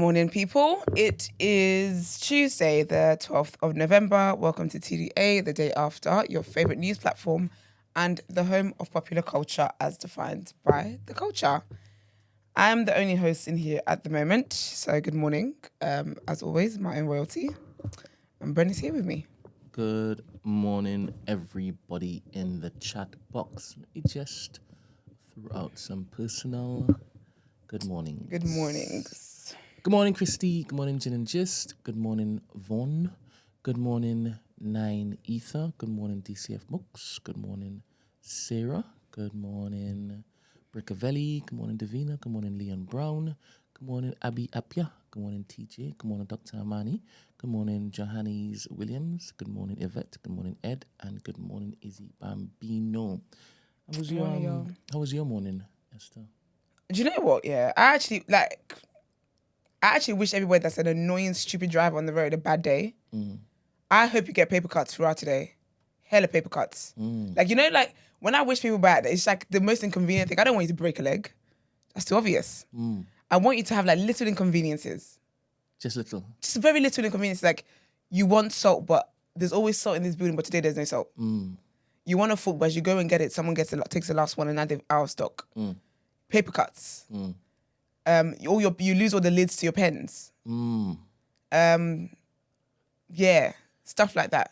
morning, people. It is Tuesday, the 12th of November. Welcome to TDA, the day after, your favourite news platform and the home of popular culture as defined by the culture. I'm the only host in here at the moment, so good morning. As always, my own royalty. And Brent is here with me. Good morning, everybody in the chat box. Let me just throw out some personal good mornings. Good mornings. Good morning, Christy. Good morning, Gin and Gist. Good morning, Vaughn. Good morning, 9 Ether. Good morning, DCF Mooks. Good morning, Sarah. Good morning, Brickavelli. Good morning, Davina. Good morning, Leon Brown. Good morning, Abby Apia. Good morning, TJ. Good morning, Dr. Amani. Good morning, Johannes Williams. Good morning, Yvette. Good morning, Ed. And good morning, Izzy Bambino. How was your morning, Esther? Do you know what? Yeah, I actually wish everybody that's an annoying, stupid driver on the road a bad day. I hope you get paper cuts throughout today. Hella paper cuts. When I wish people bad, it's like the most inconvenient thing. I don't want you to break a leg. That's too obvious. I want you to have like little inconveniences. Just little? Just very little inconveniences. Like, you want salt, but there's always salt in this building, but today there's no salt. You want a fork, but as you go and get it, someone takes the last one and now they're out of stock. Paper cuts. You lose all the lids to your pens. Yeah, stuff like that.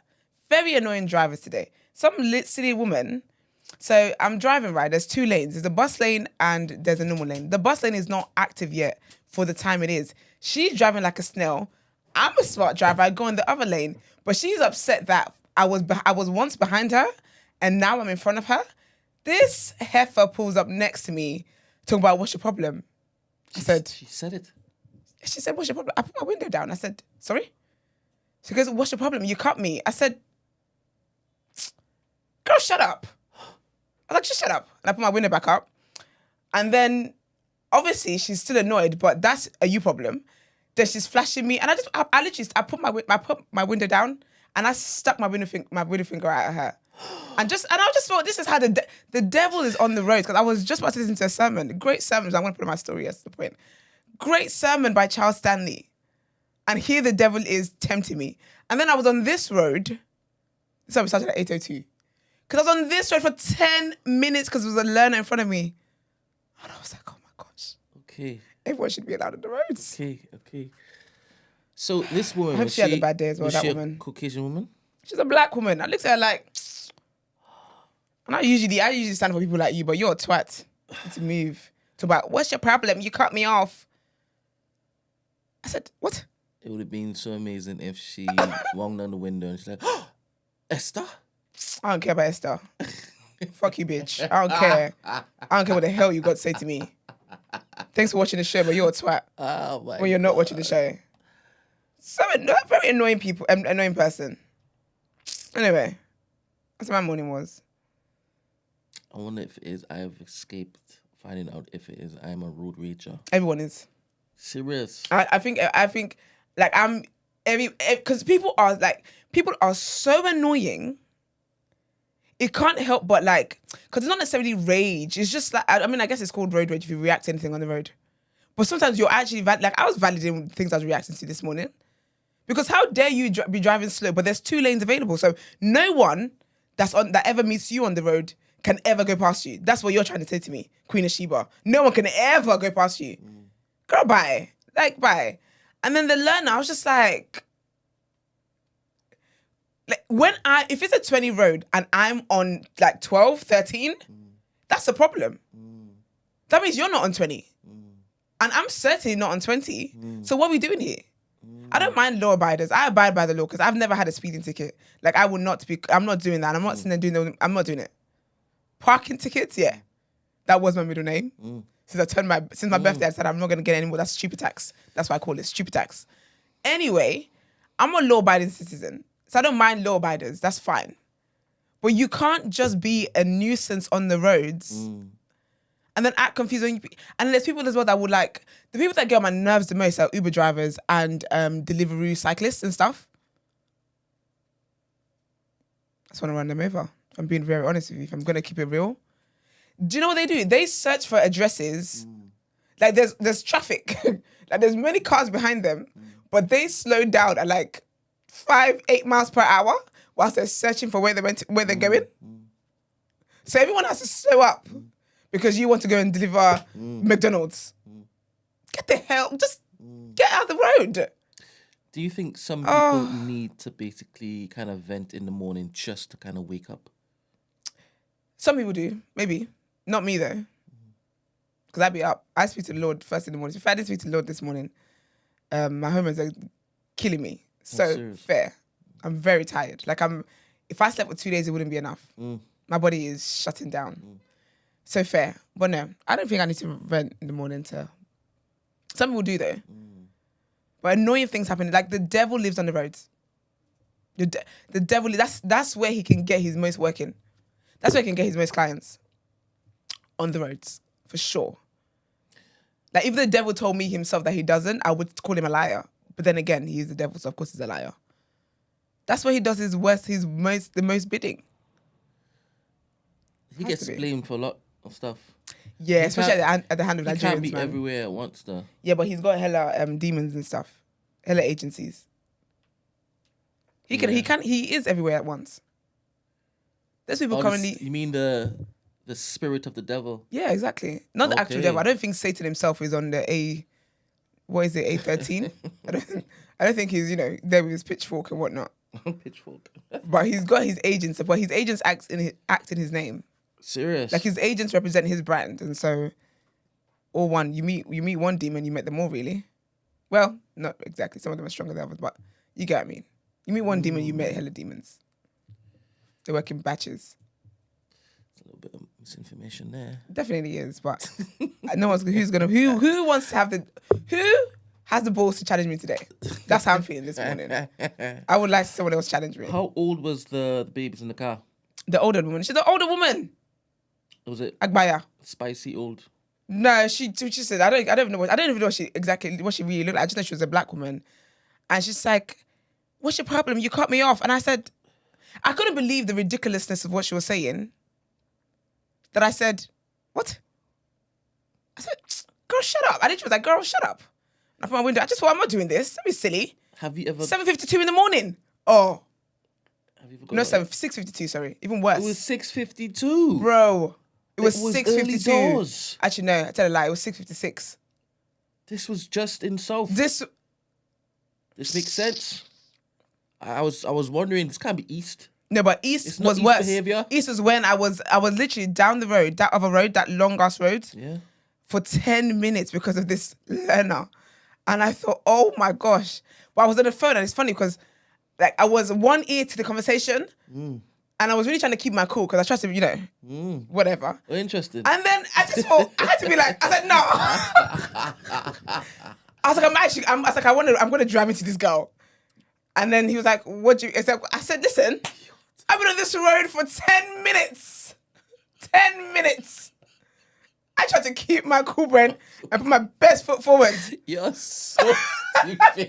Very annoying drivers today. Some silly woman. So I'm driving, right? There's two lanes. There's a bus lane and there's a normal lane. The bus lane is not active yet for the time it is. She's driving like a snail. I'm a smart driver. I go in the other lane, but she's upset that I was once behind her and now I'm in front of her. This heifer pulls up next to me, talking about what's your problem. She said, what's your problem? I put my window down. I said, sorry? She goes, what's your problem? You cut me. I said, girl, shut up. I was like, just shut up. And I put my window back up. And then, obviously, she's still annoyed, but that's a you problem. Then she's flashing me. And I put my window down and I stuck my window finger out at her. And I just thought, this is how the devil is on the road. Because I was just about to listen to a sermon. Great sermon. I'm going to put in my story, that's the point. Great sermon by Charles Stanley. And here the devil is tempting me. And then I was on this road. This time we started at 8:02. Because I was on this road for 10 minutes because there was a learner in front of me. And I was like, oh my gosh. Okay. Everyone should be allowed on the roads. Okay. So this woman, I hope she had a bad day as well, that woman. A Caucasian woman? She's a black woman. I looked at her like, and I usually stand for people like you, but you're a twat. You need to move. To about, what's your problem? You cut me off. I said, what? It would have been so amazing if she walked down the window and she's like, oh, Esther? I don't care about Esther. Fuck you, bitch. I don't care. I don't care what the hell you got to say to me. Thanks for watching the show, but you're a twat. Oh my When you're not watching the show. So very annoying person. Anyway, that's what my morning was. I wonder if it is I have escaped finding out if it is I am a road rager. Everyone is. Serious. I think like I'm because people are so annoying. It can't help but like, because it's not necessarily rage. It's just like, I guess it's called road rage if you react to anything on the road. But sometimes you're actually, I was validating things I was reacting to this morning. Because how dare you be driving slow, but there's two lanes available. So no one that ever meets you on the road can ever go past you. That's what you're trying to say to me, Queen of Sheba. No one can ever go past you. Girl, bye. Like, bye. And then the learner, I was just like if it's a 20 road and I'm on like 12, 13, that's a problem. That means you're not on 20. And I'm certainly not on 20. So what are we doing here? I don't mind law abiders. I abide by the law because I've never had a speeding ticket. Like, I'm not doing that. I'm not sitting there doing I'm not doing it. Parking tickets, yeah. That was my middle name. Since my birthday, I said I'm not going to get any more. That's stupid tax. That's why I call it stupid tax. Anyway, I'm a law-abiding citizen. So I don't mind law abiders. That's fine. But you can't just be a nuisance on the roads and then act confused. And then there's people as well that would like, the people that get on my nerves the most are Uber drivers and delivery cyclists and stuff. I just want to run them over. I'm being very honest with you. If I'm going to keep it real. Do you know what they do? They search for addresses Like there's traffic. Like there's many cars behind them, but they slowed down at like 5-8 miles per hour whilst they're searching for where they're going. So everyone has to slow up because you want to go and deliver McDonald's. Get the hell, just get out of the road. Do you think some people need to basically kind of vent in the morning just to kind of wake up? Some people do, maybe. Not me though. Because I'd be up. I speak to the Lord first in the morning. If I didn't speak to the Lord this morning, my hormones are killing me. So fair. I'm very tired. Like if I slept for 2 days, it wouldn't be enough. My body is shutting down. So fair. But no, I don't think I need to vent in the morning to... Some people do though. But annoying things happen. Like the devil lives on the roads. The devil, that's where he can get his most work in. That's where he can get his most clients. On the roads, for sure. Like if the devil told me himself that he doesn't, I would call him a liar. But then again, he is the devil, so of course he's a liar. That's where he does his worst, the most bidding. He gets blamed for a lot of stuff. Yeah, especially at the hand of Nigerians, He can't be man. everywhere at once, though. Yeah, but he's got hella demons and stuff. Hella agencies. He is everywhere at once. There's people currently... You mean the spirit of the devil? Yeah, exactly. Not the actual devil. I don't think Satan himself is on the A13. I don't think he's, there with his pitchfork and whatnot. Pitchfork. But he's got his agents, but his agents act in his name. Serious? Like his agents represent his brand, and so all one. You meet one demon, you met them all, really. Well, not exactly. Some of them are stronger than others, but you get what I mean. You meet one demon, you met hella demons. They work in batches. A little bit of misinformation there. Definitely is, but no one's who wants to have who has the balls to challenge me today? That's how I'm feeling this morning. I would like someone else challenge me. How old was the babies in the car? The older woman. She's the older woman. Was it Agbaya? Spicy old? No, she said I don't even know what she really looked like. I just know she was a black woman, and she's like, "What's your problem? You cut me off." And I said, I couldn't believe the ridiculousness of what she was saying. That I said, "What?" I said, "Girl, shut up." And then she was like, "Girl, shut up." And I put my window. I just thought, I'm not doing this. Don't be silly. Have you ever 7:52 in the morning? Oh. Have you No, 6:52, sorry. Even worse. It was 6:52. Bro. It was 6:52. Actually, no, I tell a lie. It was 6:56. This was just in South. This makes sense. I was wondering, this can't be East. No, but East was East worse. Behavior. East was when I was literally down the road, that other road, that long ass road, for 10 minutes because of this learner. And I thought, oh my gosh. But I was on the phone, and it's funny because like I was one ear to the conversation, and I was really trying to keep my cool because I trusted, whatever. Interesting. And then I just thought, I had to be like, I said, no. I was like, I'm going to drive into this girl. And then he was like, I said, listen, I've been on this road for 10 minutes. 10 minutes. I tried to keep my cool, Brent, and put my best foot forward. You're so stupid.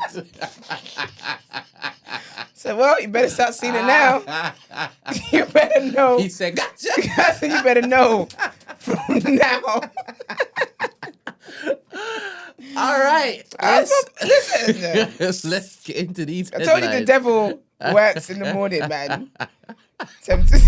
So, well, you better start seeing it now. You better know. He said, gotcha. You better know from now. All right. Listen. Let's get into these I told you the devil works in the morning, man. Tempted.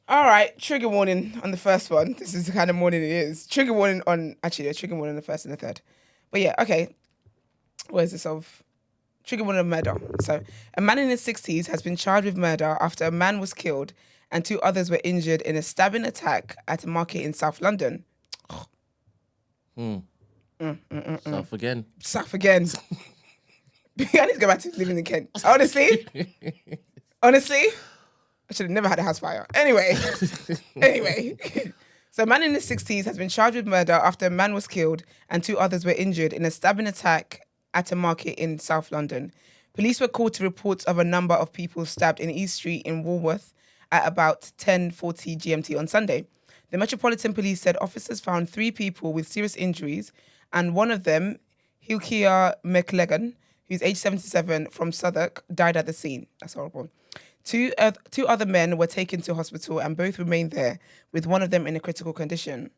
All right, trigger warning on the first one. This is the kind of morning it is. Trigger warning on the first and the third. But yeah, okay. Where's this of? Trigger warning of murder. So, a man in his 60s has been charged with murder after a man was killed and 2 others were injured in a stabbing attack at a market in South London. South again. South again. I need to go back to living in Kent. Honestly, I should have never had a house fire. Anyway. So a man in his 60s has been charged with murder after a man was killed and 2 others were injured in a stabbing attack at a market in South London. Police were called to reports of a number of people stabbed in East Street in Walworth at about 10:40 GMT on Sunday. The Metropolitan Police said officers found 3 people with serious injuries, and one of them, Hilkiah McLegan, who's age 77 from Southwark, died at the scene. That's horrible. Two other men were taken to hospital and both remain there, with one of them in a critical condition.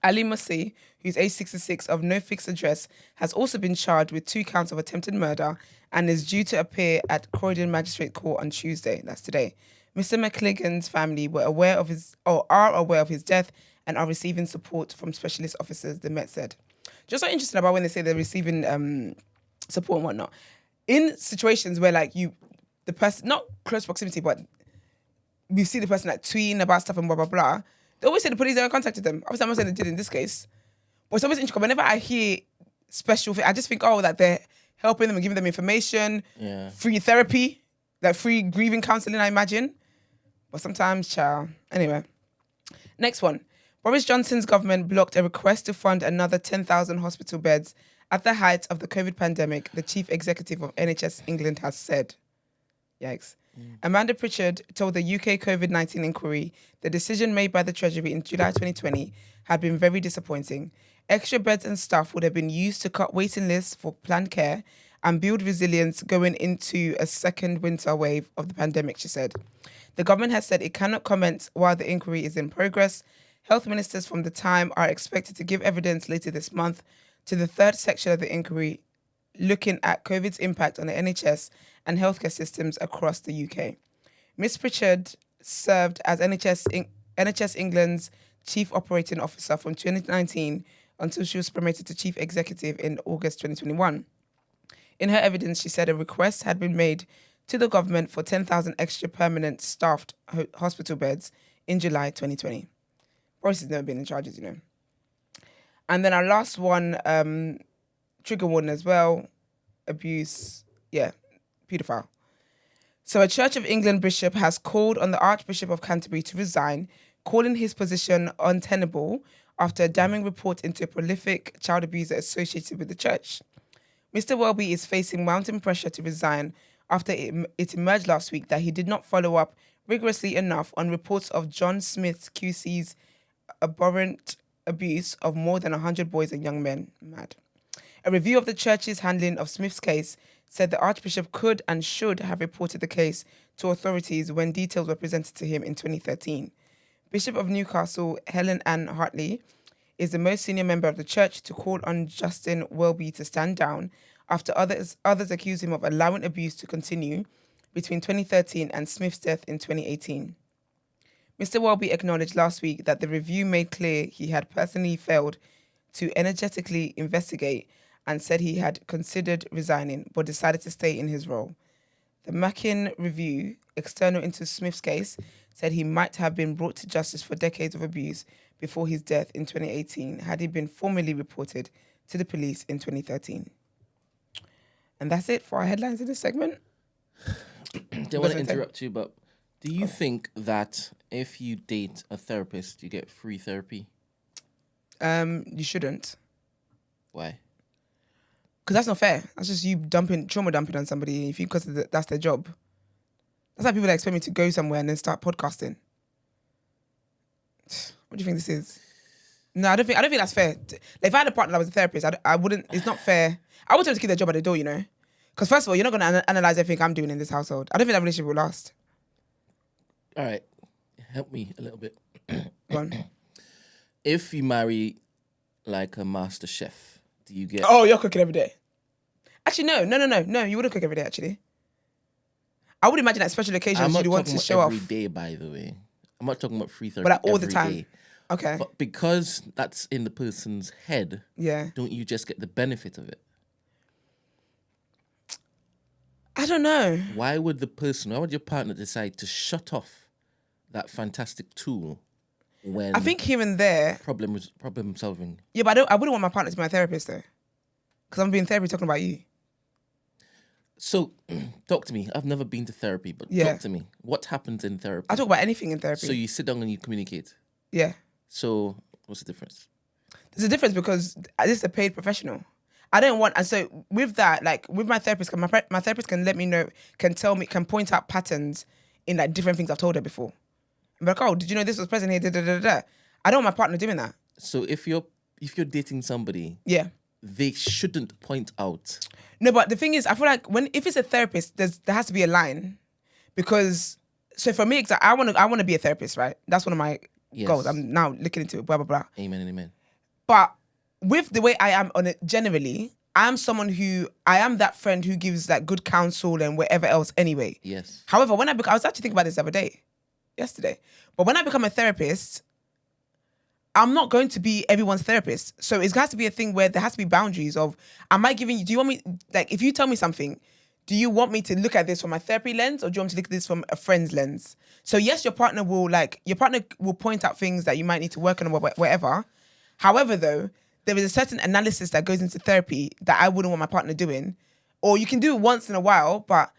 Ali Moussi, who's age 66 of no fixed address, has also been charged with 2 counts of attempted murder and is due to appear at Croydon Magistrate Court on Tuesday. That's today. Mr. McClellan's family are aware of his death and are receiving support from specialist officers, the Met said. Just so interesting about when they say they're receiving support and whatnot. In situations where the person, not close proximity, but we see the person tweeting about stuff and blah, blah, blah, they always say the police never contacted them. Obviously, I'm not saying they did in this case. But it's always interesting. Whenever I hear special things, I just think, that they're helping them and giving them information, free therapy, free grieving counselling, I imagine. But sometimes, child. Anyway. Next one. Boris Johnson's government blocked a request to fund another 10,000 hospital beds at the height of the COVID pandemic, the chief executive of NHS England has said. Yikes. Amanda Pritchard told the UK COVID-19 inquiry the decision made by the Treasury in July 2020 had been very disappointing. Extra beds and staff would have been used to cut waiting lists for planned care and build resilience going into a second winter wave of the pandemic, she said. The government has said it cannot comment while the inquiry is in progress. Health ministers from the time are expected to give evidence later this month to the third section of the inquiry, looking at COVID's impact on the NHS and healthcare systems across the UK. Ms. Pritchard served as NHS England's Chief Operating Officer from 2019 until she was promoted to Chief Executive in August 2021. In her evidence, she said a request had been made to the government for 10,000 extra permanent staffed hospital beds in July 2020. Boris has never been in charges, you know. And then our last one, trigger warning as well, abuse, paedophile. So a Church of England bishop has called on the Archbishop of Canterbury to resign, calling his position untenable after a damning report into a prolific child abuser associated with the church. Mr. Welby is facing mounting pressure to resign after it emerged last week that he did not follow up rigorously enough on reports of John Smith QC's abhorrent abuse of more than 100 boys and young men. Mad. A review of the church's handling of Smith's case said the Archbishop could and should have reported the case to authorities when details were presented to him in 2013. Bishop of Newcastle, Helen Ann Hartley, is the most senior member of the church to call on Justin Welby to stand down after others accused him of allowing abuse to continue between 2013 and Smith's death in 2018. Mr. Welby acknowledged last week that the review made clear he had personally failed to energetically investigate and said he had considered resigning but decided to stay in his role. The Mackin review, external into Smith's case, said he might have been brought to justice for decades of abuse before his death in 2018 had he been formally reported to the police in 2013. And that's it for our headlines in this segment. Don't want to interrupt you, but do you think that if you date a therapist, you get free therapy? You shouldn't. Why? Because that's not fair. That's just you trauma dumping on somebody if you because that's their job. That's like people that expect me to go somewhere and then start podcasting. What do you think this is? No, I don't think that's fair. Like, if I had a partner that was a therapist, I wouldn't. It's not fair. I would tell them to keep their job at the door, you know. Because first of all, you're not going to analyze everything I'm doing in this household. I don't think that relationship will last. All right, help me a little bit. Go on. If you marry like a master chef, do you get? Oh, you're cooking every day. Actually, no. You wouldn't cook every day. Actually, I would imagine at special occasions you'd want to show off. Every day, by the way. I'm not talking about free therapy. But like all the time. Day. Okay. But because that's in the person's head, don't you just get the benefit of it? I don't know. Why would your partner decide to shut off that fantastic tool when I think here and there problem solving? Yeah, but I wouldn't want my partner to be my therapist though, because I'm being therapy talking about you. So, talk to me. I've never been to therapy, but talk to me. What happens in therapy? I talk about anything in therapy. So you sit down and you communicate. Yeah. So what's the difference? There's a difference because this is a paid professional. I don't want, and so with that, like with my therapist, my therapist can let me know, can tell me, can point out patterns in like different things I've told her before. I'm like, oh, did you know this was present here? Da, da, da, da. I don't want my partner doing that. So if you're dating somebody, they shouldn't point out. No, but the thing is, I feel like if it's a therapist, there has to be a line, Because so for me, I want to be a therapist, right? That's one of my goals. I'm now looking into it, blah blah blah. Amen and amen. But with the way I am on it generally, I am that friend who gives like good counsel and whatever else anyway. Yes. However, I was actually thinking about this the other day, yesterday. But when I become a therapist, I'm not going to be everyone's therapist. So it has to be a thing where there has to be boundaries of, do you want me, like if you tell me something, do you want me to look at this from my therapy lens or do you want me to look at this from a friend's lens? So yes, your partner will point out things that you might need to work on or whatever. However, though, there is a certain analysis that goes into therapy that I wouldn't want my partner doing. Or you can do it once in a while, but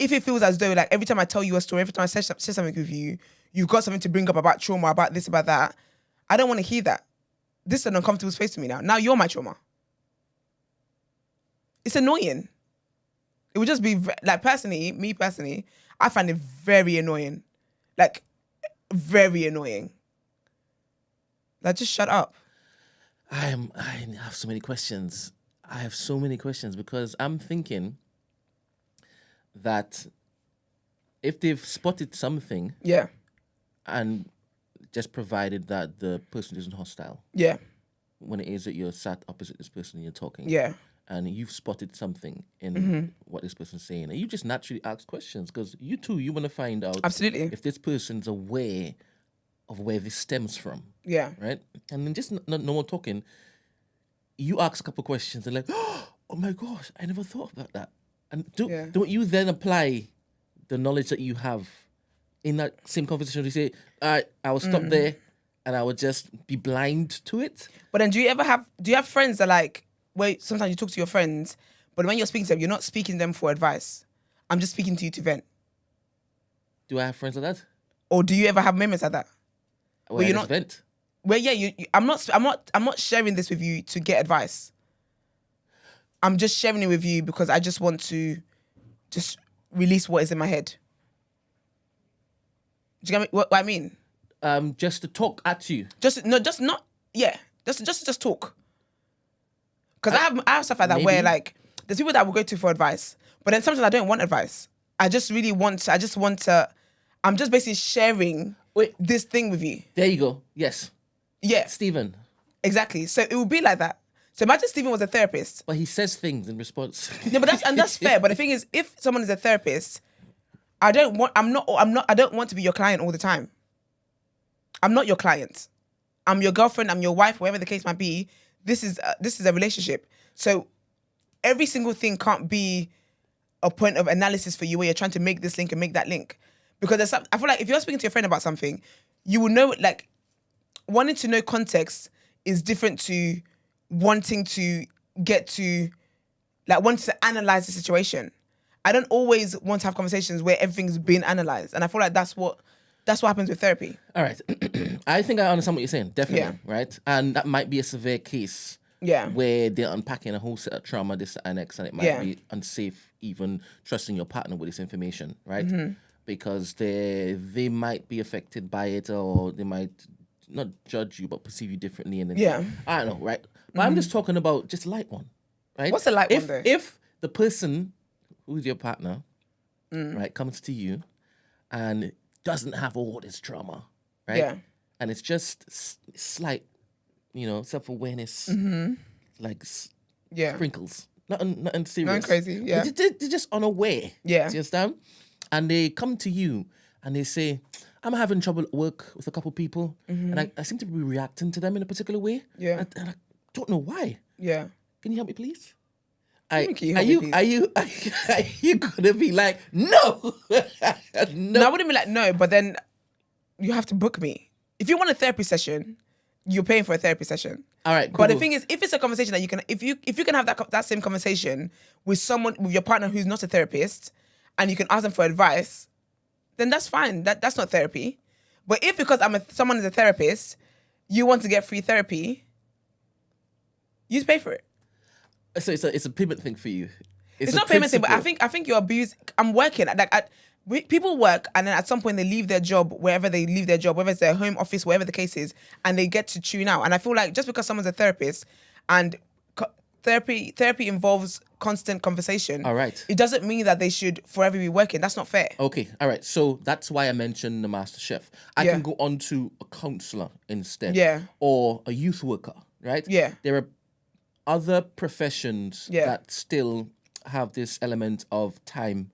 if it feels as though like every time I tell you a story, every time I say something with you, you've got something to bring up about trauma, about this, about that, I don't want to hear that. This is an uncomfortable space for me now. Now you're my trauma. It's annoying. It would just be like me personally, I find it very annoying. Like very annoying. Like just shut up. I have so many questions. I have so many questions because I'm thinking that if they've spotted something, and just provided that the person isn't hostile, when it is that you're sat opposite this person and you're talking, and you've spotted something in what this person's saying, and you just naturally ask questions because you want to find out absolutely if this person's aware of where this stems from. Yeah. Right? And then just no more talking, you ask a couple of questions and like, oh my gosh, I never thought about that. And don't you then apply the knowledge that you have in that same conversation? You say, all right, I will stop there and I will just be blind to it. But then do you have friends that like, where sometimes you talk to your friends, but when you're speaking to them, you're not speaking to them for advice. I'm just speaking to you to vent. Do I have friends like that? Or do you ever have moments like that? Where you're not vent. Well, yeah, I'm not sharing this with you to get advice. I'm just sharing it with you because I just want to just release what is in my head. Do you get me? What I mean? Just to talk at you. Just talk. Because I have stuff like that maybe. Where like there's people that I will go to for advice, but then sometimes I don't want advice. I'm just basically sharing this thing with you. There you go. Yes. Yeah. Stephen. Exactly. So it would be like that. So imagine Stephen was a therapist. But he says things in response. No, but that's fair. But the thing is, if someone is a therapist, I don't want to be your client all the time. I'm not your client. I'm your girlfriend, I'm your wife, whatever the case might be. This is a relationship. So every single thing can't be a point of analysis for you where you're trying to make this link and make that link. Because I feel like if you're speaking to your friend about something, you will know, like, wanting to know context is different to wanting to wanting to analyze the situation. I don't always want to have conversations where everything's been analyzed. And I feel like that's what happens with therapy. All right. I think I understand what you're saying, definitely, right? And that might be a severe case where they're unpacking a whole set of trauma, this and X, and it might be unsafe even trusting your partner with this information, right? Mm-hmm. Because they might be affected by it, or they might not judge you but perceive you differently. And then, I don't know, right? But I'm just talking about just a light one, right? What's a light one though? If the person who's your partner, right, comes to you and doesn't have all this trauma, right? Yeah. And it's just slight, self-awareness, like sprinkles. Nothing serious. Nothing crazy, yeah. They're just unaware. Yeah. Do you understand? And they come to you and they say, I'm having trouble at work with a couple of people, and I seem to be reacting to them in a particular way. Yeah. And I don't know why. Yeah. Can you help me, please? Are you gonna be like, no? No, I wouldn't be like, no, but then you have to book me. If you want a therapy session, you're paying for a therapy session. All right, cool. But the thing is, if it's a conversation that you can, if you can have that same conversation with your partner who's not a therapist, and you can ask them for advice, then that's fine. That's not therapy. But if because someone is a therapist, you want to get free therapy, you pay for it. So it's a payment thing for you. It's not payment thing, but I think you're abused. I'm working people work, and then at some point they leave their job, wherever they leave their job, whether it's their home office, whatever the case is, and they get to tune out. And I feel like just because someone's a therapist and therapy involves constant conversation. All right. It doesn't mean that they should forever be working. That's not fair. Okay, all right. So that's why I mentioned the master chef. I Yeah. can go on to a counselor instead. Yeah. Or a youth worker, right? Yeah. There are other professions Yeah. that still have this element of time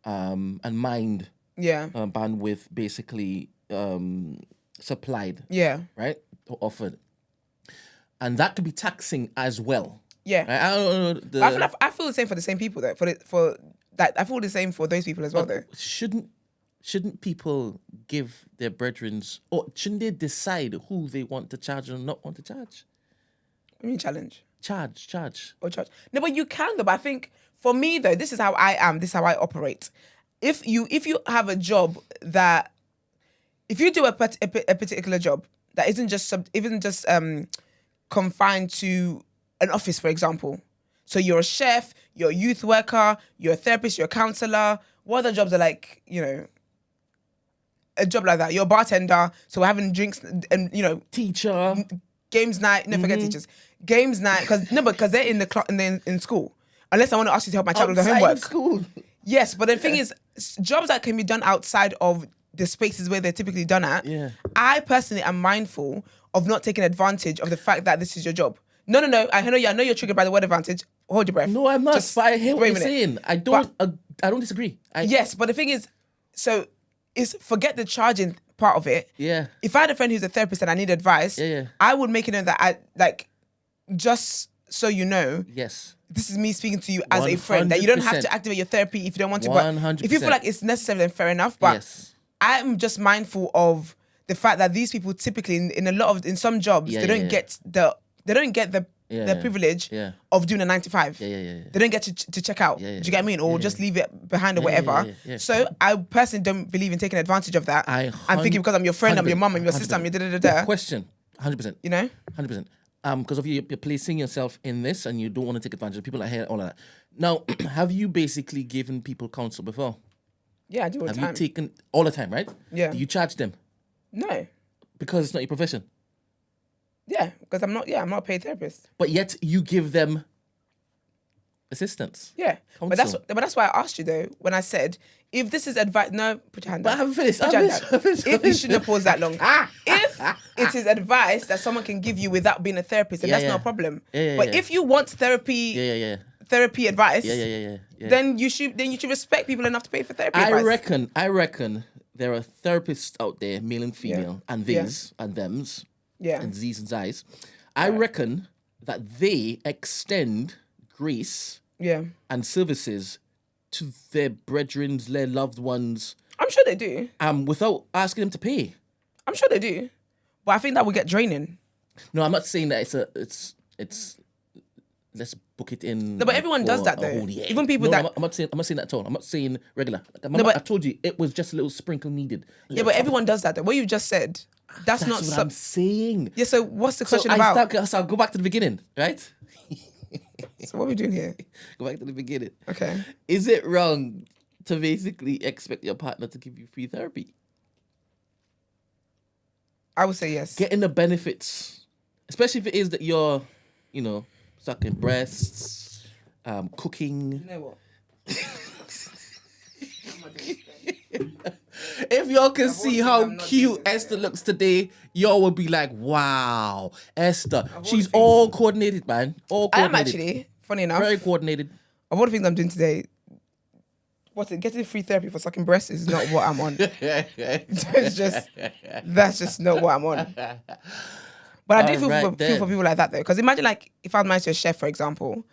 and mind Yeah. bandwidth basically supplied, Yeah. right? Or offered. And that could be taxing as well. Yeah. Right? I don't know. I feel the same for the same people though. For that, I feel the same for those people as well though. Shouldn't people give their brethrens, or shouldn't they decide who they want to charge or not want to charge? What do you mean challenge? Charge. Or charge? No, but you can though. But I think for me though, this is how I am. This is how I operate. If you have a job that, if you do a particular job that isn't just confined to an office, for example. So you're a chef, you're a youth worker, you're a therapist, you're a counselor. What other jobs are like, a job like that? You're a bartender, so we're having drinks and, Teacher. games night. No, forget teachers. Games night, because they're in school. Unless I want to ask you to help my child with the Outside homework. school. Yes, but the thing is, jobs that can be done outside of the spaces where they're typically done at, Yeah. I personally am mindful of not taking advantage of the fact that this is your job. No. I know you're triggered by the word advantage. Hold your breath. No, I'm not. Just But I hear what wait a you're minute. saying. I don't disagree. Yes, but the thing is, forget the charging part of it. Yeah. If I had a friend who's a therapist and I need advice, Yeah. I would make it known that just so you know, Yes. this is me speaking to you as a friend. That you don't have 100%. to activate your therapy if you don't want to. But 100%. if you feel like it's necessary, then fair enough. But Yes. I'm just mindful of the fact that these people typically in some jobs they don't get the privilege Yeah. of doing a 9 to 5. Yeah. They don't get to check out. Yeah. Do you get what I mean? Or just leave it behind or whatever. Yeah. So I personally don't believe in taking advantage of that. I'm thinking because I'm your friend, I'm your mum, I'm your sister, I'm your da-da-da-da. Question. 100%. 100%. Because of you're placing yourself in this and you don't want to take advantage of people that hear all of that. Now, have you basically given people counsel before? Yeah, I do all the time. Have you taken all the time, right? Yeah. Do you charge them? No. Because it's not your profession. Yeah, because I'm not a paid therapist. But yet you give them assistance. Yeah. But that's why I asked you though, when I said, if this is advice, no, put your hand But down. I haven't finished. Put your hand down. If you shouldn't have paused that long. If it is advice that someone can give you without being a therapist, then that's not a problem. But if you want therapy, therapy advice, then you should respect people enough to pay for therapy advice. I reckon there are therapists out there, male and female, and these and thems, and these and z's. I reckon that they extend grace and services to their brethren, their loved ones. I'm sure they do. Without asking them to pay. I'm sure they do. But I think that would get draining. No, I'm not saying that it's let's book it in. No, but everyone does that though. Even people that I'm not saying that at all. I'm not saying regular. but I told you it was just a little sprinkle needed. Yeah, but everyone does that though. What you've just said, that's not what I'm saying. Yeah, so what's the question about? So I'll go back to the beginning, right? So what are we doing here? Go back to the beginning. Okay. Is it wrong to basically expect your partner to give you free therapy? I would say yes. Getting the benefits, especially if it is that you're, sucking breasts, cooking. You know what? If y'all can see how cute Esther looks today, y'all will be like, wow, Esther. She's all coordinated, man. All I am coordinated. actually, funny enough. Very coordinated. Of all the things I'm doing today, getting free therapy for sucking breasts is not what I'm on. That's just not what I'm on. But I do feel for people like that though. Because imagine if I was married to a chef, for example.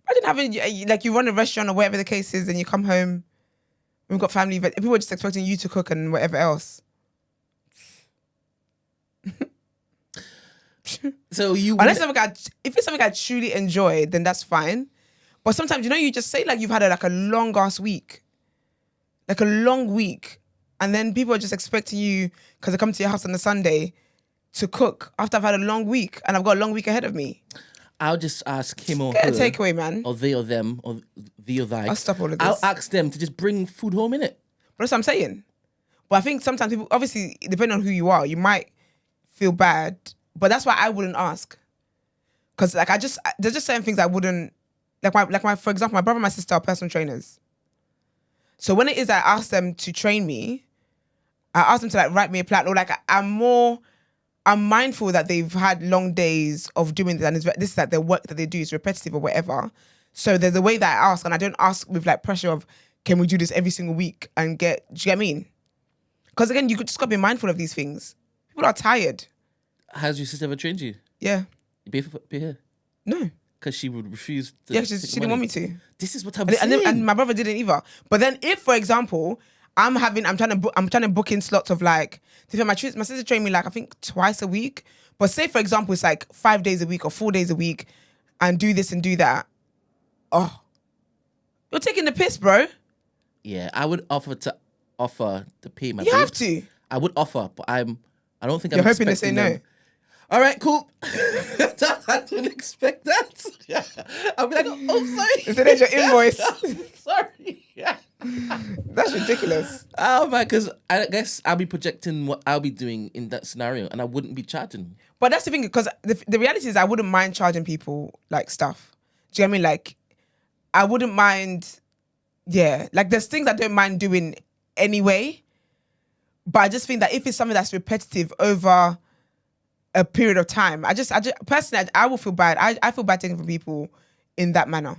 Imagine having, you run a restaurant or whatever the case is and you come home, we've got family, but people are just expecting you to cook and whatever else. So if it's something I truly enjoy, then that's fine. But sometimes, you just say you've had a long ass week. Like a long week. And then people are just expecting you, because they come to your house on a Sunday, to cook after I've had a long week and I've got a long week ahead of me. I'll just ask him or Get her. a takeaway, man. Or they or them, or thee or thy. I'll stop all of this. I'll ask them to just bring food home, innit? But that's what I'm saying. But I think sometimes people, obviously, depending on who you are, you might feel bad. But that's why I wouldn't ask. Because like there's just certain things I wouldn't like my for example, my brother and my sister are personal trainers. So when it is I ask them to train me, I ask them to like write me a plan, or like I'm mindful that they've had long days of doing this, and this is like their work that they do is repetitive or whatever. So there's a way that I ask, and I don't ask with like pressure of, can we do this every single week and do you get what I mean? Because again, you just got to be mindful of these things. People are tired. Has your sister ever trained you? Yeah. You pay her? No. Because she would refuse to. Yeah, she didn't want me to. This is what I'm saying. And my brother didn't either. But then if, for example, I'm trying to book in slots of like, my sister trained me like, I think twice a week. But say, for example, it's like 5 days a week or 4 days a week and do this and do that. Oh, you're taking the piss, bro. Yeah, I would offer to pay my You have babes. to. I would offer, but I don't think You're I'm hoping to say expecting no. them. All right, cool. I didn't expect that. Yeah. I'll be like, oh, sorry. Instead of your invoice. Sorry. Yeah. That's ridiculous. Oh, man, because I guess I'll be projecting what I'll be doing in that scenario, and I wouldn't be charging. But that's the thing, because the reality is I wouldn't mind charging people like stuff. Do you know what I mean? Like, I wouldn't mind, yeah. Like, there's things I don't mind doing anyway. But I just think that if it's something that's repetitive over a period of time, I just personally, I will feel bad. I feel bad taking from people in that manner.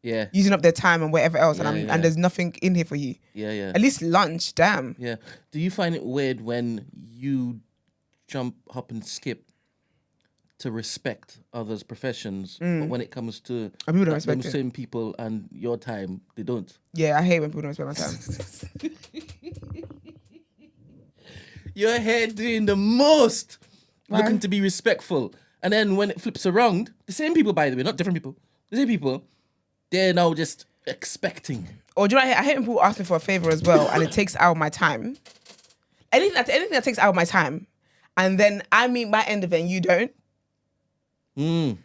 Yeah. Using up their time and whatever else, Yeah, and there's nothing in here for you. Yeah, yeah. At least lunch, damn. Yeah. Do you find it weird when you jump, hop, and skip to respect others' professions, but when it comes to People don't respect it. certain people and your time, they don't? Yeah, I hate when people don't respect my time. You're here doing the most, looking to be respectful. And then when it flips around, the same people, by the way, not different people, the same people, they're now just expecting. Or do you know what I hate when people ask me for a favor as well, and it takes out my time. Anything that takes out my time, and then I meet my end of it and you don't. I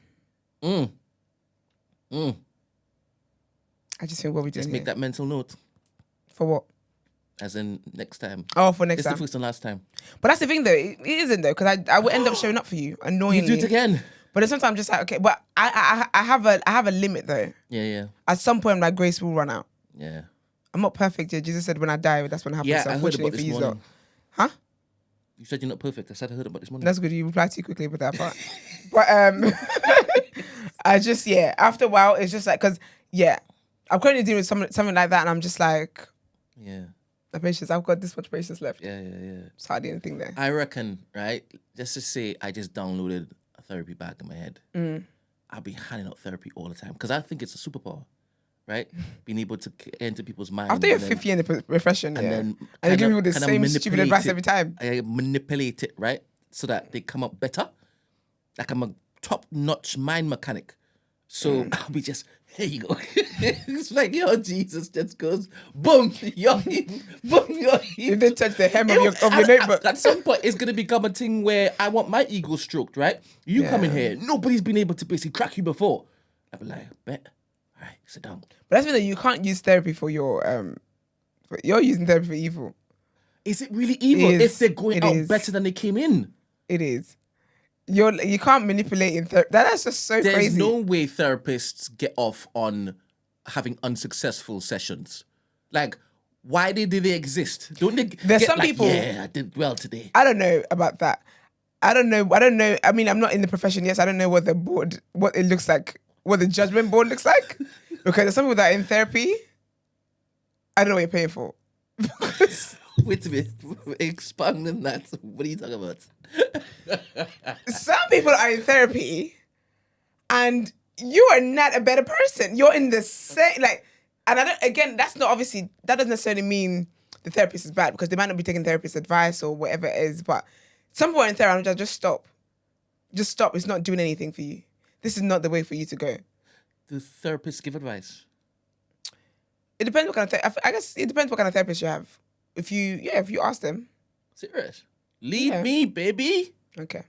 just think what we doing Just here. make that mental note, For what? as in next time. Oh, for next It's time. the first and last time. But that's the thing, though. It isn't, though, because I will end up showing up for you annoyingly. You do it again. But then sometimes I'm just like, okay, but I have a limit though. Yeah, yeah, At some point, my grace will run out. yeah. I'm not perfect yet. Jesus said, when I die, that's when it happens. Yeah, So I heard unfortunately about for this you, morning. Huh? You said you're not perfect. I said I heard about this morning. That's good. You replied too quickly with that part. But I just, yeah, after a while, it's just like, because, yeah, I'm currently dealing with something like that, and I'm just like, Yeah, the patience, I've got this much patience left. yeah, yeah, yeah. It's hardly anything there. I reckon, right? Just to say, I just downloaded a therapy bag in my head. I'll be handing out therapy all the time because I think it's a superpower, right? Being able to enter people's minds. After your and then- fifth year in the profession, and yeah. then And you give people the kinda same stupid manipulate advice it. every time. I manipulate it, right? So that they come up better. Like I'm a top-notch mind mechanic. So I'll be just, here you go. It's like, yo, Jesus just goes, boom, you're in, boom, you're in. If they touch the hem of your notebook. At some point, it's going to become a thing where I want my ego stroked, right? You come in here, nobody's been able to basically crack you before. I'll be like, bet. All right, sit down. But that's the thing, that you can't use therapy for your, you're using therapy for evil. Is it really evil It is. if they're going It out is. better than they came in? It is. You can't manipulate in therapy. That's just so There's crazy. no way therapists get off on having unsuccessful sessions. Like, why do they exist? Don't they There's get some like, people- yeah, I did well today. I don't know about that. I don't know. I mean, I'm not in the profession yet, so I don't know what it looks like, what the judgment board looks like. Because there's some people that are in therapy, I don't know what you're paying for. Wait a minute. Expand on that. What are you talking about? Some people are in therapy and you are not a better person. You're in the same, like, and that's not obviously, that doesn't necessarily mean the therapist is bad because they might not be taking therapist advice or whatever it is, but some people are in therapy and just stop. Just stop. It's not doing anything for you. This is not the way for you to go. Do therapists give advice? It depends what kind of I guess it depends what kind of therapist you have. If you ask them. Serious? Lead Yeah. me, baby. Okay.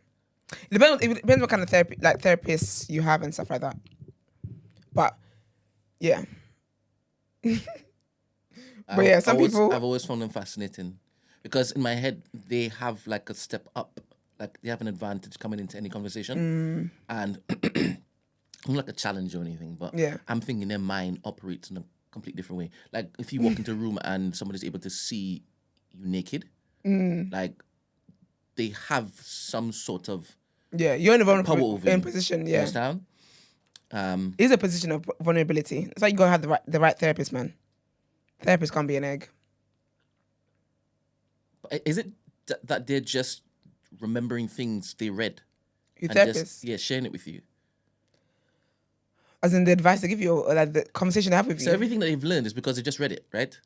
It depends what kind of therapists you have and stuff like that. But yeah. But yeah, some people I've always found them fascinating because in my head they have like a step up, like they have an advantage coming into any conversation, and not like a challenge or anything, but Yeah. I'm thinking their mind operates in a complete different way. Like if you walk into a room and somebody's able to see you naked, like they have some sort of Yeah, you're in a power vulnerable over you. position. You Yeah, understand? it is a position of vulnerability. It's like you gotta have the right therapist, man. Therapist can't be an egg. Is it that they're just remembering things they read Your and therapist, just sharing it with you? as in the advice they give you, or like the conversation they have with So you. everything that they've learned is because they just read it, right?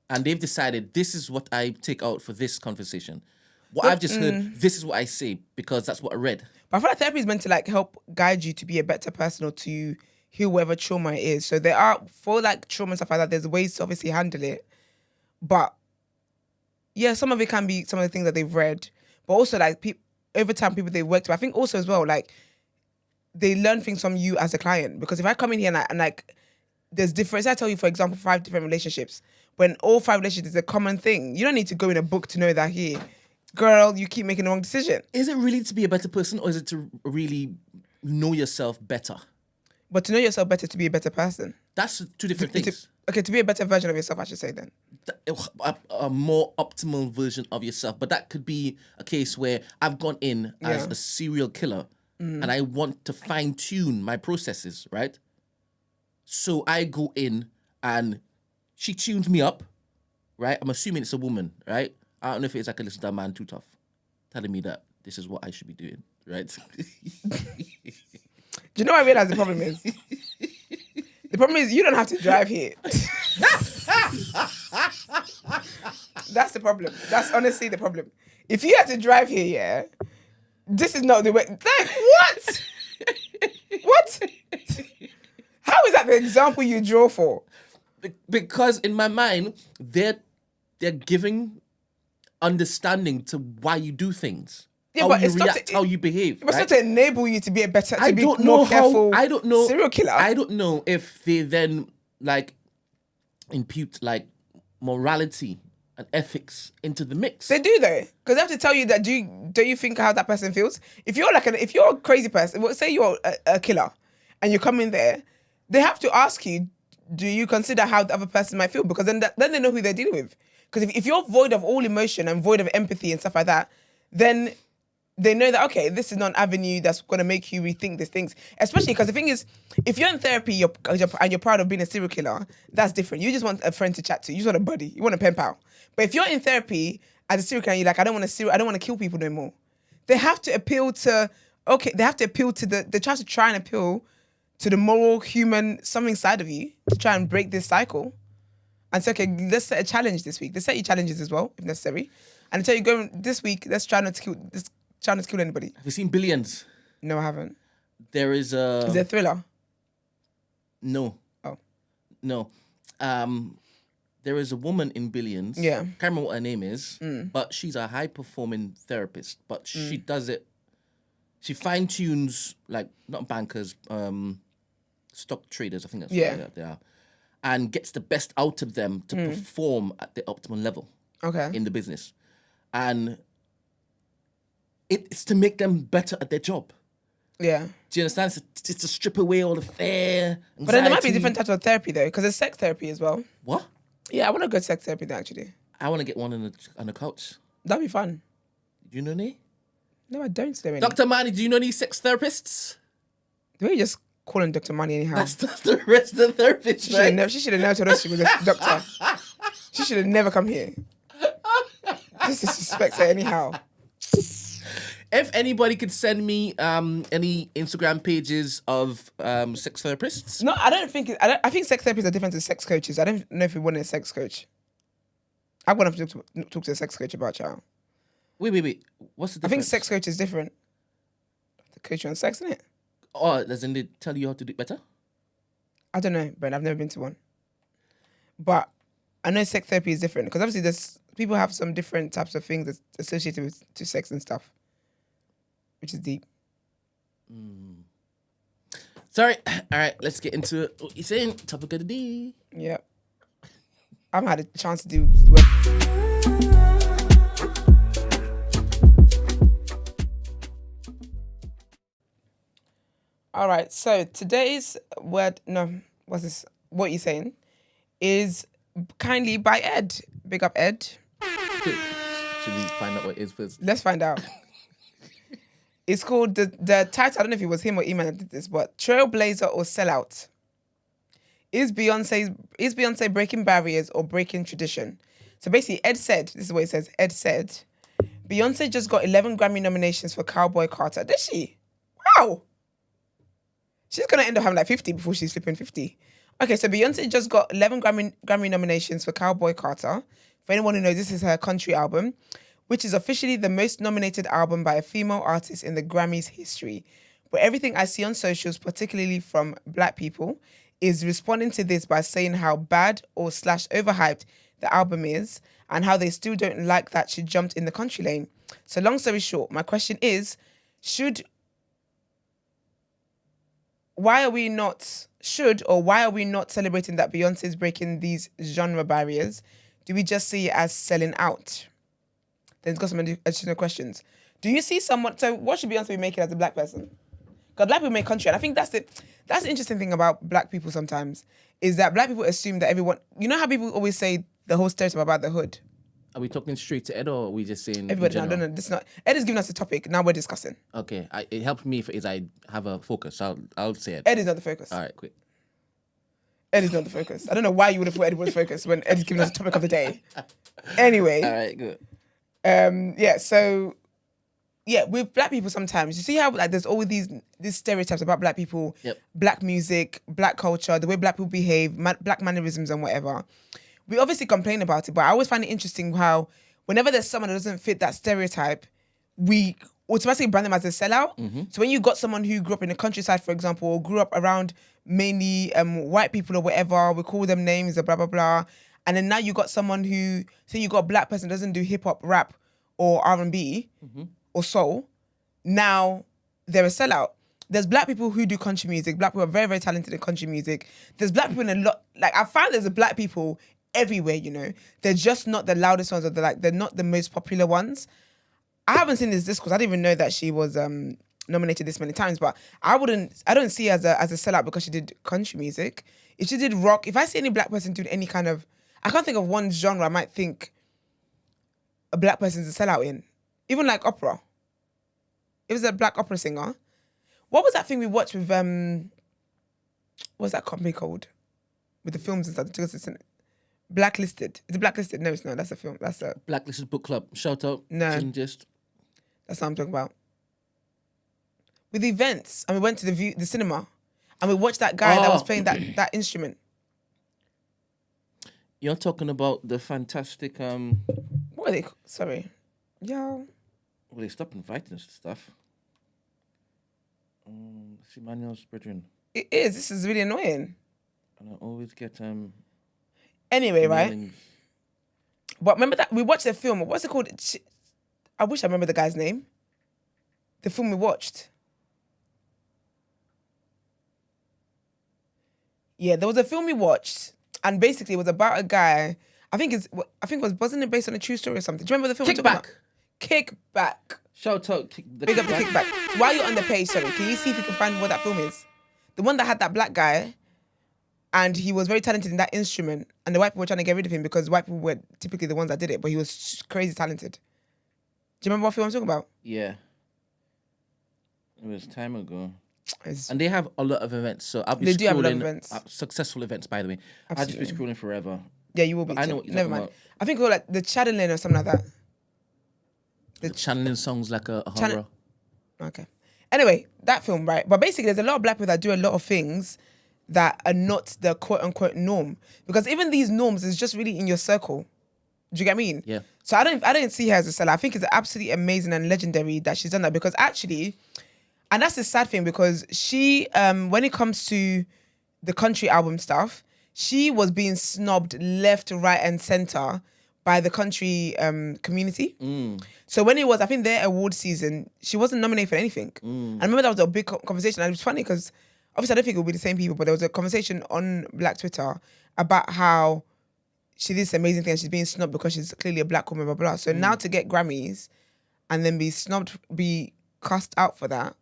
And they've decided this is what I take out for this conversation. What I've just heard, this is what I say because that's what I read. But I feel like therapy is meant to like help guide you to be a better person or to heal whatever trauma it is. So there are, for like trauma and stuff like that, there's ways to obviously handle it. But yeah, some of it can be some of the things that they've read. But also like over time, people they've worked with, I think also as well, like they learn things from you as a client. Because if I come in here and like there's difference, I tell you, for example, 5 different relationships. When all 5 relationships is a common thing, you don't need to go in a book to know that here, girl, you keep making the wrong decision. Is it really to be a better person or is it to really know yourself better? But to know yourself better, to be a better person. That's 2 different things. To be a better version of yourself, I should say then. A more optimal version of yourself. But that could be a case where I've gone in as a serial killer and I want to fine tune my processes, right? So I go in and she tunes me up, right? I'm assuming it's a woman, right? I don't know if it's like a listen to a man too tough telling me that this is what I should be doing, right? Do you know what I realize the problem is? The problem is you don't have to drive here. That's the problem. That's honestly the problem. If you had to drive here, yeah, this is not the way. Like, what? What? How is that the example you draw for? Because in my mind, they're giving understanding to why you do things. Yeah, how but you it's not react, how you behave. It's right? not to enable you to be a better, to I be don't more know careful. I don't know. Serial killer. I don't know if they then like impute like morality and ethics into the mix. They do though, because they have to tell you that. Do you think how that person feels? If you're if you're a crazy person, well, say you're a killer, and you come in there, they have to ask you, do you consider how the other person might feel? Because then they know who they're dealing with. Because if you're void of all emotion and void of empathy and stuff like that, then they know that, okay, this is not an avenue that's going to make you rethink these things. Especially because the thing is, if you're in therapy and you're proud of being a serial killer, that's different. You just want a friend to chat to. You just want a buddy. You want a pen pal. But if you're in therapy as a serial killer, you're like, I don't want to kill people no more. They have to appeal to, they try and appeal to the moral, human, something side of you to try and break this cycle. And say, okay, let's set a challenge this week. Let's set you challenges as well, if necessary. And I tell you, go this week, let's try not to kill anybody. Have you seen Billions? No, I haven't. There is a... Is it a thriller? No. Oh. No. There is a woman in Billions. Yeah. Can't remember what her name is, but she's a high-performing therapist. But she does it... She fine-tunes, like, not bankers, stock traders, I think that's what they are. And gets the best out of them to perform at the optimal level in the business. And it's to make them better at their job. Yeah. Do you understand? It's to strip away all the fear, anxiety. But then there might be different types of therapy though, because there's sex therapy as well. What? Yeah, I want to go to sex therapy now, actually. I want to get one on the couch. That'd be fun. Do you know any? No, I don't. Dr. Mani, do you know any sex therapists? The way you just call him Dr. Money anyhow. That's the rest of the therapist, She should have never told us she was a doctor. She should have never come here. Just disrespect her anyhow. If anybody could send me any Instagram pages of sex therapists. No, I don't think. I think sex therapists are different to sex coaches. I don't know if we want a sex coach. I want to talk to a sex coach about y'all. Wait. What's the difference? I think sex coach is different. The coach you on sex, isn't it? Oh, doesn't they tell you how to do it better? I don't know, Brent. I've never been to one. But I know sex therapy is different because obviously people have some different types of things that's associated with to sex and stuff, which is deep. Sorry. All right, let's get into what you're saying. Topic of the day. Yeah. I haven't had a chance to do work. All right. So today's word, no, what's this? What you saying is kindly by Ed. Big up Ed. Should we find out what it is first? Let's find out. It's called the title. I don't know if it was him or Iman that did this, but Trailblazer or Sellout. Is Beyonce breaking barriers or breaking tradition? So basically, Ed said, this is what it says. Ed said, Beyonce just got 11 Grammy nominations for Cowboy Carter. Did she? Wow. She's gonna end up having like 50 before she's flipping 50. Okay, so Beyonce just got 11 Grammy nominations for Cowboy Carter. For anyone who knows, this is her country album, which is officially the most nominated album by a female artist in the Grammys history. But everything I see on socials, particularly from black people, is responding to this by saying how bad or / overhyped the album is and how they still don't like that she jumped in the country lane. So long story short, my question is, why are we not celebrating that Beyonce is breaking these genre barriers? Do we just see it as selling out? Then it's got some additional questions. Do you see someone, so what should Beyonce be making as a black person? Because black people make country, and I think that's the interesting thing about black people sometimes, is that black people assume that everyone, you know how people always say the whole stereotype about the hood? Are we talking straight to Ed or are we just saying Everybody, no, this is not, Ed is giving us a topic, now we're discussing. Okay, it helps me if I have a focus. I'll say it. Ed is not the focus. All right, quick. Ed is not the focus. I don't know why you would have thought Ed was the focus when Ed is giving us a topic of the day. Anyway. All right, good. With black people sometimes, you see how like there's always these stereotypes about black people, Yep. black music, black culture, the way black people behave, black mannerisms and whatever. We obviously complain about it, but I always find it interesting how whenever there's someone that doesn't fit that stereotype, we automatically brand them as a sellout. Mm-hmm. So when you got someone who grew up in the countryside, for example, or grew up around mainly white people or whatever, we call them names or blah, blah, blah. And then now you got someone who, say you got a black person that doesn't do hip hop, rap or R&B or soul, now they're a sellout. There's black people who do country music. Black people are very, very talented in country music. There's black people in a lot, like I found there's black people everywhere, you know. They're just not the loudest ones or they're not the most popular ones. I haven't seen this discourse. I didn't even know that she was nominated this many times, but I don't see her as a sellout because she did country music. If she did rock, if I see any black person doing any kind of, I can't think of one genre I might think a black person's a sellout in. Even like opera. It was a black opera singer. What was that thing we watched with, what's that company called? With the films and stuff. Blacklisted. Is it Blacklisted? No, it's not. That's a film. That's a... Blacklisted Book Club. Shout out. No. Just... That's what I'm talking about. With events. And we went to the cinema. And we watched that guy that was playing that instrument. You're talking about the fantastic... What are they... Sorry. Yo. Well, they stopped inviting us to stuff. See, Manuel's brethren. It is. This is really annoying. And I always get... Anyway, right? mailings. But remember that we watched the film. What's it called? I wish I remember the guy's name. The film we watched. Yeah, there was a film we watched, and basically it was about a guy. Wasn't it based on a true story or something? Do you remember the film? Kickback. Shout out. Big up the Kickback. So while you're on the page, sorry, can you see if you can find what that film is? The one that had that black guy. And he was very talented in that instrument. And the white people were trying to get rid of him because white people were typically the ones that did it. But he was crazy talented. Do you remember what film I'm talking about? Yeah. It was time ago. And they have a lot of events. So I'll be They scrolling. do have a lot of events. Successful events, by the way. Absolutely. I'll just be scrolling forever. Yeah, you will be. But I know what you're Never talking mind. about. I think it was like the channeling or something like that. The channeling songs like a horror. Okay. Anyway, that film, right? But basically, there's a lot of black people that do a lot of things that are not the quote-unquote norm. Because even these norms is just really in your circle. Do you get what I mean? Yeah. So I don't see her as a seller. I think it's absolutely amazing and legendary that she's done that because actually, and that's the sad thing because she, when it comes to the country album stuff, she was being snobbed left, right and center by the country community. So when it was, I think their award season, she wasn't nominated for anything. I remember that was a big conversation and it was funny because obviously I don't think it would be the same people, but there was a conversation on Black Twitter about how she did this amazing thing and she's being snubbed because she's clearly a black woman, blah, blah, blah. So now to get Grammys and then be snubbed, be cast out for that.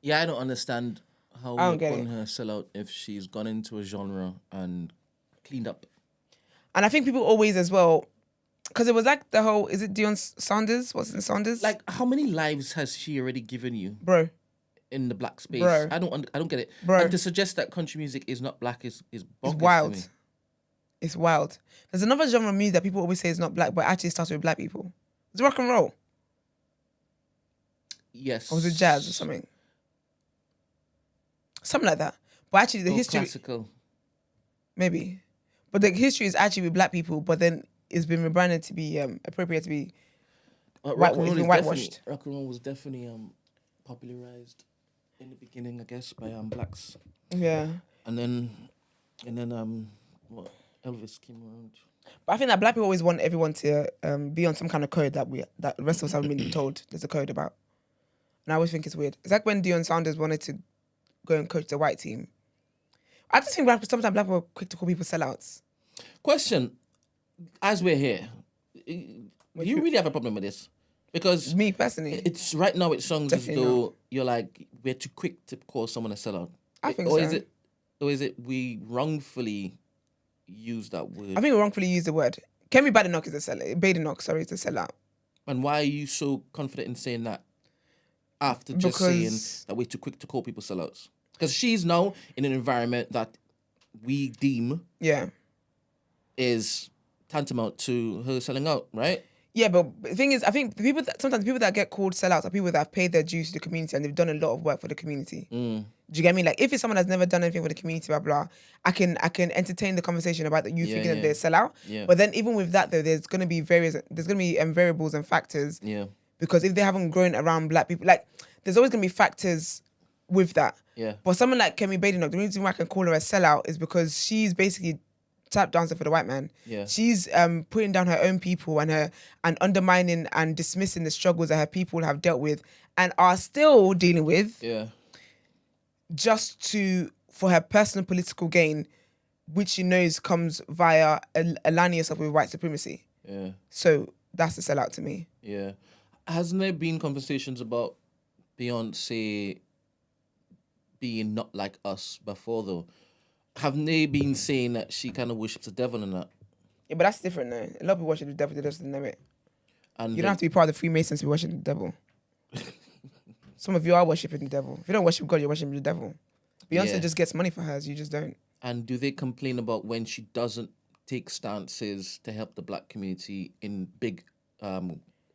Yeah, I don't understand how I you're don't get calling it. her a sellout if she's gone into a genre and cleaned up. And I think people always as well, because it was like the whole, is it Dion Sanders? What's it, Sanders? Like, how many lives has she already given you Bro, in the black space? bro, I don't get it. bro. And to suggest that country music is not black is It's bonkers to wild. me. It's wild. There's another genre of music that people always say is not black, but actually starts with black people. It's rock and roll. Yes. Or was it jazz or something? Something like that. But actually the history, classical. maybe. But the history is actually with black people, but then it's been rebranded to be appropriate to be Rock and roll it's been is whitewashed. definitely, rock and roll was definitely popularized in the beginning, I guess, by blacks. Yeah. And then what, Elvis came around. But I think that black people always want everyone to be on some kind of code that the rest of us haven't been told there's a code about. And I always think it's weird. It's like when Deion Sanders wanted to go and coach the white team. I just think sometimes black people are quick to call people sellouts. Question, as we're here, do you really have a problem with this? Because Me personally, it's right now it sounds as Definitely though you're like, we're too quick to call someone a sellout. I think or so. Is it we wrongfully use that word? I think we wrongfully use the word. Kemi Badenoch is a sellout. Badenoch, sorry, is a sellout. And why are you so confident in saying that after just saying Because that we're too quick to call people sellouts? Because she's now in an environment that we deem yeah. is tantamount to her selling out, right? Yeah, but the thing is, I think sometimes the people that get called sellouts are people that have paid their dues to the community and they've done a lot of work for the community. Do you get me? Like, if it's someone that's never done anything for the community, blah blah, I can entertain the conversation about that you thinking that they're a sellout. Yeah. But then even with that though, there's gonna be variables and factors. Yeah. Because if they haven't grown around black people, like there's always gonna be factors with that. Yeah. But someone like Kemi Badenoch, the reason why I can call her a sellout is because she's basically tap dancing for the white man. Yeah. She's putting down her own people and undermining and dismissing the struggles that her people have dealt with and are still dealing with Yeah. just for her personal political gain, which she knows comes via aligning yourself with white supremacy. Yeah. So that's a sellout to me. Yeah. Hasn't there been conversations about Beyonce being not like us before though? Haven't they been saying that she kind of worships the devil and that? Yeah, but that's different though. A lot of people worship the devil, they just know it. And You don't have to be part of the Freemasons to be worshiping the devil. Some of you are worshipping the devil. If you don't worship God, you're worshiping the devil. Beyonce just gets money for hers, you just don't. And do they complain about when she doesn't take stances to help the black community in big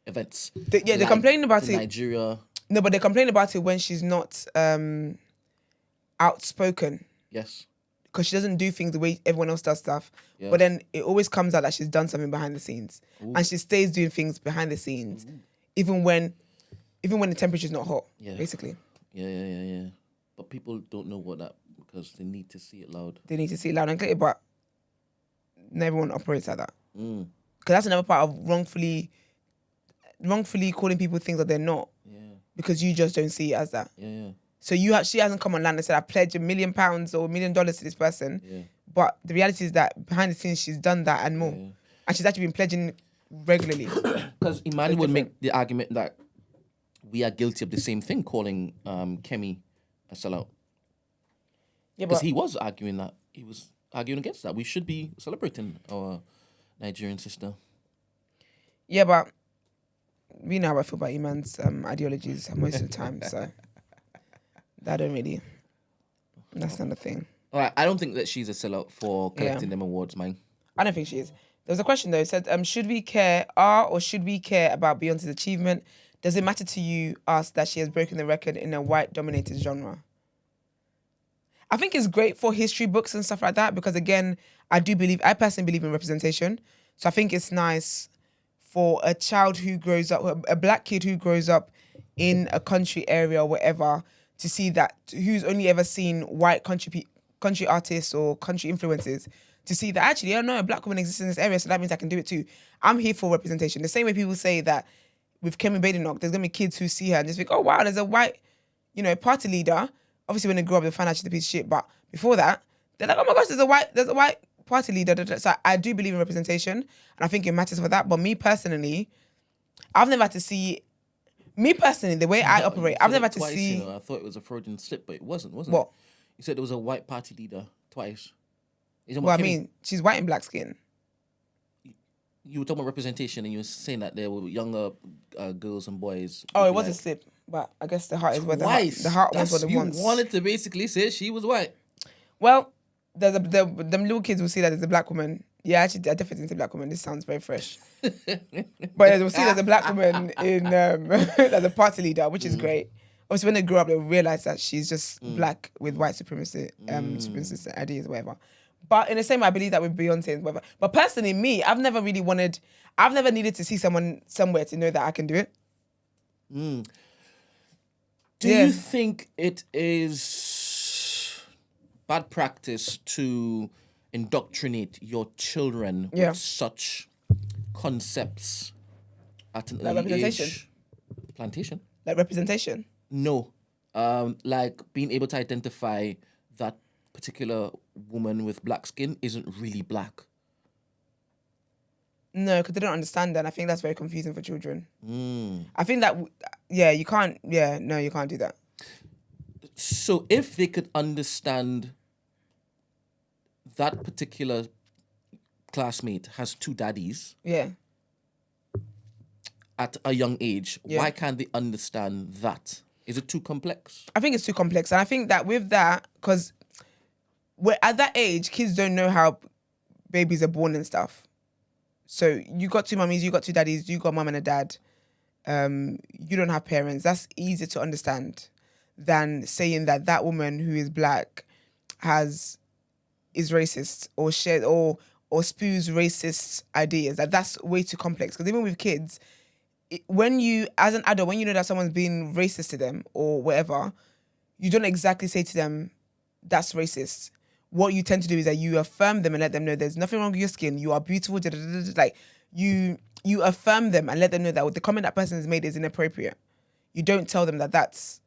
events? They're complaining about it. Nigeria. No, but they complain about it when she's not outspoken. Yes. Because she doesn't do things the way everyone else does stuff. Yes. But then it always comes out that she's done something behind the scenes. And she stays doing things behind the scenes. Even when the temperature's not hot, basically. Yeah. But people don't know what that, because they need to see it loud. They need to see it loud and clear, but not everyone operates like that. Because that's another part of wrongfully calling people things that they're not. Yeah. Because you just don't see it as that. Yeah. So she hasn't come online and said, I pledge £1 million or $1 million to this person. Yeah. But the reality is that behind the scenes, she's done that and more. Yeah. And she's actually been pledging regularly. Because Imani would make the argument that we are guilty of the same thing, calling Kemi a sellout. Yeah, Because but he was arguing that. He was arguing against that. We should be celebrating our Nigerian sister. yeah, but we know how I feel about Iman's ideologies most of the time. So that don't really. That's not a thing. All right, I don't think that she's a sellout for collecting them awards, man. I don't think she is. There was a question though. It said, should we care about Beyonce's achievement? Does it matter to us that she has broken the record in a white-dominated genre? I think it's great for history books and stuff like that because, again, I personally believe in representation. So I think it's nice for a child who grows up, a black kid who grows up in a country area or whatever, to see that, who's only ever seen white country artists or country influences, to see that actually, I don't know, a black woman exists in this area, so that means I can do it too. I'm here for representation. The same way people say that with Kemi Badenoch, there's going to be kids who see her and just think, oh, wow, there's a white, party leader. Obviously, when they grow up, they find out she's a piece of shit. But before that, they're like, oh my gosh, there's a white party leader. So I do believe in representation, and I think it matters for that. But me personally, I've never had to see Me personally, the way I operate, I've never had to twice, see... You know, I thought it was a Freudian slip, but it wasn't it? What? You said there was a white party leader twice. Well, I mean, she's white and black skin. You were talking about representation, and you were saying that there were younger girls and boys. Oh, it was a slip, but I guess the heart is where the heart was what it wants. You wanted to basically say she was white. Well, them little kids will see that there's a black woman. Yeah, actually, I definitely think it's a black woman. This sounds very fresh. But they'll see there's a black woman in as a party leader, which is great. Obviously, when they grow up, they'll realize that she's just black with white supremacist ideas, whatever. But in the same way, I believe that with Beyonce and whatever. But personally, me, I've never needed to see someone somewhere to know that I can do it. Do you think it is bad practice to indoctrinate your children with such concepts at an early age? Plantation? Like representation? No. Like being able to identify that particular woman with black skin isn't really black. No, because they don't understand that. And I think that's very confusing for children. I think that, you can't do that. So if they could understand that particular classmate has two daddies at a young age, why can't they understand that? Is it too complex? I think it's too complex. And I think that with that, because at that age, kids don't know how babies are born and stuff. So you got two mummies, you got two daddies, you got mum and a dad. You don't have parents. That's easier to understand than saying that woman who is black is racist or shares or spews racist ideas. That's way too complex. Because even with kids, when you, as an adult, when you know that someone's being racist to them or whatever, you don't exactly say to them, that's racist. What you tend to do is that you affirm them and let them know there's nothing wrong with your skin. You are beautiful. Like you affirm them and let them know that the comment that person has made is inappropriate. You don't tell them that's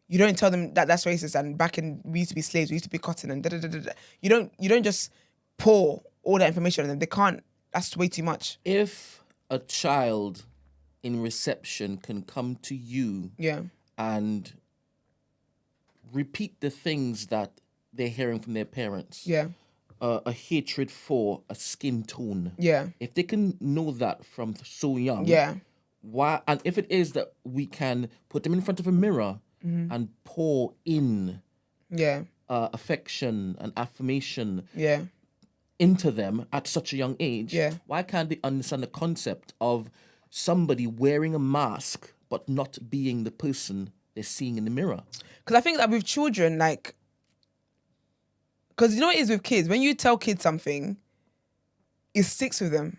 racist. And back in, we used to be slaves. We used to be cotton and You don't just pour all that information on them. They can't. That's way too much. If a child in reception can come to you and repeat the things that they're hearing from their parents. A hatred for a skin tone. If they can know that from so young. Why? And if it is that we can put them in front of a mirror and pour in affection and affirmation into them at such a young age, why can't they understand the concept of somebody wearing a mask but not being the person they're seeing in the mirror? Because I think that with children, like, because you know what it is with kids, when you tell kids something, it sticks with them.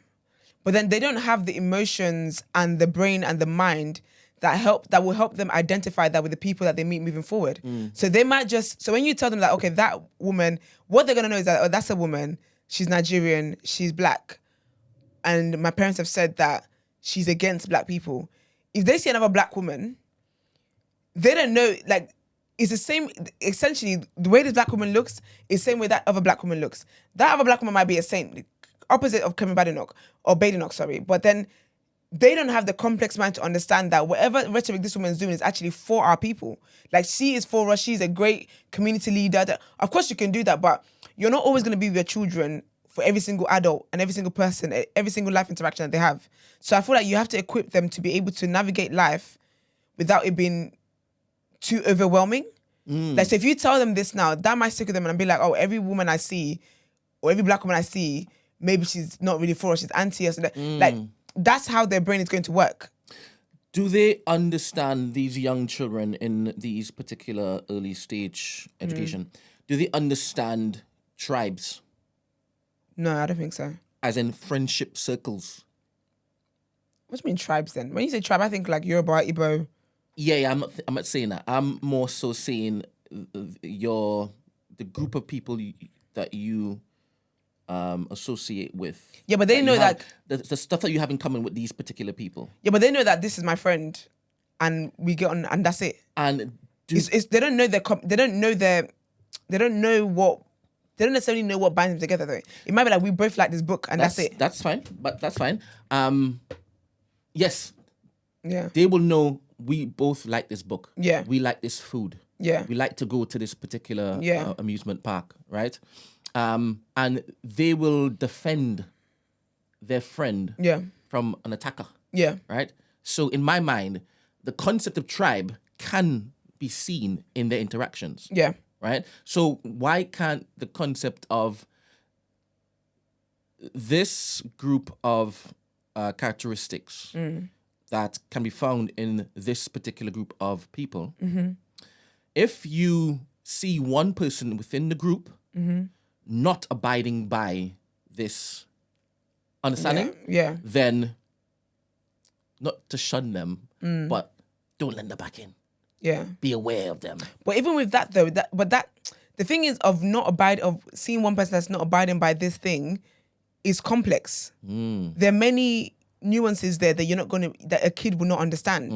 But then they don't have the emotions and the brain and the mind that will help them identify that with the people that they meet moving forward. So they might so when you tell them that, okay, that woman, what they're going to know is that, oh, that's a woman, she's Nigerian, she's black. And my parents have said that she's against black people. If they see another black woman, they don't know, like, it's the same, essentially, the way this black woman looks is the same way that other black woman looks. That other black woman might be a saint, opposite of Kevin Badenoch, sorry. But then they don't have the complex mind to understand that whatever rhetoric this woman is doing is actually for our people. Like, she is for us, she's a great community leader. Of course you can do that, but you're not always going to be with your children for every single adult and every single person, every single life interaction that they have. So I feel like you have to equip them to be able to navigate life without it being too overwhelming. Like, so if you tell them this now, that might stick with them and be like, oh, every woman I see or every black woman I see, maybe she's not really for us, she's anti us. Like, that's how their brain is going to work. Do they understand, these young children in these particular early stage education, do they understand tribes? No, I don't think so. As in friendship circles? What do you mean tribes then? When you say tribe, I think like Yoruba, Igbo. Yeah, I'm not saying that. I'm more so saying the group of people that you associate with. Yeah, but they know that the stuff that you have in common with these particular people. Yeah, but they know that this is my friend, and we get on, and that's it. And they don't necessarily know what binds them together though. It might be like we both like this book, and that's it. That's fine, but that's fine. Yes, Yeah. They will know we both like this book. Yeah. We like this food. Yeah. We like to go to this particular Yeah. amusement park, right? And they will defend their friend Yeah. from an attacker, Yeah. right? So in my mind, the concept of tribe can be seen in their interactions, Yeah. right? So why can't the concept of this group of characteristics that can be found in this particular group of people, if you see one person within the group not abiding by this understanding, Yeah. then not to shun them, but don't let them back in. Yeah. Be aware of them. But even with that though, the thing is of seeing one person that's not abiding by this thing is complex. There are many nuances there that a kid will not understand.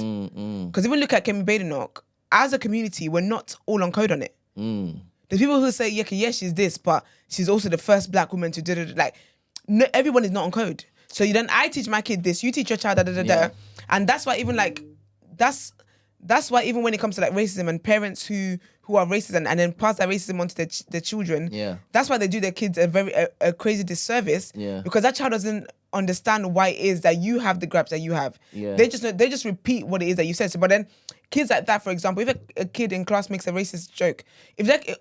Because even look at Kemi Badenoch, as a community, we're not all on code on it. There's people who say, yeah, she's this, but she's also the first black woman to do it. Like, no, everyone is not on code. So I teach my kid this, you teach your child and that's why even like that's why even when it comes to like racism and parents who are racist and then pass that racism onto their children, that's why they do their kids a crazy disservice, because that child doesn't understand why it is that you have the gripes that you have. They just repeat what it is that you said. So, but then kids like that, for example, if a kid in class makes a racist joke,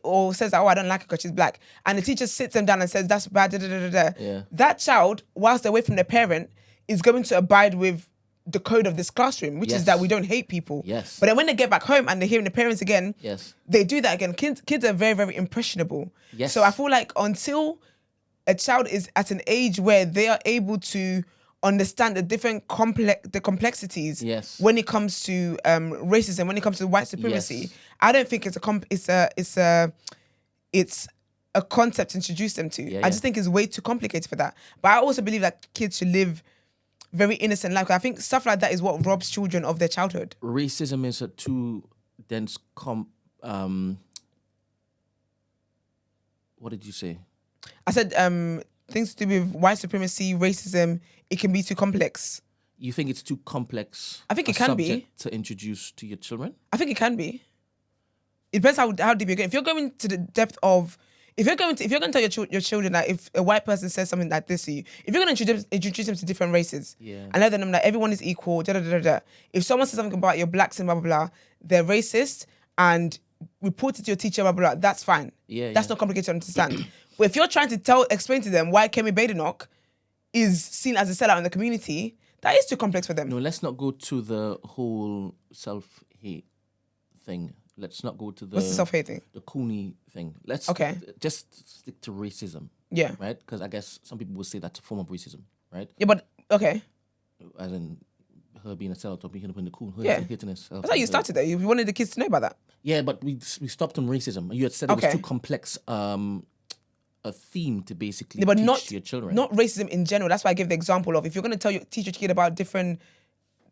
or says that, I don't like her because she's black, and the teacher sits them down and says that's bad, that child, whilst they're away from their parent, is going to abide with the code of this classroom, which is that we don't hate people. Yes. But then when they get back home and they're hearing the parents again, they do that again. Kids are very, very impressionable. Yes. So I feel like until a child is at an age where they are able to understand the complexities when it comes to racism, when it comes to white supremacy, I don't think it's a concept to introduce them to. I just think it's way too complicated for that. But I also believe that kids should live very innocent life. I think stuff like that is what robs children of their childhood. Racism is a too dense what did you say? I said things to do with white supremacy, racism, it can be too complex. You think it's too complex? I think it can be to introduce to your children. I think it can be. It depends how deep you're going. If you're going to the depth of, if you're going to tell your children that if a white person says something like this to you, if you're going to introduce them to different races, and let them know that everyone is equal, If someone says something about your blacks and blah blah blah, they're racist, and report it to your teacher, blah blah blah, that's fine. That's not complicated to understand. But if you're trying to explain to them why Kemi Badenoch is seen as a sellout in the community, that is too complex for them. No, let's not go to the whole self-hate thing. Let's not go to the... What's the self-hate thing? The Cooney thing. Let's just stick to racism. Yeah. Right? Because I guess some people will say that's a form of racism, right? Yeah, but, okay. As in her being a sellout or being in the coon. Hitting herself. That's how you started there. You wanted the kids to know about that. Yeah, but we stopped on racism. You had said it was too complex a theme to basically teach your children. Not racism in general. That's why I gave the example of if you're going to teach your kid about different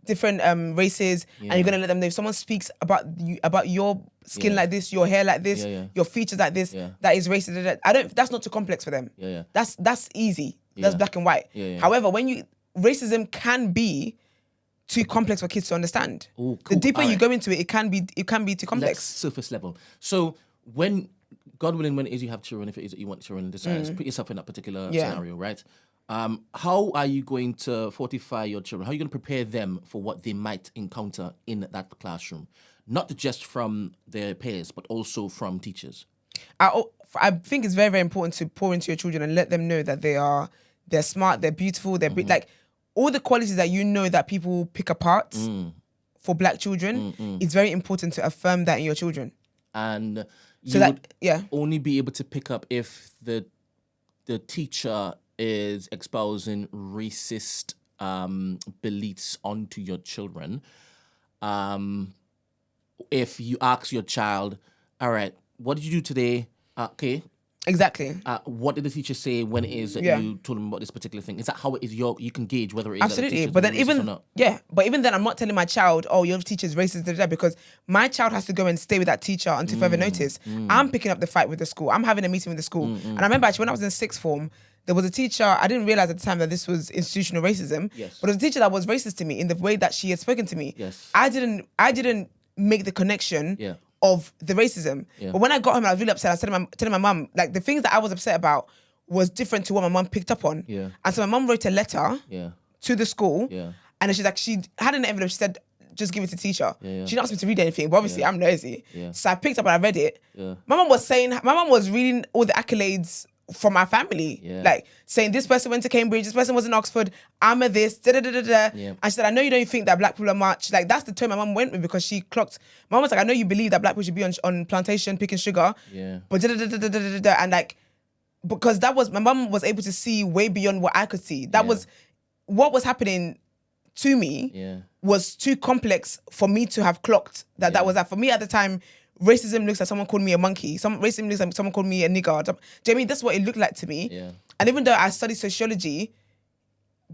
races, and you're going to let them know if someone speaks about your skin like this, your hair like this, your features like this, that is racist. That's not too complex for them. That's easy. That's black and white. However, racism can be too complex for kids to understand. Ooh, cool. The deeper you go into it, it can be too complex. Let's surface level. So when, God willing, when it is you have children, if it is that you want children, put yourself in that particular scenario, right? How are you going to fortify your children? How are you going to prepare them for what they might encounter in that classroom? Not just from their peers, but also from teachers. I think it's very, very important to pour into your children and let them know that they're smart, they're beautiful, they're like all the qualities that you know that people pick apart for black children. It's very important to affirm that in your children. And you would only be able to pick up if the teacher is espousing racist beliefs onto your children. If you ask your child, all right, what did you do today? Okay. Exactly. What did the teacher say when it is that you told them about this particular thing? Is that how it is you can gauge whether it is absolutely? But then even then I'm not telling my child, oh, your teacher's racist, because my child has to go and stay with that teacher until further notice. I'm picking up the fight with the school. I'm having a meeting with the school. And I remember actually when I was in sixth form, there was a teacher, I didn't realize at the time that this was institutional racism, Yes. but there was a teacher that was racist to me in the way that she had spoken to me. Yes. I didn't make the connection Yeah. of the racism. Yeah. But when I got home, I was really upset. I was telling my mum, like the things that I was upset about was different to what my mum picked up on. Yeah. And so my mum wrote a letter Yeah. to the school. Yeah. And then she's like, she had an envelope, she said, just give it to the teacher. Yeah. She didn't ask me to read anything, but obviously I'm nosy. Yeah. So I picked up and I read it. Yeah. My mum was reading all the accolades from my family. Yeah. Like saying this person went to Cambridge, this person was in Oxford, I'm a this, da da da da da. Yeah. And she said, I know you don't think that black people are much. Like that's the tone my mum went with because she clocked. My mum was like, I know you believe that black people should be on plantation picking sugar. Yeah. But da da da da da da da da. And like, because that was, my mum was able to see way beyond what I could see. That was what was happening to me was too complex for me to have clocked that was that. For me at the time, racism looks like someone called me a monkey. Racism looks like someone called me a nigger. Do you know what I mean? That's what it looked like to me. Yeah. And even though I studied sociology,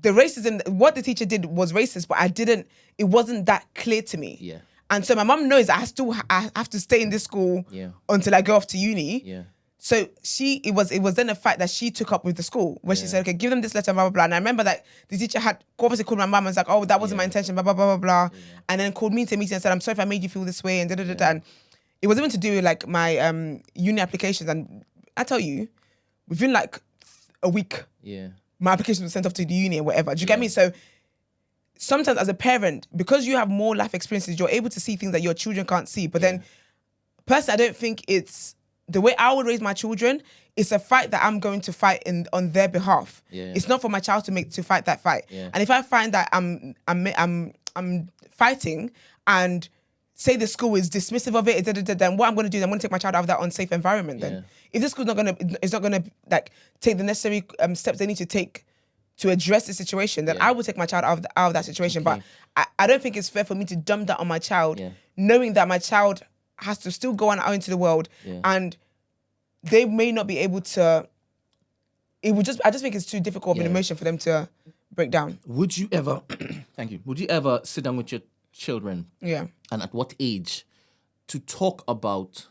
the racism, what the teacher did was racist, but it wasn't that clear to me. Yeah. And so my mum knows that I have to stay in this school until I go off to uni. Yeah. So it was then a fight that she took up with the school where she said, okay, give them this letter, blah, blah, blah. And I remember that the teacher had obviously called my mum and was like, oh, that wasn't my intention, blah, blah, blah, blah, blah. And then called me to a meeting and said, I'm sorry if I made you feel this way and da, da, da, da. And it was even to do with like my uni applications. And I tell you, within like a week, my application was sent off to the uni and whatever. Do you get me? So sometimes as a parent, because you have more life experiences, you're able to see things that your children can't see. But then personally, I don't think it's the way I would raise my children. It's a fight that I'm going to fight on their behalf. It's not for my child to fight that fight. And if I find that I'm fighting and say the school is dismissive of it, then what I'm going to do is I'm going to take my child out of that unsafe environment. Then, if the school's not going to like take the necessary steps they need to take to address the situation, then I will take my child out of that situation. Okay. But I don't think it's fair for me to dump that on my child, knowing that my child has to still go out into the world and they may not be able to. I just think it's too difficult of an emotion for them to break down. Would you ever, thank you, would you ever sit down with your children? Yeah. And at what age to talk about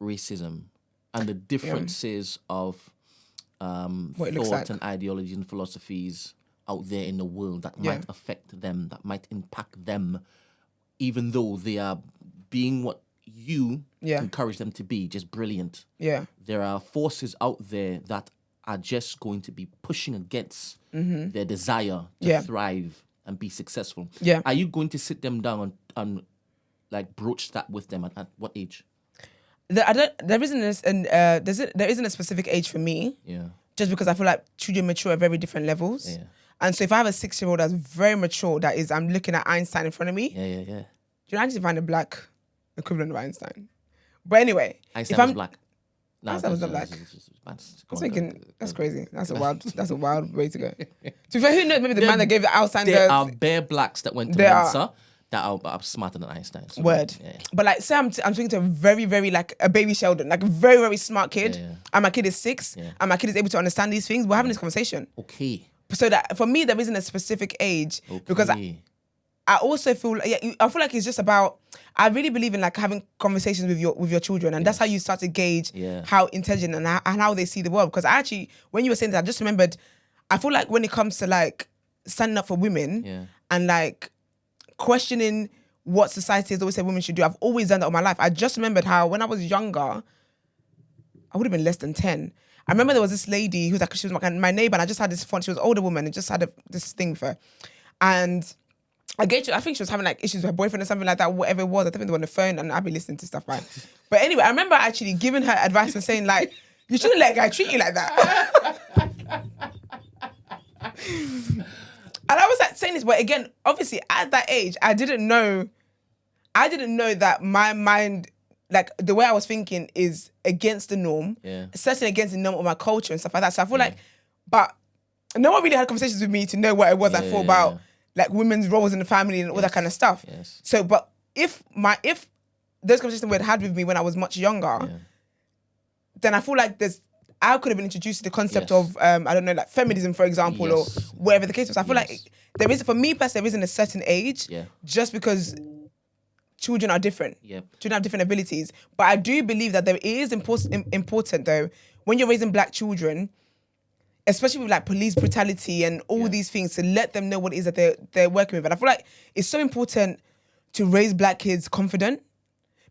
racism and the differences of What it looks thought like. and ideologies and philosophies out there in the world that might affect them, that might impact them, even though they are being what you encourage them to be, just brilliant. Yeah. There are forces out there that are just going to be pushing against their desire to thrive and be successful. Yeah. Are you going to sit them down and like broach that with them at what age? There isn't a specific age for me. Yeah. Just because I feel like children mature at very different levels. Yeah. And so if I have a 6-year-old that's very mature, that is, I'm looking at Einstein in front of me. Yeah. Do you know, I need to find a black equivalent of Einstein. But anyway, Einstein was black. No, Einstein was not black. That's crazy. That's a wild way to go. To be fair, who knows? Maybe the man that gave Einstein There are bare blacks that went to Mensa that are smarter than Einstein. So word. Yeah. But like, say I'm speaking to a very, very like a baby Sheldon, like a very, very smart kid, and my kid is 6, and my kid is able to understand these things. We're having this conversation. Okay. So that for me, there isn't a specific age because I also feel like it's just about. I really believe in like having conversations with your children, and that's how you start to gauge how intelligent and how they see the world. Because when you were saying that, I just remembered. I feel like when it comes to like standing up for women and like questioning what society has always said women should do, I've always done that all my life. I just remembered how when I was younger, I would have been less than 10. I remember there was this lady who was my neighbor, and I just had this fun. She was an older woman, and just had this thing with her, and I think she was having like issues with her boyfriend or something like that, whatever it was. I think they were on the phone and I'd be listening to stuff, right? But anyway, I remember actually giving her advice and saying like, you shouldn't let a guy treat you like that. And I was like saying this, but again, obviously at that age, I didn't know that my mind, like the way I was thinking is against the norm, certainly against the norm of my culture and stuff like that. So I feel like, but no one really had conversations with me to know what it was I thought about like women's roles in the family and all that kind of stuff. Yes. So, but if those conversations were had with me when I was much younger, then I feel like I could have been introduced to the concept of I don't know, like feminism, for example, or whatever the case was. I feel like there isn't a certain age, just because children are different. Children have different abilities. But I do believe that there is important though, when you're raising black children, especially with like police brutality and all these things, to let them know what it is that they're working with. And I feel like it's so important to raise black kids confident,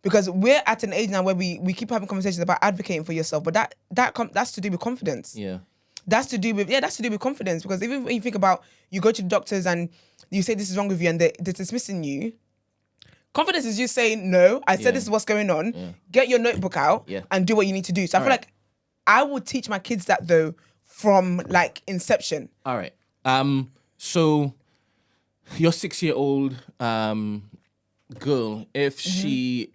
because we're at an age now where we keep having conversations about advocating for yourself, but that's to do with confidence. Yeah. That's to do with confidence, because even when you think about, you go to the doctors and you say this is wrong with you and they're dismissing you, confidence is you saying, no, I said this is what's going on, get your notebook out and do what you need to do. So I feel like I would teach my kids that though from like inception. All right. So your 6-year-old girl, if she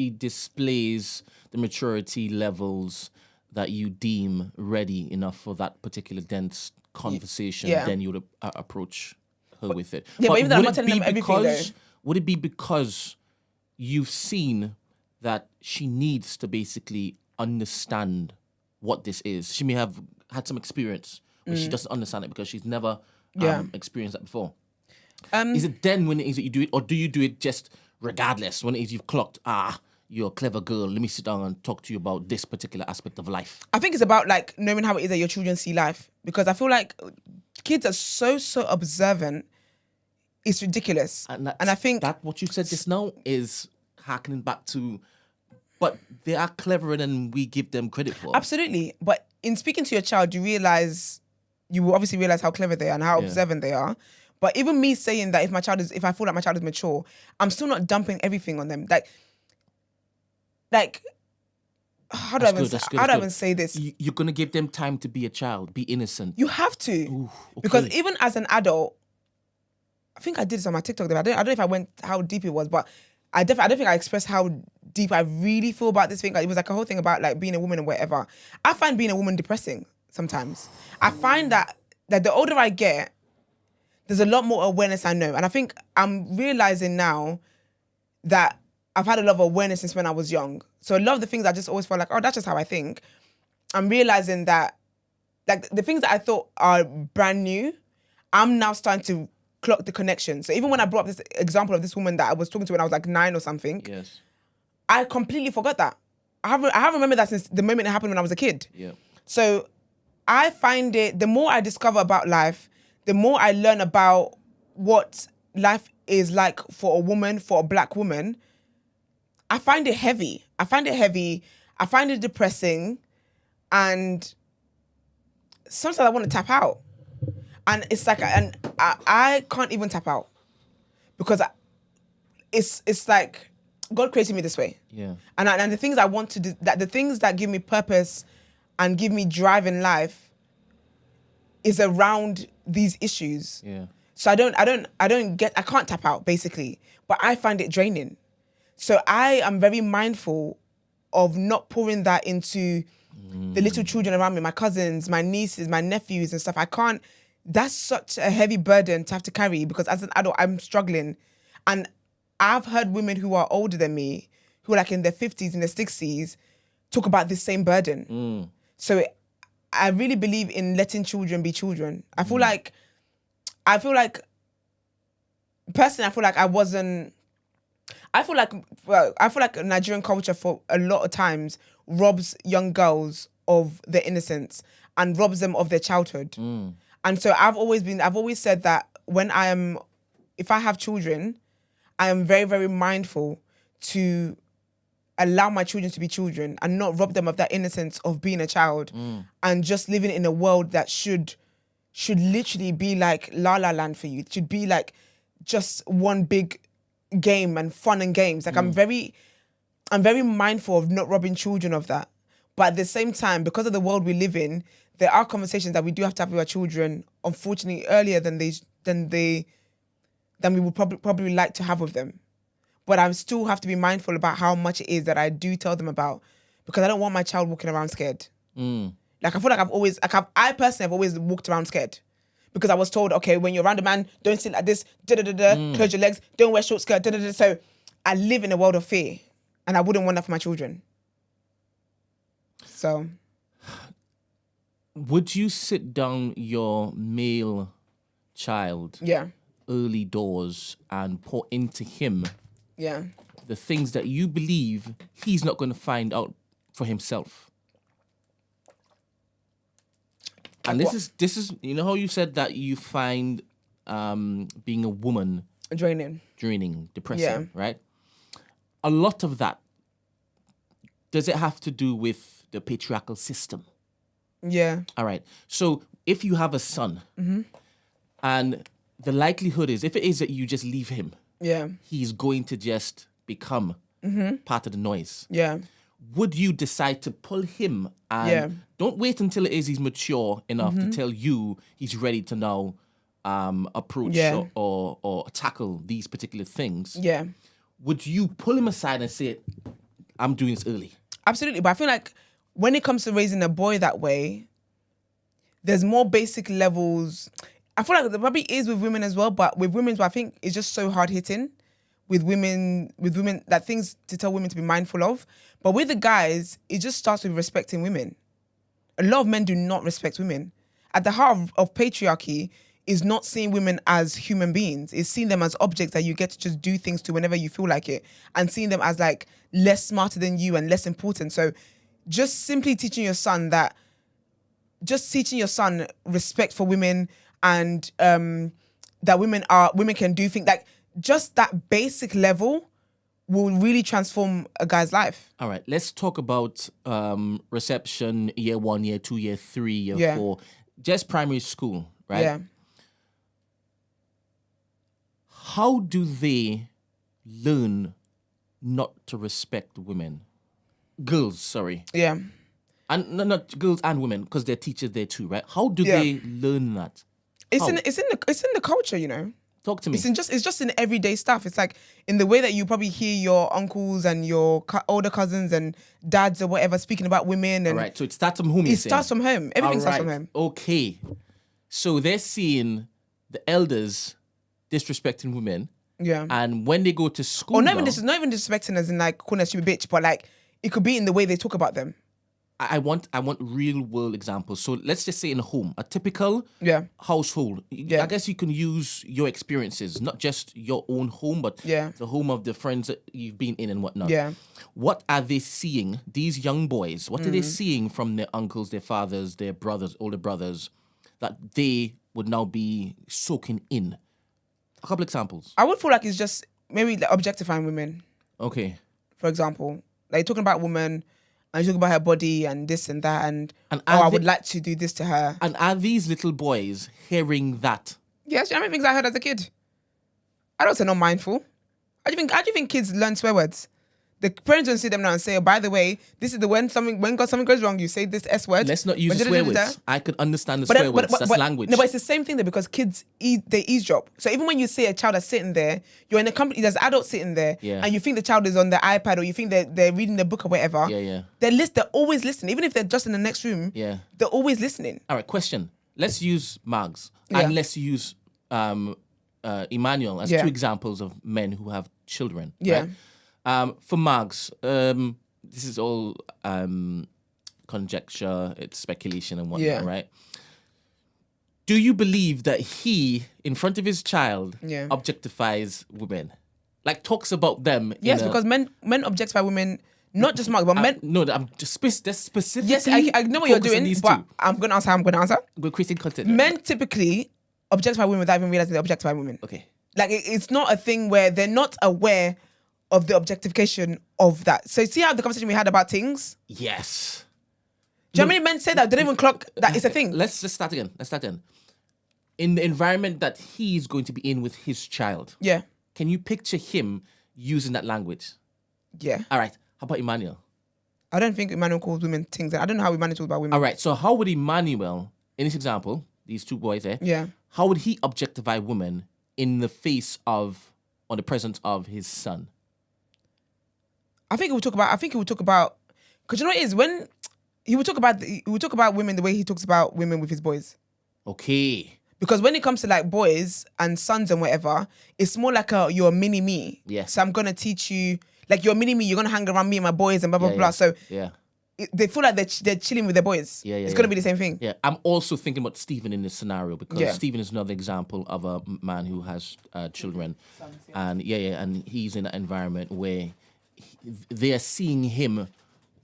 displays the maturity levels that you deem ready enough for that particular dense conversation, then you would approach her with it. Yeah, but even though I'm not telling them everything though. Would it be because you've seen that she needs to basically understand what this is? She may have had some experience, but she doesn't understand it because she's never experienced that before. Is it then when it is that you do it, or do you do it just regardless when it is you've clocked, you're a clever girl, let me sit down and talk to you about this particular aspect of life? I think it's about like knowing how it is that your children see life, because I feel like kids are so observant. It's ridiculous. And I think that what you said just now is harkening back to, but they are cleverer than we give them credit for. Absolutely. But in speaking to your child, you will obviously realize how clever they are and how observant they are. But even me saying that if I feel like my child is mature, I'm still not dumping everything on them. Like, how do I even say this? You're gonna give them time to be a child, be innocent. You have to, because even as an adult, I think I did this on my TikTok. I don't know if I went how deep it was, but I don't think I expressed how deep I really feel about this thing. Like, it was like a whole thing about like being a woman and whatever. I find being a woman depressing sometimes. I find that the older I get, there's a lot more awareness I know. And I think I'm realizing now that I've had a lot of awareness since when I was young. So a lot of the things I just always felt like, oh, that's just how I think. I'm realizing that like the things that I thought are brand new, I'm now starting to clock the connection. So even when I brought up this example of this woman that I was talking to when I was like 9 or something, I completely forgot that. I haven't remembered that since the moment it happened when I was a kid. Yeah. So I find the more I discover about life, the more I learn about what life is like for a woman, for a black woman, I find it heavy. I find it depressing, and sometimes I want to tap out. And it's like, and I can't even tap out, because it's like God created me this way. Yeah. And the things I want to do, the things that give me purpose and give me drive in life is around these issues. Yeah. So I can't tap out basically, but I find it draining. So I am very mindful of not pouring that into the little children around me, my cousins, my nieces, my nephews and stuff. I can't. That's such a heavy burden to have to carry, because as an adult, I'm struggling. And I've heard women who are older than me, who are like in their 50s, in their 60s, talk about this same burden. So I really believe in letting children be children. I feel like Nigerian culture for a lot of times robs young girls of their innocence and robs them of their childhood. And so I've always said that if I have children, I am very, very mindful to allow my children to be children and not rob them of that innocence of being a child and just living in a world that should literally be like La La Land for you. It should be like just one big game and fun and games. Like I'm very mindful of not robbing children of that. But at the same time, because of the world we live in, there are conversations that we do have to have with our children, unfortunately, earlier than we would probably like to have with them. But I still have to be mindful about how much it is that I do tell them about, because I don't want my child walking around scared. Like I feel like I personally have always walked around scared, because I was told, okay, when you're around a man, don't sit like this, close your legs, don't wear short skirt, So I live in a world of fear, and I wouldn't want that for my children. So, would you sit down your male child early doors and pour into him the things that you believe he's not going to find out for himself? And this is you know how you said that you find being a woman draining, depressing, right? A lot of that, does it have to do with the patriarchal system? Yeah. All right. So if you have a son, and the likelihood is, if it is that you just leave him, he's going to just become part of the noise. Yeah. Would you decide to pull him and don't wait until it is he's mature enough to tell you he's ready to now approach or tackle these particular things? Yeah. Would you pull him aside and say, I'm doing this early? Absolutely. But I feel like when it comes to raising a boy that way, there's more basic levels. I feel like there probably is with women as well, but with women, I think it's just so hard hitting with women, that things to tell women to be mindful of. But with the guys, it just starts with respecting women. A lot of men do not respect women. At the heart of patriarchy is not seeing women as human beings. It's seeing them as objects that you get to just do things to whenever you feel like it, and seeing them as like less smarter than you and less important. So just simply teaching your son respect for women, and that women can do things, like just that basic level will really transform a guy's life. All right, let's talk about reception year 1, year 2, year 3, year 4, just primary school, right? Yeah. How do they learn not to respect women? Girls, sorry. Yeah. And not girls and women, because they're teachers there too, right? How do they learn that? It's in the culture, you know. Talk to me. It's just in everyday stuff. It's like in the way that you probably hear your uncles and your older cousins and dads or whatever speaking about women. And all right, so it starts from home. It starts from home. Everything starts from home. Okay, so they're seeing the elders disrespecting women. Yeah. And when they go to school, or not even disrespecting as in like calling a stupid bitch, but like it could be in the way they talk about them. I want real world examples. So let's just say in a home, a typical household. I guess you can use your experiences, not just your own home, but the home of the friends that you've been in and whatnot. Yeah. What are they seeing? These young boys, what are they seeing from their uncles, their fathers, their brothers, older brothers, that they would now be soaking in? A couple examples. I would feel like it's just maybe like objectifying women. Okay. For example, like talking about women. And talking about her body and this and that, and I would like to do this to her. And are these little boys hearing that? Yes, how many things I heard as a kid? Adults are not mindful. How do you think kids learn swear words? The parents don't see them now and say, oh, by the way, this is when something goes wrong, you say this S word. Let's not use the swear words. I could understand the swear words. That's language. No, but it's the same thing though, because kids they eavesdrop. So even when you see a child that's sitting there, you're in a company, there's adults sitting there, and you think the child is on the iPad, or you think they're reading the book or whatever. They're always listening. Even if they're just in the next room, they're always listening. All right, question. Let's use Mags and let's use Emmanuel as two examples of men who have children. Yeah. Right? For Mags, this is all conjecture, it's speculation and whatnot, right? Do you believe that he, in front of his child, objectifies women? Like talks about them? Yes, because men objectify women, not just Mags, but men. No, I'm just specifically. Yes, I know what you're doing, but I'm going to answer. We're creating content. Men typically objectify women without even realizing they objectify women. Okay. Like it's not a thing where they're not aware of the objectification of that. So see how the conversation we had about things? Yes. Do you know how many men say that? They don't even clock that it's a thing. Let's just start again. In the environment that he's going to be in with his child. Yeah. Can you picture him using that language? Yeah. All right. How about Emmanuel? I don't think Emmanuel calls women things. I don't know how Emmanuel talks about women. All right. So how would Emmanuel, in this example, these two boys there, how would he objectify women in the face of, or the presence of his son? I think he would talk about, because you know what it is, when he would talk about women the way he talks about women with his boys. Okay. Because when it comes to like boys and sons and whatever, it's more like you're a mini me. Yes. So I'm gonna teach you, like you're a mini me. You're gonna hang around me and my boys and blah blah blah. So they feel like they're chilling with their boys. It's gonna be the same thing. Yeah. I'm also thinking about Stephen in this scenario, because Stephen is another example of a man who has children, and and he's in an environment where they are seeing him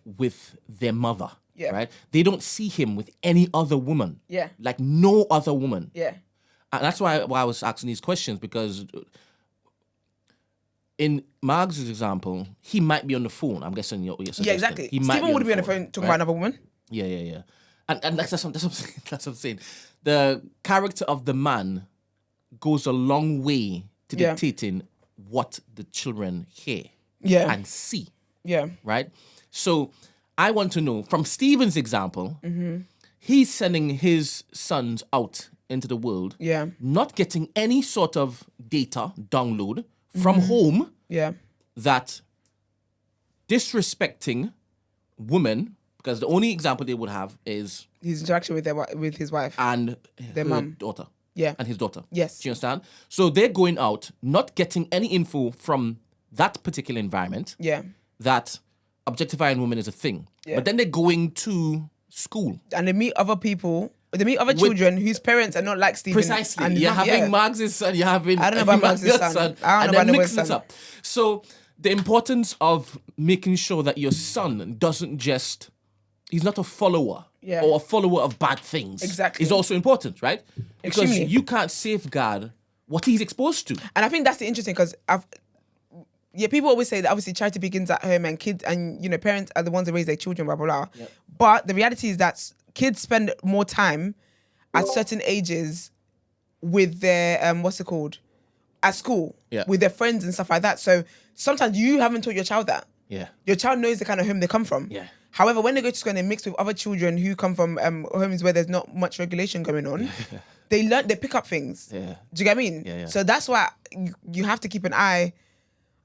with their mother. Yeah. Right? They don't see him with any other woman. Yeah. Like no other woman. Yeah. And that's why I was asking these questions, because in Marg's example, he might be on the phone. I'm guessing you're suggesting. Yeah, exactly. He might Stephen would be on the phone talking about another woman. Yeah. And that's what I'm saying. The character of the man goes a long way to dictating what the children hear and see. Yeah. Right? So I want to know, from Stephen's example, he's sending his sons out into the world, not getting any sort of data download from home that disrespecting women, because the only example they would have is his interaction with his wife and their mum, daughter, and his daughter. Yes, do you understand? So they're going out, not getting any info from that particular environment. That objectifying women is a thing. But then they're going to school and they meet other people. They meet other children whose parents are not like Stephen. Precisely. And you're having Marx's son, you're having I don't know about Marx's son. I don't know about mixing it up. So the importance of making sure that your son doesn't just, he's not a follower or a follower of bad things. Exactly. Is also important, right? Because Extremely. you can't safeguard what he's exposed to. And I think that's the interesting, because people always say that obviously charity begins at home, and kids and parents are the ones that raise their children, blah blah blah. Yep. But the reality is that kids spend more time at certain ages with their at school with their friends and stuff like that. So sometimes you haven't taught your child that. Yeah. Your child knows the kind of home they come from. Yeah. However, when they go to school and they mix with other children who come from homes where there's not much regulation going on, they pick up things. Yeah. Do you get what I mean? Yeah. So that's why you have to keep an eye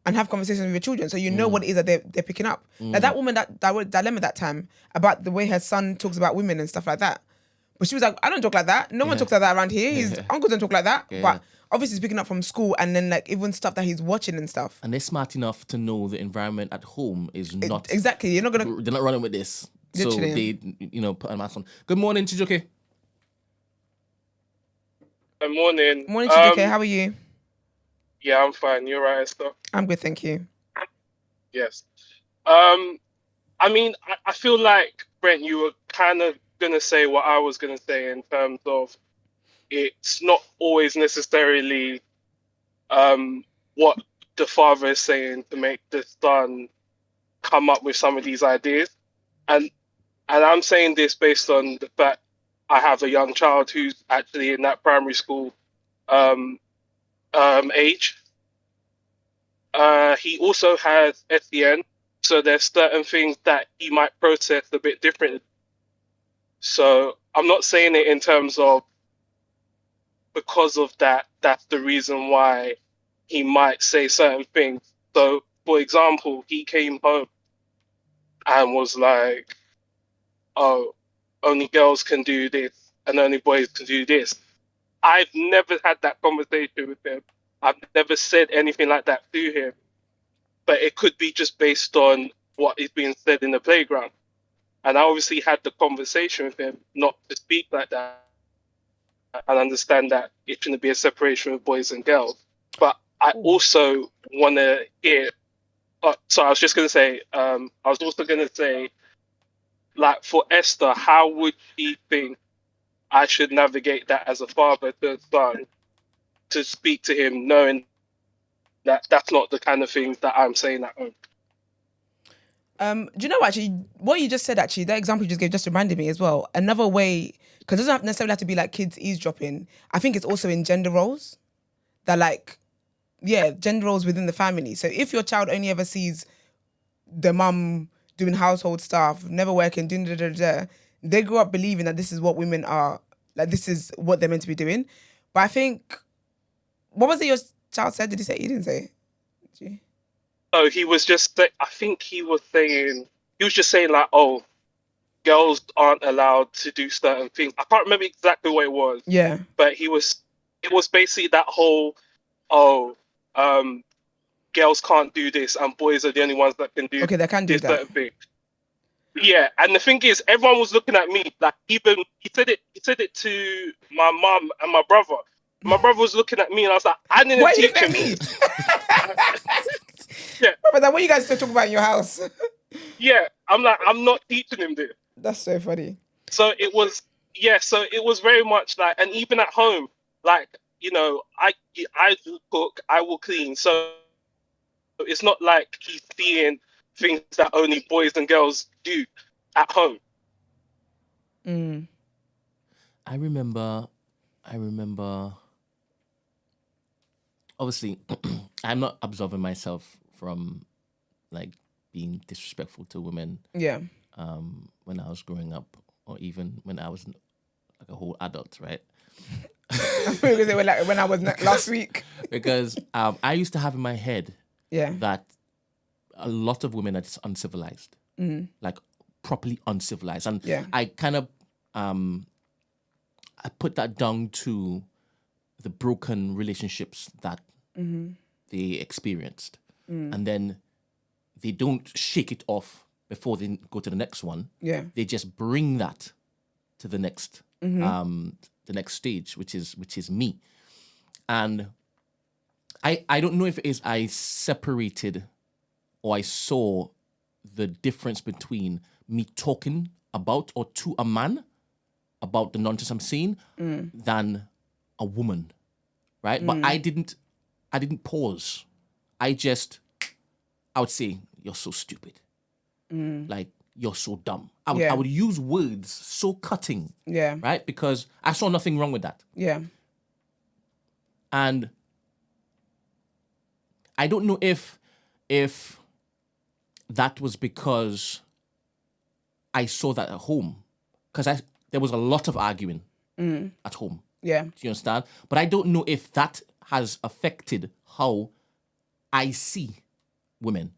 and have conversations with your children, so you know what it is that they're picking up. Like that woman that dilemma that time about the way her son talks about women and stuff like that. But she was like, I don't talk like that. No one talks like that around here. His uncles don't talk like that. But obviously he's picking up from school, and then like even stuff that he's watching and stuff. And they're smart enough to know the environment at home is not... Exactly. You're not going to... They're not running with this. Literally. So they, put a mask on. Good morning, Chijoke. Good morning. Morning, Chijoke. How are you? Yeah, I'm fine. You're right, Esther? I'm good, thank you. Yes. I mean, I feel like, Brent, you were kind of going to say what I was going to say in terms of it's not always necessarily what the father is saying to make the son come up with some of these ideas. And I'm saying this based on the fact I have a young child who's actually in that primary school age. He also has SEN, so there's certain things that he might process a bit differently. So I'm not saying it in terms of because of that, that's the reason why he might say certain things. So, for example, he came home and was like, oh, only girls can do this and only boys can do this. I've never had that conversation with him. I've never said anything like that to him. But it could be just based on what is being said in the playground. And I obviously had the conversation with him not to speak like that and understand that it shouldn't be a separation of boys and girls. But I also want to hear... so I was just going to say, I was also going to say, like, for Esther, how would she think I should navigate that as a father to a son, to speak to him knowing that that's not the kind of things that I'm saying at home? Do you know, actually, what you just said, actually, that example you just gave just reminded me as well. Another way, because it doesn't necessarily have to be like kids eavesdropping. I think it's also in gender roles. That gender roles within the family. So if your child only ever sees the mum doing household stuff, never working, doing they grew up believing that this is what women are, like this is what they're meant to be doing. But I think, what was it your child said? Did he say? He didn't say. Oh, he was just, I think he was just saying like, oh, girls aren't allowed to do certain things. I can't remember exactly what it was. Yeah. But it was basically that whole, girls can't do this and boys are the only ones that can do they can do this that. certain thing. Yeah, and the thing is, everyone was looking at me like, even he said it to my mum and my brother. My brother was looking at me and I was like, I didn't teach him this. Yeah. But then what you guys still talk about in your house? Yeah, I'm like, I'm not teaching him this. That's so funny. So it was, so it was very much like, and even at home, like, I will cook, I will clean. So it's not like he's seeing things that only boys and girls do at home. I remember, obviously, I'm not absolving myself from like being disrespectful to women. Yeah. When I was growing up, or even when I was like a whole adult, right? Because they were like when I was last week. Because I used to have in my head Yeah. that a lot of women are just uncivilized, like properly uncivilized, and Yeah. I kind of I put that down to the broken relationships that they experienced, and then they don't shake it off before they go to the next one. Yeah. They just bring that to the next the next stage, which is me. And I don't know if it is I separated or I saw the difference between me talking about or to a man about the nonsense I'm saying than a woman, right? But I didn't pause. I would say, you're so stupid. Like, you're so dumb. I would use words so cutting, Yeah. right? Because I saw nothing wrong with that. Yeah. And I don't know if that was because I saw that at home. Because there was a lot of arguing at home. Yeah. Do you understand? But I don't know if that has affected how I see women.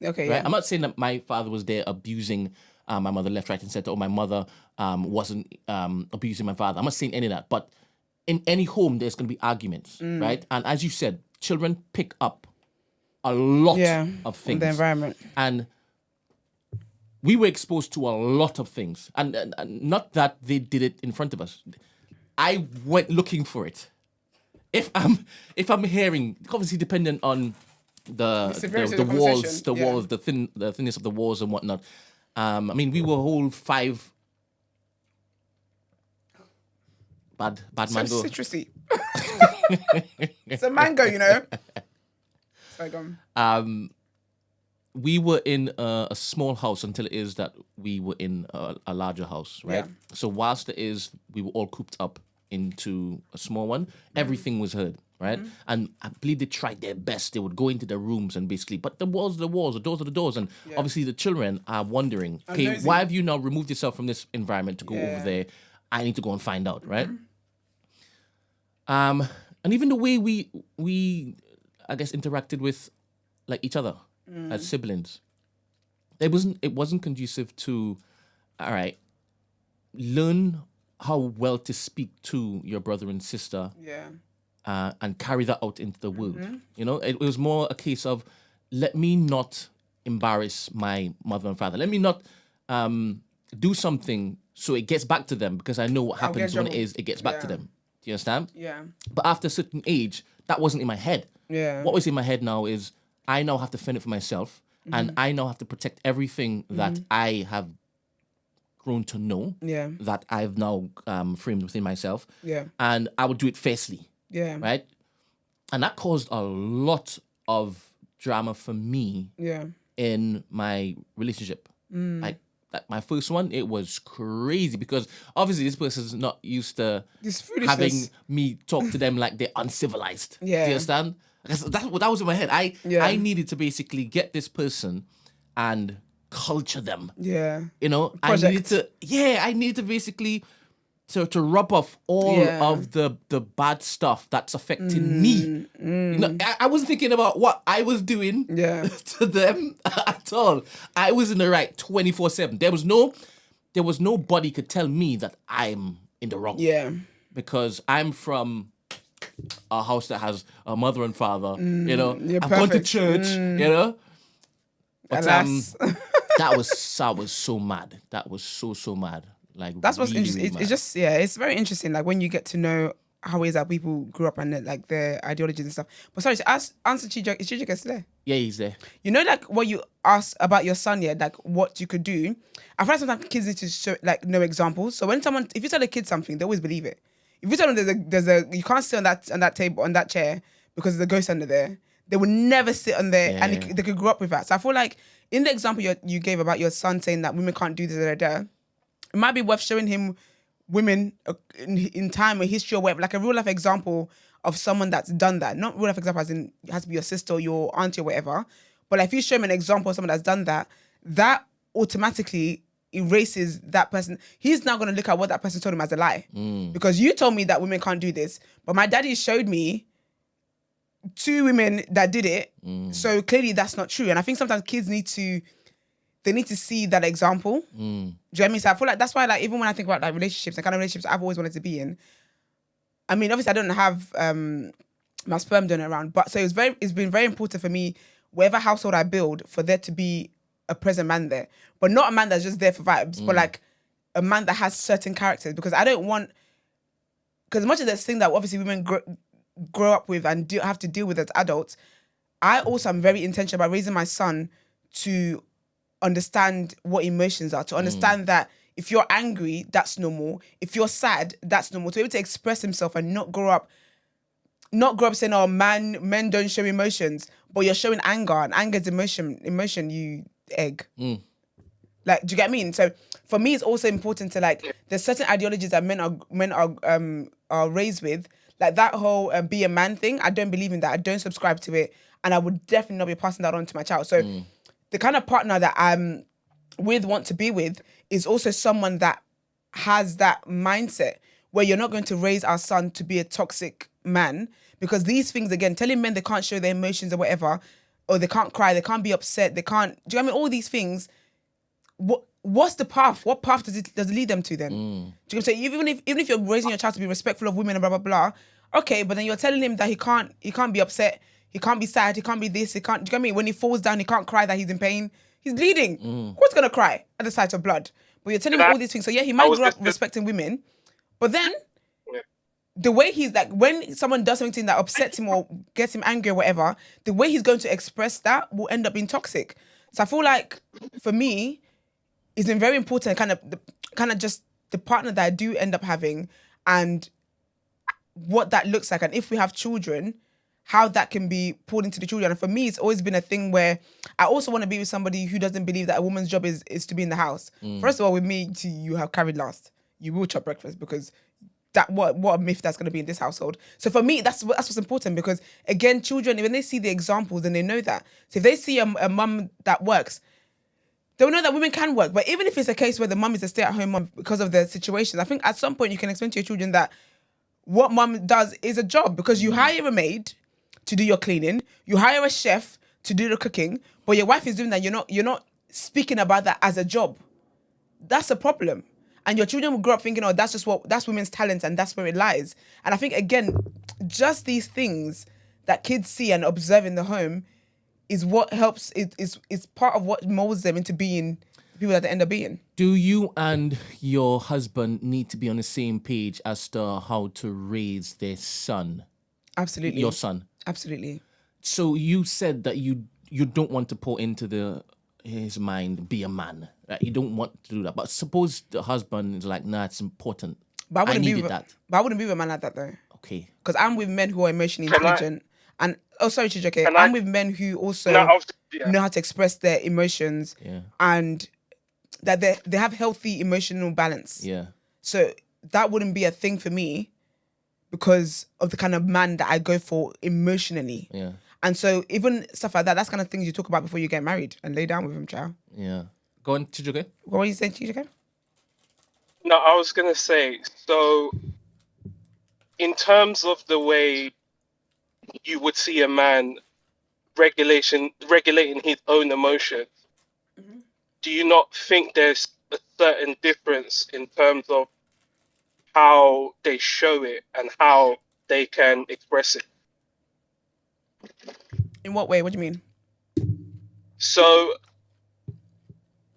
Okay. Right? Yeah. I'm not saying that my father was there abusing my mother left, right, and center, or my mother wasn't abusing my father. I'm not saying any of that. But in any home, there's going to be arguments, right? And as you said, children pick up a lot of things. The environment. And we were exposed to a lot of things. And not that they did it in front of us. I went looking for it. If I'm hearing, obviously dependent on the walls, the thinness of the walls and whatnot. I mean, we were whole 5 bad So mango. citrusy. It's a mango, you know. We were in a small house until it is that we were in a larger house, right? Yeah. So whilst we were all cooped up into a small one, everything was heard, right? And I believe they tried their best. They would go into the rooms and basically, but the walls are the walls, the doors are the doors. And obviously the children are wondering, okay, why have you now removed yourself from this environment to go over there? I need to go and find out, right? And even the way we I guess interacted with like each other as siblings, it wasn't conducive to, all right, learn how well to speak to your brother and sister, and carry that out into the world. You know, it was more a case of, let me not embarrass my mother and father. Let me not do something so it gets back to them, because I know what happens when it gets back to them. Do you understand? Yeah. But after a certain age, that wasn't in my head. Yeah. What was in my head now is, I now have to fend it for myself, and I now have to protect everything that I have grown to know, that I've now framed within myself. Yeah. And I would do it fiercely. Yeah. Right? And that caused a lot of drama for me in my relationship. Like my first one, it was crazy, because obviously this person's not used to having me talk to them like they're uncivilized. Yeah. Do you understand? That was in my head. I needed to basically get this person and culture them. Yeah. You know, Project. I needed to basically to rub off all of the bad stuff that's affecting me. You know, I wasn't thinking about what I was doing to them at all. I was in the right 24/7. There was nobody could tell me that I'm in the wrong. Yeah. Because I'm from a house that has a mother and father, you know. You're I've gone to perfect. church, you know. But Alas. I was so mad. That was so mad. Like, That's what's really, interesting. really It's mad. just it's very interesting. Like when you get to know how it is that people grew up and like their ideologies and stuff. But sorry, to answer Chijok, is Chijok still there? Yeah, he's there. You know, like what you asked about your son, yeah, like what you could do. I find sometimes kids need to show, like, know examples. So if you tell a kid something, they always believe it. If you tell them you can't sit on that table, on that chair because there's a ghost under there, they would never sit on there, and they could grow up with that. So I feel like in the example you gave about your son saying that women can't do this, it might be worth showing him women in time or history or whatever, like a real life example of someone that's done that. Not real life example as in it has to be your sister or your auntie or whatever. But like, if you show him an example of someone that's done that, that automatically erases that person. He's now going to look at what that person told him as a lie. Because you told me that women can't do this, but my daddy showed me 2 women that did it. So clearly that's not true. And I think sometimes kids need to see that example. Do you know what I mean? So I feel like that's why, like, even when I think about like relationships, the kind of relationships I've always wanted to be in, I mean, obviously I don't have my sperm donor around, but so it's been very important for me, whatever household I build, for there to be a present man there. But not a man that's just there for vibes, but like a man that has certain characters. Because I don't want, because as much as there's things that obviously women grow up with and have to deal with as adults, I also am very intentional about raising my son to understand what emotions are, to understand that if you're angry, that's normal. If you're sad, that's normal. To be able to express himself and not grow up saying, "Oh, men don't show emotions," but you're showing anger, and anger is emotion, you egg. Like, do you get what I mean? So for me, it's also important to, like, there's certain ideologies that men are raised with, like that whole be a man thing. I don't believe in that. I don't subscribe to it, and I would definitely not be passing that on to my child. So the kind of partner that I'm want to be with is also someone that has that mindset where you're not going to raise our son to be a toxic man, because these things, again, telling men they can't show their emotions or whatever, or they can't cry, they can't be upset, they can't, do you know what I mean? All these things, what's the path? What path does it lead them to then? Do you know what I'm saying? Even if you're raising your child to be respectful of women and blah, blah, blah, okay, but then you're telling him that he can't be upset, he can't be sad, he can't be this, he can't, do you know what I mean? When he falls down, he can't cry that he's in pain. He's bleeding. Who's going to cry at the sight of blood? But you're telling him all these things. So yeah, he might grow up respecting women, but then the way he's, like, when someone does something that upsets him or gets him angry or whatever, the way he's going to express that will end up being toxic. So I feel like, for me, it's been very important, kind of just the partner that I do end up having and what that looks like. And if we have children, how that can be poured into the children. And for me, it's always been a thing where I also want to be with somebody who doesn't believe that a woman's job is to be in the house. First of all, with me, you have carried last. You will chop breakfast, because that what a myth that's going to be in this household. So for me, that's what's important, because again, children, when they see the examples, then they know that. So if they see a mum that works, they'll know that women can work. But even if it's a case where the mum is a stay-at-home mum because of the situation, I think at some point you can explain to your children that what mum does is a job, because you hire a maid to do your cleaning, you hire a chef to do the cooking, but your wife is doing that. You're not speaking about that as a job. That's a problem. And your children will grow up thinking, oh, that's women's talent and that's where it lies. And I think, again, just these things that kids see and observe in the home is what helps, is part of what molds them into being people that they end up being. Do you and your husband need to be on the same page as to how to raise their son? Absolutely. Your son? Absolutely. So you said that you don't want to pour into his mind, be a man. Right? You don't want to do that. But suppose the husband is like, nah, it's important. But I needed that. But I wouldn't be with a man like that, though. Okay. Because I'm with men who are emotionally intelligent. And sorry, Chijoke. I'm with men who also know how to express their emotions, and that they have healthy emotional balance. Yeah. So that wouldn't be a thing for me, because of the kind of man that I go for emotionally. Yeah. And so even stuff like that, that's kind of things you talk about before you get married and lay down with him, child. Yeah. Go on, Chijoke. What were you saying, Chijoke? No, I was going to say, so in terms of the way you would see a man regulating his own emotions, do you not think there's a certain difference in terms of how they show it and how they can express it? In what way? What do you mean? So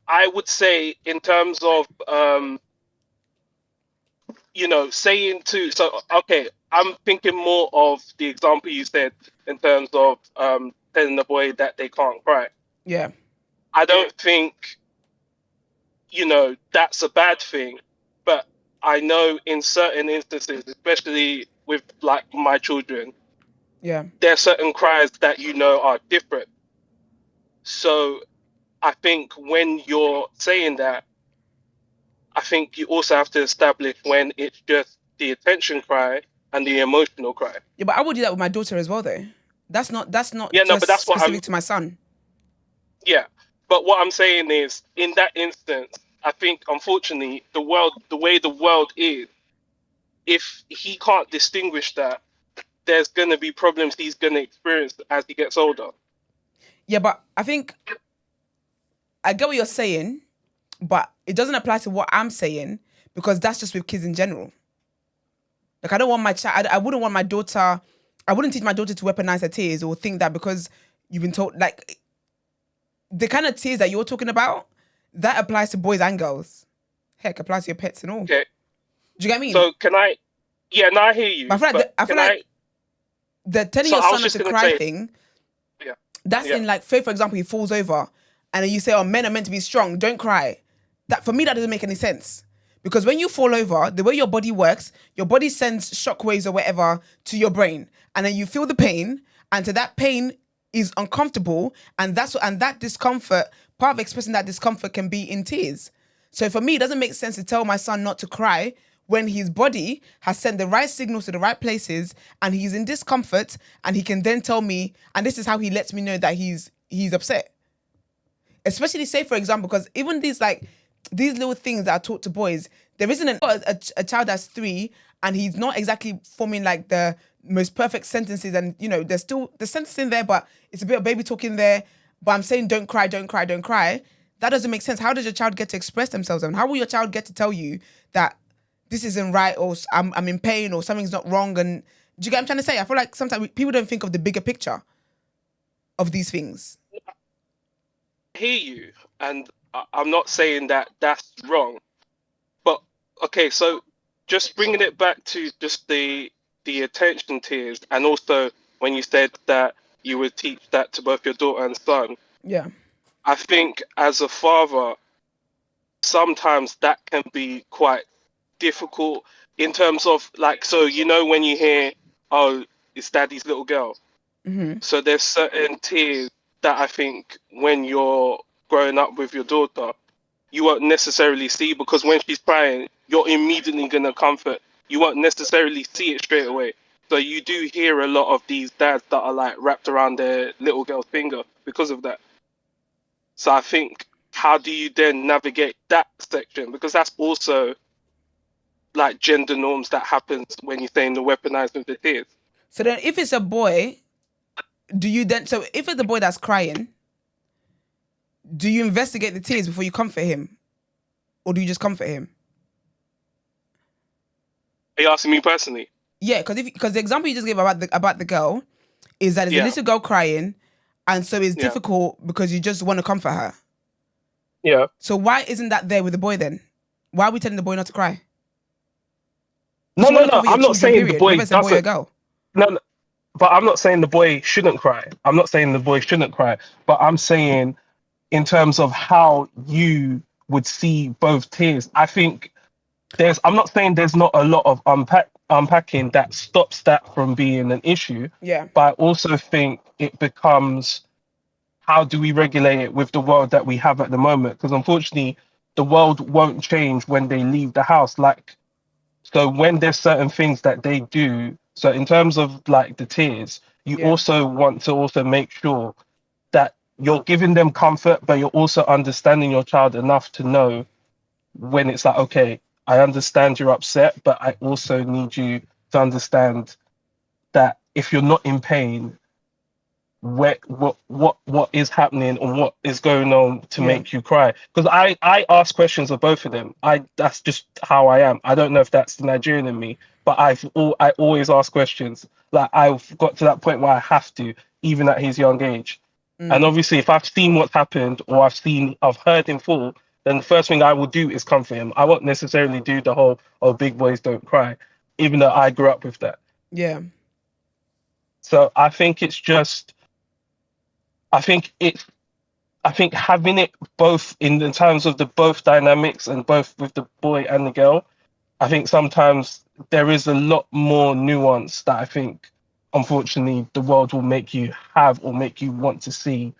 I would say in terms of, saying to, so, okay, I'm thinking more of the example you said in terms of telling the boy that they can't cry. Yeah. I don't think, that's a bad thing, but I know in certain instances, especially with like my children, Yeah. there are certain cries that are different. So I think when you're saying that, I think you also have to establish when it's just the attention cry and the emotional cry. Yeah, but I would do that with my daughter as well, though. That's not Yeah, no, but just that's what specific to my son. Yeah, but what I'm saying is, in that instance, I think unfortunately the way the world is, if he can't distinguish that, there's gonna be problems he's gonna experience as he gets older. Yeah, but I think I get what you're saying, but it doesn't apply to what I'm saying because that's just with kids in general. Like, I don't want my child. I wouldn't want my daughter. I wouldn't teach my daughter to weaponize her tears or think that because you've been told, like, the kind of tears that you're talking about, that applies to boys and girls. Heck, applies to your pets and all. Okay. Do you get me? So can I? Yeah, no, I hear you. But I feel like the telling So your I was son not just to gonna cry say- thing, Yeah. that's Yeah. in, like, say, for example, he falls over and then you say, oh, men are meant to be strong, don't cry. That, for me, that doesn't make any sense. Because when you fall over, the way your body works, your body sends shockwaves or whatever to your brain. And then you feel the pain, and so that pain is uncomfortable, and that discomfort, part of expressing that discomfort can be in tears. So for me, it doesn't make sense to tell my son not to cry when his body has sent the right signals to the right places and he's in discomfort, and he can then tell me, and this is how he lets me know that he's upset. Especially, say, for example, because even these little things that are taught to boys, there isn't a child that's 3 and he's not exactly forming like the most perfect sentences, and there's still the sentence in there, but it's a bit of baby talk in there. But I'm saying don't cry, don't cry, don't cry. That doesn't make sense. How does your child get to express themselves? And how will your child get to tell you that this isn't right, or I'm in pain, or something's not wrong? And do you get what I'm trying to say? I feel like sometimes people don't think of the bigger picture of these things. I hear you, and I'm not saying that that's wrong, but okay, so just bringing it back to just the attention tiers, and also when you said that you would teach that to both your daughter and son, Yeah. I think as a father, sometimes that can be quite difficult in terms of like, so when you hear, oh, it's daddy's little girl. Mm-hmm. So there's certain tears that I think when you're growing up with your daughter, you won't necessarily see, because when she's crying, you're immediately going to comfort. You won't necessarily see it straight away. So you do hear a lot of these dads that are like wrapped around their little girl's finger because of that. So I think, how do you then navigate that section? Because that's also like gender norms that happens when you're saying the weaponizing of the tears. So then if it's a boy, so if it's the boy that's crying, do you investigate the tears before you comfort him? Or do you just comfort him? Are you asking me personally? Yeah, because the example you just gave about the girl is that it's a little girl crying, and so it's difficult because you just want to comfort her. Yeah. So why isn't that there with the boy then? Why are we telling the boy not to cry? No. I'm not saying the boy doesn't. Boy or girl. No, but I'm not saying the boy shouldn't cry. I'm not saying the boy shouldn't cry. But I'm saying, in terms of how you would see both tears, I think I'm not saying there's not a lot of unpacking that stops that from being an issue. Yeah. But I also think it becomes, how do we regulate it with the world that we have at the moment? Because unfortunately, the world won't change when they leave the house. So when there's certain things that they do, so in terms of like the tears, you also want to also make sure that you're giving them comfort, but you're also understanding your child enough to know when it's like, okay, I understand you're upset, but I also need you to understand that if you're not in pain, what is happening or what is going on to make you cry? Because I ask questions of both of them. That's just how I am. I don't know if that's the Nigerian in me, but I always ask questions. Like, I've got to that point where I have to, even at his young age. And obviously, if I've seen what's happened or I've heard him fall, then the first thing I will do is comfort him. I won't necessarily do the whole, oh, big boys don't cry, even though I grew up with that. Yeah. So I think it's just, I think having it both in the terms of the both dynamics and both with the boy and the girl, I think sometimes there is a lot more nuance that I think, unfortunately, the world will make you have or make you want to see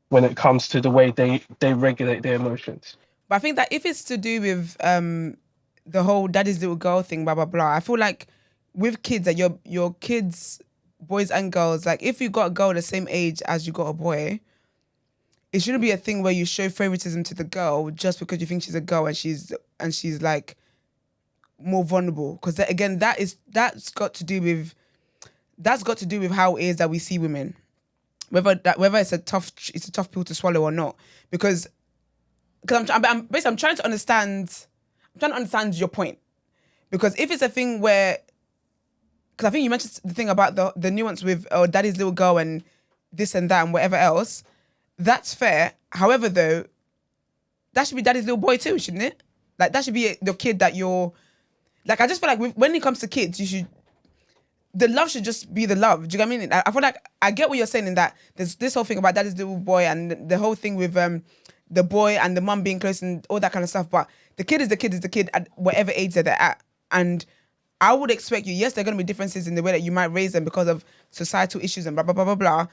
when it comes to the way they regulate their emotions. But I think that if it's to do with the whole daddy's little girl thing, blah blah blah, I feel like with kids, that your kids, boys and girls, like if you got a girl the same age as you got a boy, it shouldn't be a thing where you show favoritism to the girl just because you think she's a girl and she's like more vulnerable. Because again, that's got to do with how it is that we see women, whether it's a tough pill to swallow or not. Because I'm basically I'm trying to understand your point. Because if it's a thing where, because I think you mentioned the thing about the nuance with daddy's little girl and this and that and whatever else, that's fair. However, though, that should be daddy's little boy too, shouldn't it? Like that should be the kid that you're. Like I just feel like when it comes to kids, the love should just be the love. Do you get what I mean? I feel like I get what you're saying in that there's this whole thing about daddy's little boy and the whole thing with the boy and the mum being close and all that kind of stuff. But the kid is the kid at whatever age that they're at. And I would expect you, yes, there are going to be differences in the way that you might raise them because of societal issues and blah, blah, blah, blah, blah.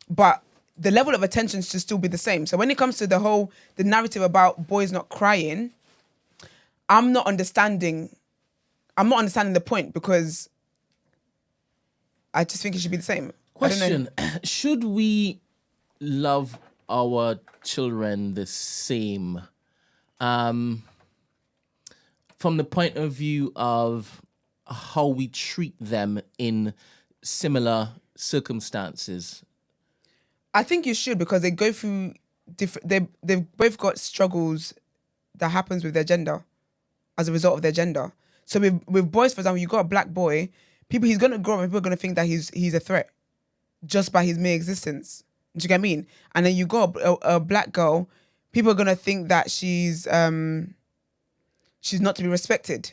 But the level of attention should still be the same. So when it comes to the narrative about boys not crying, I'm not understanding the point, because I just think it should be the same. Question: should we love our children the same? From the point of view of how we treat them in similar circumstances? I think you should, because they go through different. They've both got struggles that happens with their gender, as a result of their gender. So with boys, for example, you got a black boy. He's gonna grow up and people are gonna think that he's a threat just by his mere existence. Do you get what I mean? And then you got a black girl. People are gonna think that she's not to be respected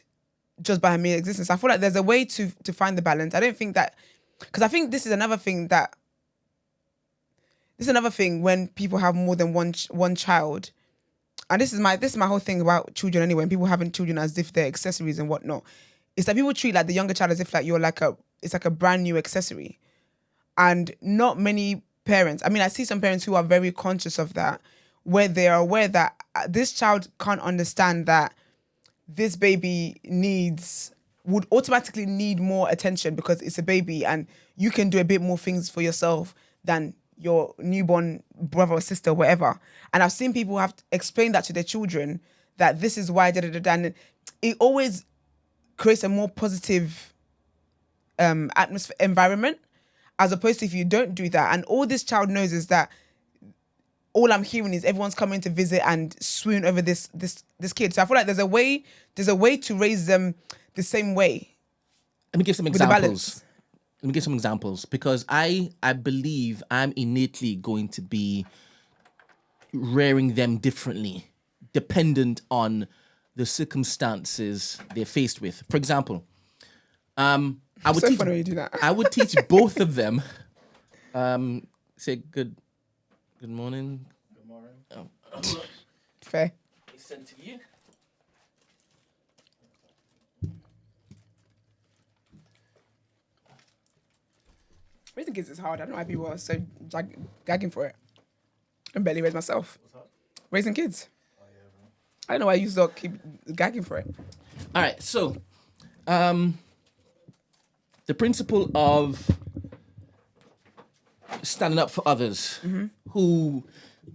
just by her mere existence. I feel like there's a way to find the balance. I don't think that, because I think this is another thing when people have more than one child. And this is my whole thing about children anyway. When people having children as if they're accessories and whatnot, it's that people treat like the younger child as if like you're it's like a brand new accessory. And not many parents, I mean, I see some parents who are very conscious of that, where they are aware that this child can't understand that this baby would automatically need more attention because it's a baby and you can do a bit more things for yourself than your newborn brother or sister, whatever. And I've seen people have to explain that to their children, that this is why, and it always creates a more positive environment, as opposed to if you don't do that. And all this child knows is that all I'm hearing is everyone's coming to visit and swoon over this kid. So I feel like there's a way to raise them the same way. Let me give some examples. Let me give some examples, because I believe I'm innately going to be rearing them differently, dependent on the circumstances they're faced with. For example, I would so funny when you do that. I would teach both of them. Say good morning. Good morning. Oh. Fair. It's sent to you. Raising kids is hard. I don't know why people are so gagging for it. I barely raise myself. What's that? Raising kids. Oh, yeah, bro. I don't know why you still keep gagging for it. All right, so the principle of standing up for others who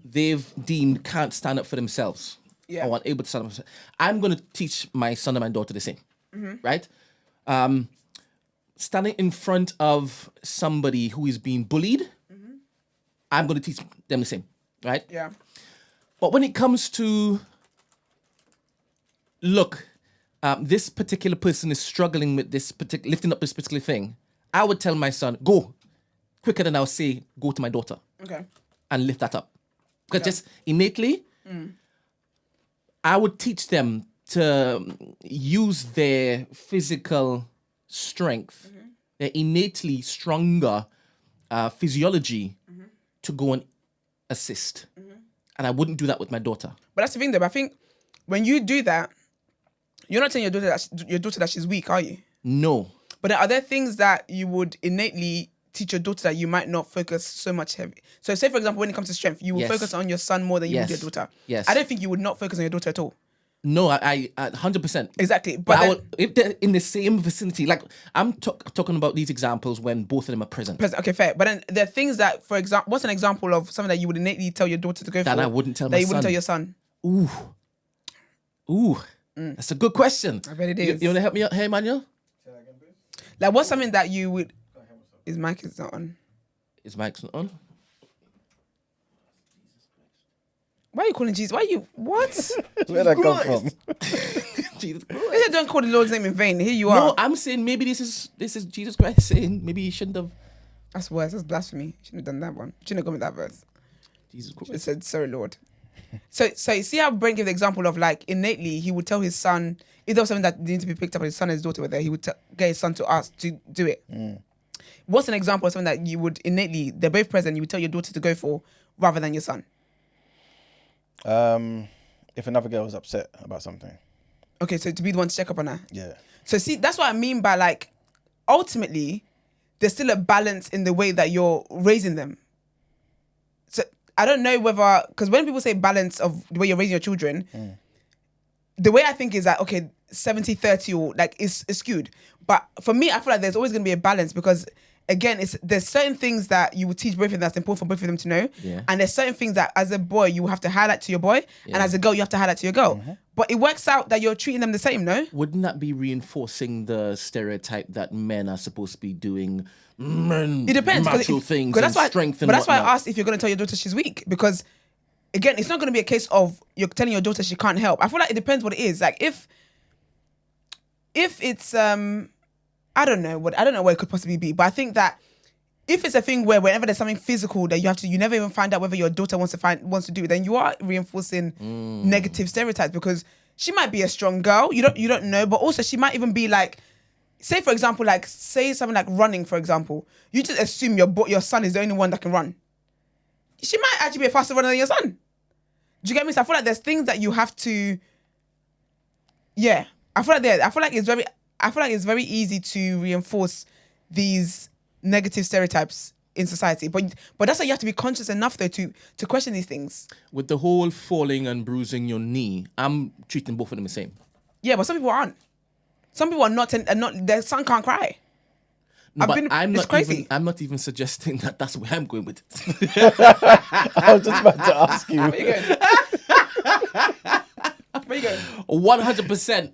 they've deemed can't stand up for themselves or aren't able to stand up for themselves. I'm going to teach my son and my daughter the same, right? Standing in front of somebody who is being bullied, I'm going to teach them the same, right? Yeah. But when it comes to, look, this particular person is struggling with lifting up this particular thing, I would tell my son, go, quicker than I'll say, go to my daughter. Okay. And lift that up. Because just innately, I would teach them to use their physical strength, they're innately stronger physiology to go and assist. And I wouldn't do that with my daughter. But that's the thing, though. I think when you do that, you're not telling your daughter that she's weak, are you? No. But are there things that you would innately teach your daughter that you might not focus so much heavy? So say, for example, when it comes to strength, you will Yes. focus on your son more than you would Yes. your daughter. Yes. I don't think you would not focus on your daughter at all. No, I 100%. Exactly. But But I then, would, if they're in the same vicinity, like I'm talking about these examples when both of them are present. okay, fair. But then there are things that, for example, what's an example of something that you would innately tell your daughter to go That for? I wouldn't tell that my you wouldn't son. tell your son. Ooh, that's a good question. I bet it You, is. you want to help me out here, Manuel? Like, what's something that you would... His mic is not on. Is mic's not on? Why are you calling Jesus? Why are you... What? Where'd that come from? Jesus They Christ. don't call the Lord's name in vain. Here you are. No, I'm saying maybe this is Jesus Christ saying maybe he shouldn't have. That's worse. That's blasphemy. Shouldn't have done that one. Shouldn't have gone with that verse. Jesus It Christ. said, sorry, Lord. So you see how Brent gave the example of like innately he would tell his son, if there was something that needed to be picked up and his son and his daughter were there, he would get his son to ask to do it. What's an example of something that you would innately, they're both present, you would tell your daughter to go for rather than your son? If another girl was upset about something. Okay, so to be the one to check up on her. Yeah. So see, that's what I mean by like, ultimately, there's still a balance in the way that you're raising them. So I don't know whether, because when people say balance of the way you're raising your children, the way I think is that, okay, 70-30 or like is skewed. But for me, I feel like there's always going to be a balance because again, there's certain things that you would teach both of them that's important for both of them to know. Yeah. And there's certain things that as a boy, you have to highlight to your boy. And as a girl, you have to highlight to your girl. But it works out that you're treating them the same, no? Wouldn't that be reinforcing the stereotype that men are supposed to be doing men, It depends. macho things and that's why, strength and But that's why I whatnot? asked if you're going to tell your daughter she's weak. Because, again, it's not going to be a case of you're telling your daughter she can't help. I feel like it depends what it is. Like, if it's, I don't know what it could possibly be. But I think that if it's a thing where whenever there's something physical that you never even find out whether your daughter wants to do it, then you are reinforcing negative stereotypes because she might be a strong girl. You don't know, but also she might even be like, say for example, like say something like running, for example. You just assume your son is the only one that can run. She might actually be a faster runner than your son. Do you get me? So I feel like there's things that you have to. Yeah, I feel like it's very easy to reinforce these negative stereotypes in society, but that's why you have to be conscious enough though to question these things. With the whole falling and bruising your knee, I'm treating both of them the same. Yeah, but some people aren't. Some people are not. Their son can't cry. No, It's crazy. I'm not even suggesting that that's where I'm going with it. I was just about to ask you. Where you going? Where you going? 100%.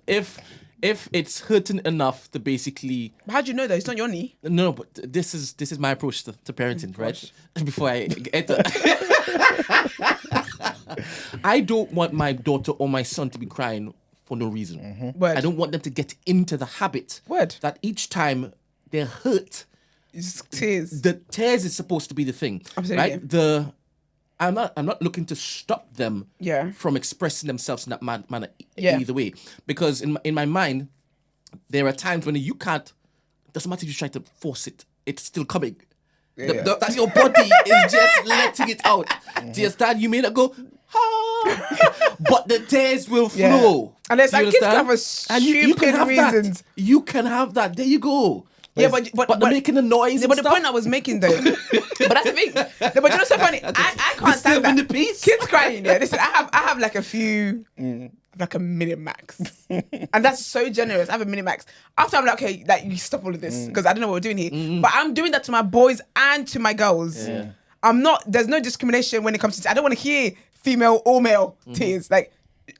If it's hurting enough to basically How do you know though? It's not your knee. no, but this is my approach to parenting, right? Before I enter, I don't want my daughter or my son to be crying for no reason. Word. I don't want them to get into the habit Word. that each time they're hurt, It's tears. the tears is supposed to be the thing, Absolutely. right? I'm not looking to stop them Yeah. from expressing themselves in that manner Yeah. either way, because in my mind there are times when you can't. It doesn't matter if you try to force it; it's still coming. Yeah. That your body is just letting it out. Do you understand? You may not go, but the tears will Yeah. flow. And there's Do you like kids can understand? have a And you can stupid have reasons. that. You can have that. There you go. Yeah, but they're making a noise. Yeah, but the point I was making though, but that's the thing. No, but you know what's so funny? I can't stand Disturbing that. the peace. Kids crying. Yeah, listen, I have like a few, like a minute max, and that's so generous. I have a minute max. After I'm like, okay, like you stop all of this because I don't know what we're doing here. But I'm doing that to my boys and to my girls. Yeah. I'm not. There's no discrimination when it comes to. I don't want to hear female or male tears. Like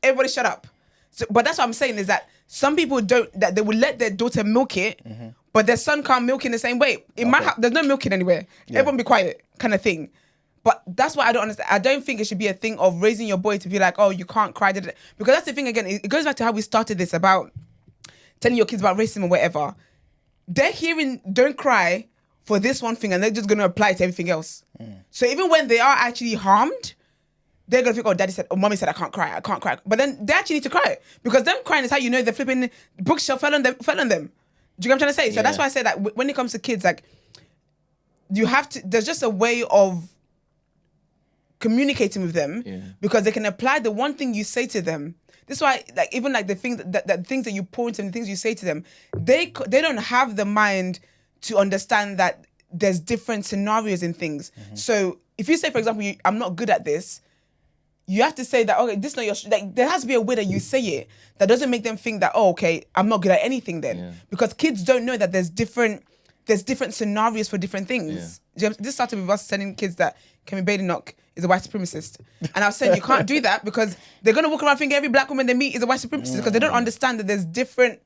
everybody, shut up. So, but that's what I'm saying is that some people don't. That they will let their daughter milk it. But their son can't milk in the same way. In my house, there's no milking anywhere. Everyone be quiet, kind of thing. But that's what I don't understand. I don't think it should be a thing of raising your boy to be like, oh, you can't cry. Because that's the thing again. It goes back to how we started this about telling your kids about racism or whatever. They're hearing don't cry for this one thing and they're just going to apply it to everything else. So even when they are actually harmed, they're going to think, oh, daddy said, or mommy said, I can't cry. But then they actually need to cry. Because them crying is how you know the flipping bookshelf fell on them. Do you get what I'm trying to say? So that's why I say that when it comes to kids, like, you have to, there's just a way of communicating with them because they can apply the one thing you say to them. This is why, like, even like the things that things that you point and the things you say to them, they don't have the mind to understand that there's different scenarios in things. So if you say, for example, I'm not good at this, you have to say that, okay, this is not your, like, there has to be a way that you say it that doesn't make them think that, oh, okay, I'm not good at anything then. Because kids don't know that there's different scenarios for different things. This started with us telling kids that Kemi Badenoch is a white supremacist. And I was saying you can't do that because they're going to walk around thinking every black woman they meet is a white supremacist because they don't understand that there's different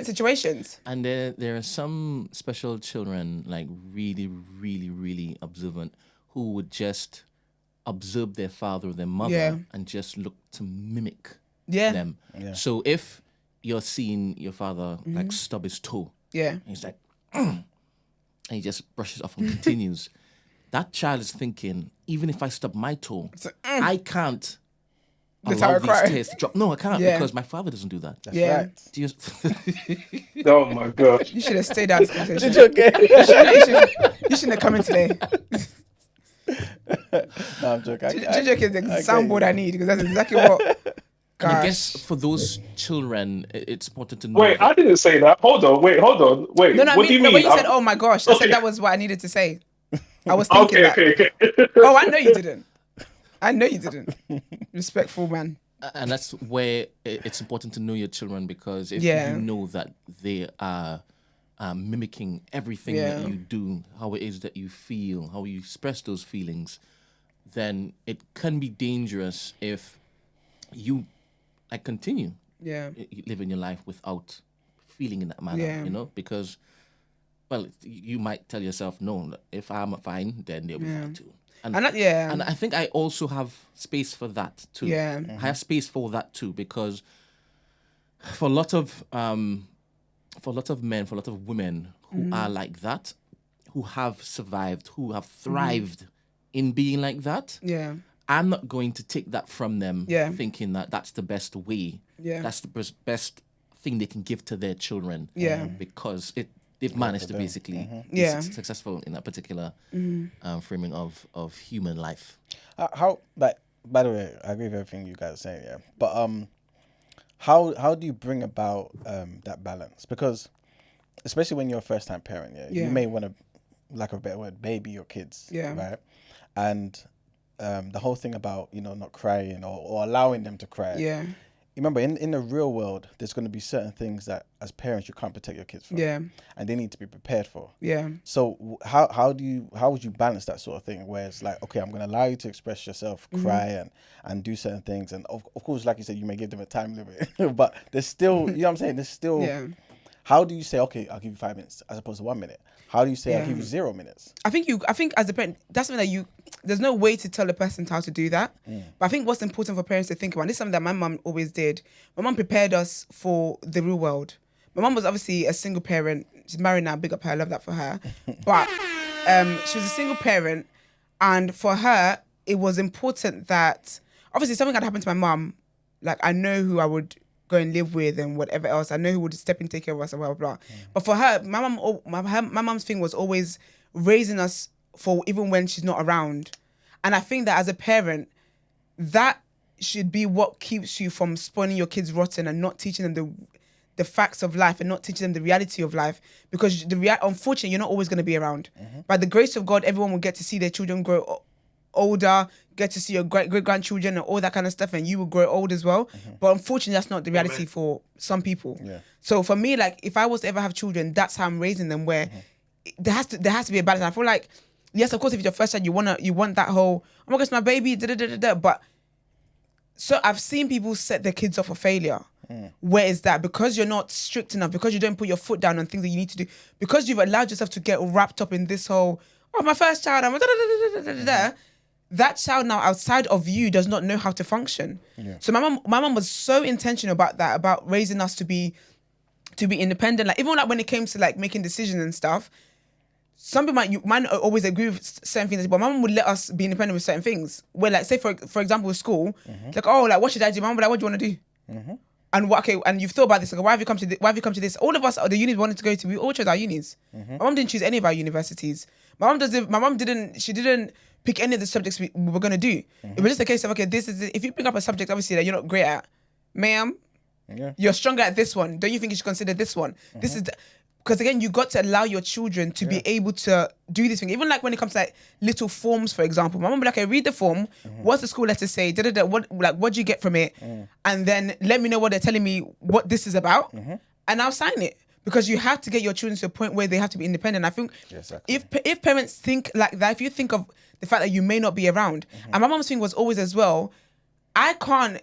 situations. And there are some special children, like really, really, really observant, who would just observe their father or their mother and just look to mimic them. So if you're seeing your father like stub his toe, and he's like, and he just brushes off and continues. That child is thinking, even if I stub my toe, I can't allow these tears to drop. No, I can't because my father doesn't do that. That's right. Do you... Oh my gosh. You should have stayed out of this conversation. It's okay. You shouldn't have come in today. No, I'm joking. Ginger is the soundboard I need because that's exactly what. And I guess for those children, it's important to know. Wait, I didn't say that. Hold on. Wait. No, What do you mean? When you said, "Oh my gosh," I said that was what I needed to say. I was thinking that. Okay. Oh, I know you didn't. Respectful man. And that's where it's important to know your children because if you know that they are mimicking everything that you do, how it is that you feel, how you express those feelings, then it can be dangerous if you continue living your life without feeling in that manner, you know, because, well, you might tell yourself, no, if I'm fine, then they'll be fine too. And I think I also have space for that too. I have space for that too because for a lot of men, for a lot of women who are like that, who have survived, who have thrived in being like that, I'm not going to take that from them thinking that that's the best way. That's the best thing they can give to their children. Because they've managed to basically be successful in that particular framing of human life. By the way, I agree with everything you guys are saying, but how do you bring about that balance? Because especially when you're a first time parent, you may want to, lack of a better word, baby your kids, right? And the whole thing about, you know, not crying or allowing them to cry. Remember, in the real world, there's going to be certain things that, as parents, you can't protect your kids from. And they need to be prepared for. So how would you balance that sort of thing, where it's like, okay, I'm going to allow you to express yourself, cry, and do certain things, and of course, like you said, you may give them a time limit, but there's still, you know what I'm saying? There's still. How do you say, okay, I'll give you 5 minutes as opposed to 1 minute? How do you say, I'll give you 0 minutes? I think as a parent, that's something that there's no way to tell a person how to do that. But I think what's important for parents to think about, this is something that my mum always did. My mum prepared us for the real world. My mum was obviously a single parent. She's married now, big up her, I love that for her. But she was a single parent, and for her, it was important that, obviously something had happened to my mum, like I know who I would go and live with and whatever else. I know who would step in, take care of us and blah, blah, blah. But for her, my mum's thing was always raising us for even when she's not around. And I think that as a parent, that should be what keeps you from spoiling your kids rotten and not teaching them the facts of life and not teaching them the reality of life. Because unfortunately, you're not always going to be around. By the grace of God, everyone will get to see their children grow older, get to see your great-grandchildren and all that kind of stuff, and you will grow old as well. But unfortunately, that's not the reality for some people. So for me, like, if I was to ever have children, that's how I'm raising them, where there has to be a balance. I feel like, yes, of course, if it's your first child, you want that whole, oh my gosh, my baby, but so I've seen people set their kids up for failure. Where is that? Because you're not strict enough, because you don't put your foot down on things that you need to do, because you've allowed yourself to get wrapped up in this whole, oh, my first child, I'm that child now outside of you does not know how to function. So my mom was so intentional about that, about raising us to be independent. Like, even like when it came to like making decisions and stuff, some people might always agree with certain things, but my mom would let us be independent with certain things. Where, like, say for example with school, like, oh, like, what should I do? Mom would like, what do you want to do? And and you've thought about this. Like, why have you come to this? All of us, the unis we wanted to go to, we all chose our unis. My mom didn't choose any of our universities. My mom didn't pick any of the subjects we were gonna do. It was just a case of, okay, this is it. If you pick up a subject obviously that you're not great at, ma'am, you're stronger at this one. Don't you think you should consider this one? This is because again, you got to allow your children to be able to do this thing. Even like when it comes to like little forms, for example, my mom would be like, okay, read the form. What's the school letter say? What do you get from it? And then let me know what they're telling me, what this is about, and I'll sign it. Because you have to get your children to a point where they have to be independent. I think if parents think like that, if you think of the fact that you may not be around, and my mom's thing was always as well, I can't,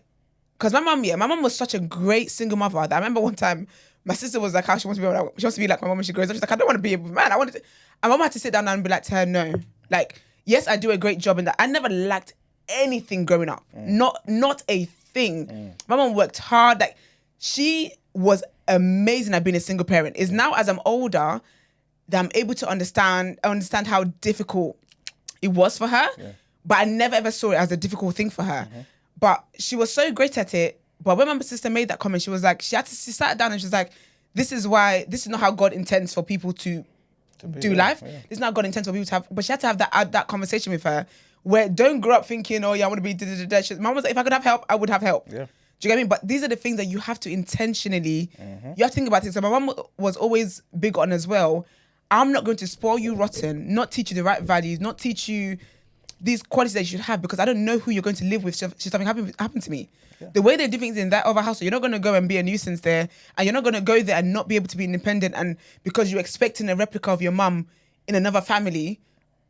because my mom was such a great single mother that I remember one time my sister was like, how she wants to be like my mom when she grows up. She's like, I don't want to be a man. And my mom had to sit down and be like to her, no, like, yes, I do a great job in that. I never lacked anything growing up, not a thing. My mom worked hard. Like, she was amazing at being a single parent. Is now as I'm older that I'm able to understand how difficult it was for her, but I never ever saw it as a difficult thing for her. But she was so great at it. But when my sister made that comment, she was like, she sat down and she was like, this is not how God intends for people to do life. This is not how God intends for people to have. But she had to have that conversation with her, where don't grow up thinking, oh yeah, I want to be Mom was like, if I could have help, I would have help. Yeah. Do you get me? But these are the things that you have to intentionally, you have to think about things. So my mom was always big on as well, I'm not going to spoil you rotten, not teach you the right values, not teach you these qualities that you should have, because I don't know who you're going to live with should something happen to me. Yeah. The way they do things in that other house, you're not going to go and be a nuisance there, and you're not going to go there and not be able to be independent, and because you're expecting a replica of your mum in another family,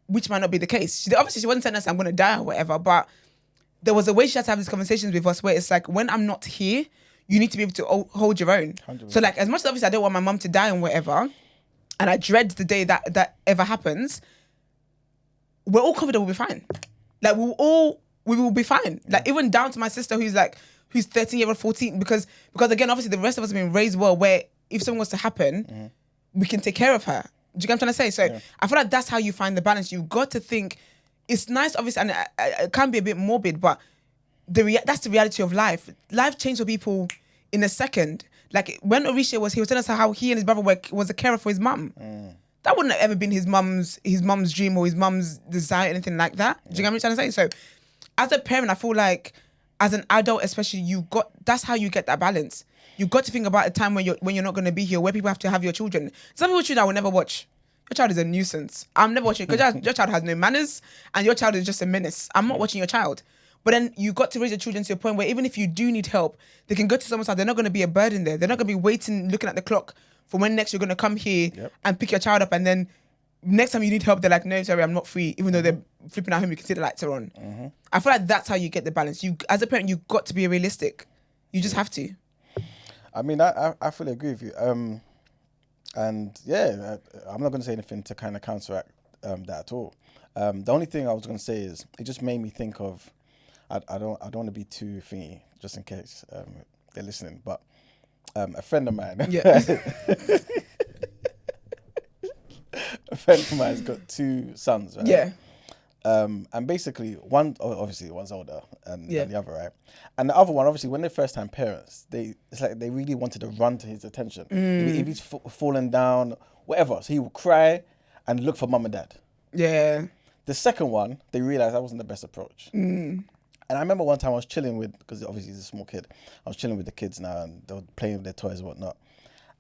which might not be the case. Obviously, she wasn't telling us I'm going to die or whatever, but there was a way she had to have these conversations with us where it's like, when I'm not here, you need to be able to hold your own. 100%. So like, as much as obviously I don't want my mum to die and whatever, and I dread the day that ever happens, we're all confident we'll be fine. Like we will be fine. Like even down to my sister who's 13 year old, 14, because again, obviously the rest of us have been raised well where if something was to happen, we can take care of her. Do you get what I'm trying to say? So I feel like that's how you find the balance. You've got to think, it's nice, obviously, and it can be a bit morbid, but that's the reality of life. Life changed for people in a second. Like when Orisha he was telling us how he and his brother was a carer for his mum. That wouldn't have ever been his mum's dream or his mum's desire, anything like that. Do you get what I'm trying to say? So as a parent, I feel like as an adult especially, that's how you get that balance. You got to think about a time when you're not going to be here, where people have to have your children. Some people's children I will never watch. Your child is a nuisance. I'm never watching, because your child has no manners and your child is just a menace. I'm not watching your child. But then you got to raise your children to a point where even if you do need help, they can go to someone's house. They're not going to be a burden there. They're not going to be waiting, looking at the clock for when next you're going to come here and pick your child up. And then next time you need help, they're like, no, sorry, I'm not free. Even though they're flipping at home, you can see the lights are on. I feel like that's how you get the balance. You, as a parent, you've got to be realistic. You just have to. I mean, I fully agree with you. And yeah, I'm not going to say anything to kind of counteract that at all. The only thing I was going to say is it just made me think of, I don't want to be too thingy, just in case they're listening, but a friend of mine, a friend of mine's got two sons, right? Yeah. And basically one's older and the other, right? And the other one, obviously, when they're first time parents, it's like they really wanted to run to his attention. If he's fallen down, whatever, so he would cry and look for mum and dad. Yeah. The second one, they realized that wasn't the best approach. And I remember one time I was chilling with, because obviously he's a small kid, I was chilling with the kids now and they were playing with their toys and whatnot.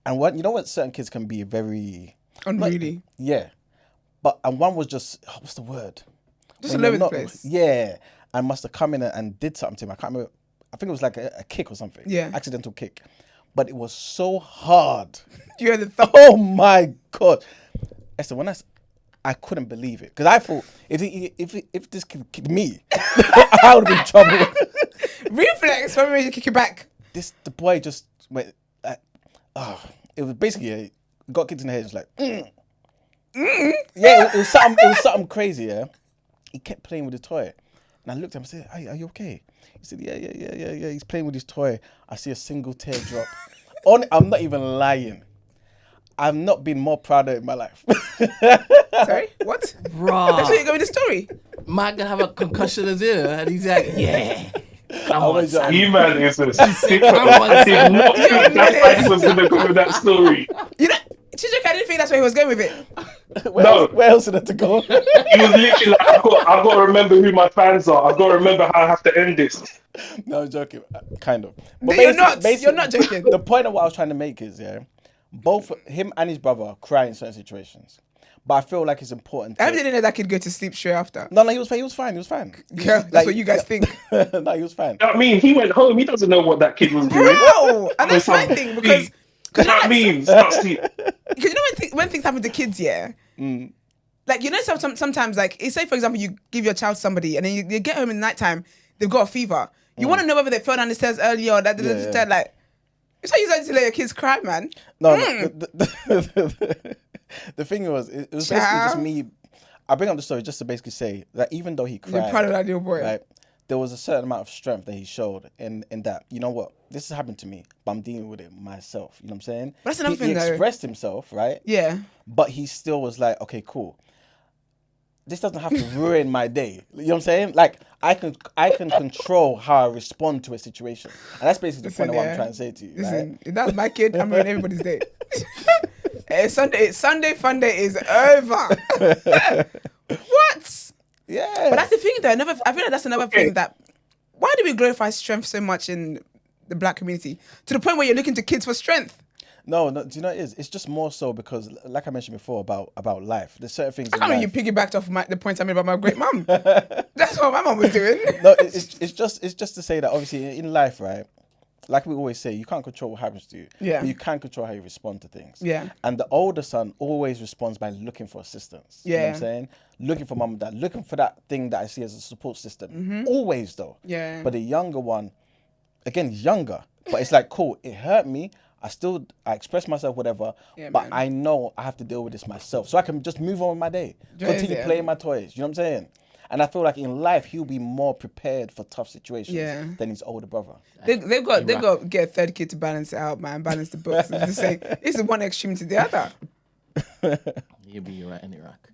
And what certain kids can be very unruly. Yeah. And one was just, what's the word? Just all over the place. Yeah. And must have come in and did something to him. I can't remember. I think it was like a kick or something. Yeah. Accidental kick. But it was so hard. You heard the thump. Oh my God. Esther, I couldn't believe it. Because I thought, if this kid kicked me, I would be in trouble. Reflex, when we kick you back. The boy just went, it was basically, got kicked in the head. It was like, Yeah, it was something crazy, yeah. He kept playing with the toy. And I looked at him and said, are you okay? He said, yeah. He's playing with his toy. I see a single tear drop. I'm not even lying. I've not been more prouder in my life. Sorry? What? Bruh. That's where you go with the story. Man gonna have a concussion as well. And he's like, yeah. Come on, son. You man is a sticker. Come on, I did son. not think that's how he was going to go with that story. You know, Chijoke, I didn't think that's where he was going with it. Where else did it to go? He was literally like, I've got to remember who my fans are. I've got to remember how I have to end this. No, I'm joking. Kind of. But You're not joking. The point of what I was trying to make is, both him and his brother cry in certain situations. But I feel like it's important. I didn't know that kid go to sleep straight after. No, he was fine. Yeah, that's what you guys think. No, he was fine. I mean, he went home. He doesn't know what that kid was doing. Bro, and that's my thing because You know what I mean? Start sleep. because you know when things happen to kids, like you know sometimes like say for example you give your child to somebody and then you get home in the nighttime, they've got a fever. You want to know whether they fell down the stairs earlier or that like it's how you start to let your kids cry, man. No, the thing was, it was basically just me. I bring up the story just to basically say that even though he cried, You're proud of that little boy. right, there was a certain amount of strength that he showed in that, you know what, this has happened to me, but I'm dealing with it myself. You know what I'm saying? But that's another thing, he though. expressed himself, right? Yeah. But he still was like, okay, cool. This doesn't have to ruin my day. You know what I'm saying? Like I can control how I respond to a situation, and that's basically the point of what I'm trying to say to you. Listen, if that's my kid, I'm ruining everybody's day. Sunday fun day is over. What? Yeah. But that's the thing, though. I feel like that's another thing that. Why do we glorify strength so much in the black community to the point where you're looking to kids for strength? No, do you know what it is? It's just more so because, like I mentioned before, about life. There's certain things. I can't believe you piggybacked off the points I made about my great mum. That's what my mum was doing. No, it's just to say that obviously in life, right? Like we always say, you can't control what happens to you. Yeah. But you can control how you respond to things. Yeah. And the older son always responds by looking for assistance. You know what I'm saying? Looking for mum and dad, looking for that thing that I see as a support system. Always though. Yeah. But the younger one, again, he's younger. But it's like, cool, it hurt me. I express myself, whatever, but I know I have to deal with this myself. So I can just move on with my day. Continue playing my toys. You know what I'm saying? And I feel like in life, he'll be more prepared for tough situations than his older brother. They've got to get a third kid to balance it out, man. Balance the books. It's the one extreme to the other. You'll be right in Iraq.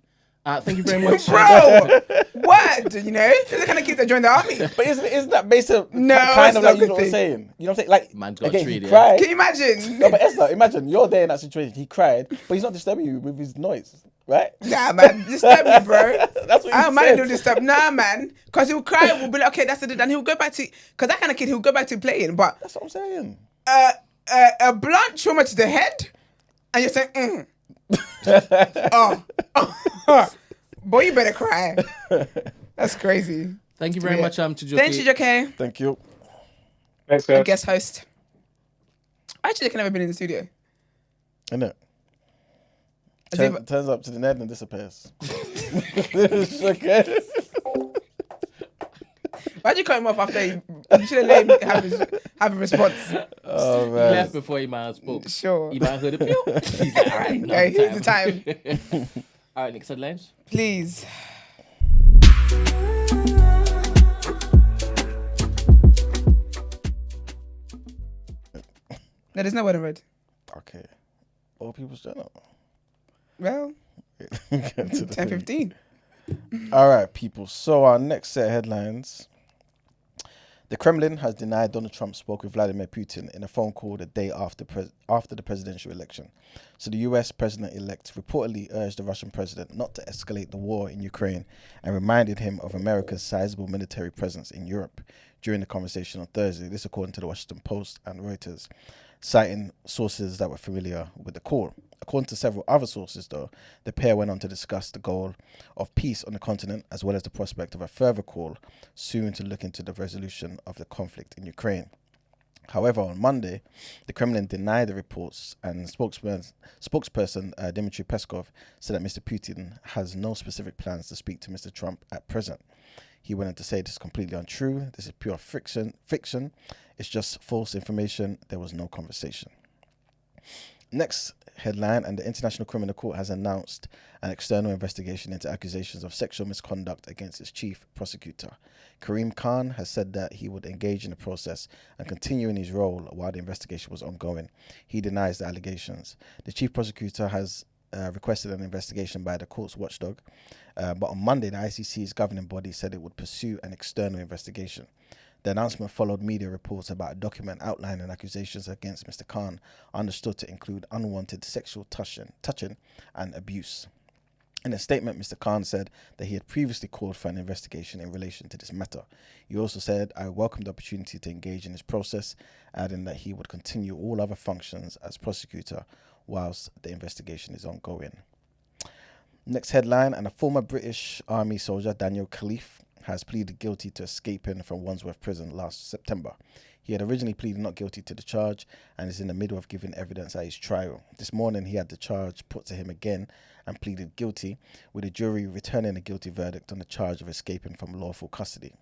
Thank you very much. Bro, what? You know? They're the kind of kids that join the army. But isn't that based on No, kind of not like, a you good know what I'm thing. saying? You know what I'm saying? Like, Man's got again, treated, he cried. Can you imagine? No, but Esther, imagine you're there in that situation. He cried, but he's not disturbing you with his noise, right? Nah, man. Disturb me, bro. That's what I he don't mind said. a little disturb. Nah, man. Because he'll cry, we'll be like, okay, that's it. And he'll go back to... Because that kind of kid, he'll go back to playing. But That's what I'm saying. a blunt trauma to the head, and you're saying, boy, you better cry. That's crazy. Thank you very much, to Thank you, Joke. Thank you. Thanks, A guys. guest host. Actually, they've never been in the studio. Isn't it? Has he ever- Turns up to the net and disappears. It's okay. Why'd you cut him off after you should have let him have a response? Oh, He man. left before Iman spoke. Sure. Iman heard a pew. He's like, all right, Okay, here's the time. All right, next headlines. Please. No, there's no word of red. Okay. All people's journal. Well, Get to the 10:15. All right, people. So our next set of headlines. The Kremlin has denied Donald Trump spoke with Vladimir Putin in a phone call the day after the presidential election. So the US president-elect reportedly urged the Russian president not to escalate the war in Ukraine and reminded him of America's sizable military presence in Europe during the conversation on Thursday. This according to the Washington Post and Reuters, citing sources that were familiar with the call. According to several other sources, though, the pair went on to discuss the goal of peace on the continent, as well as the prospect of a further call soon to look into the resolution of the conflict in Ukraine. However, on Monday, the Kremlin denied the reports, and spokesperson Dmitry Peskov said that Mr. Putin has no specific plans to speak to Mr. Trump at present. He went on to say this is completely untrue. This is pure fiction. It's just false information. There was no conversation. Next headline, and the International Criminal Court has announced an external investigation into accusations of sexual misconduct against its chief prosecutor. Karim Khan has said that he would engage in the process and continue in his role while the investigation was ongoing. He denies the allegations. The chief prosecutor has requested an investigation by the court's watchdog, but on Monday, the ICC's governing body said it would pursue an external investigation. The announcement followed media reports about a document outlining accusations against Mr. Khan, understood to include unwanted sexual touching and abuse. In a statement, Mr. Khan said that he had previously called for an investigation in relation to this matter. He also said, "I welcome the opportunity to engage in this process," adding that he would continue all other functions as prosecutor whilst the investigation is ongoing. Next headline, and a former British Army soldier, Daniel Khalife, has pleaded guilty to escaping from Wandsworth Prison last September. He had originally pleaded not guilty to the charge and is in the middle of giving evidence at his trial. This morning, he had the charge put to him again and pleaded guilty, with a jury returning a guilty verdict on the charge of escaping from lawful custody.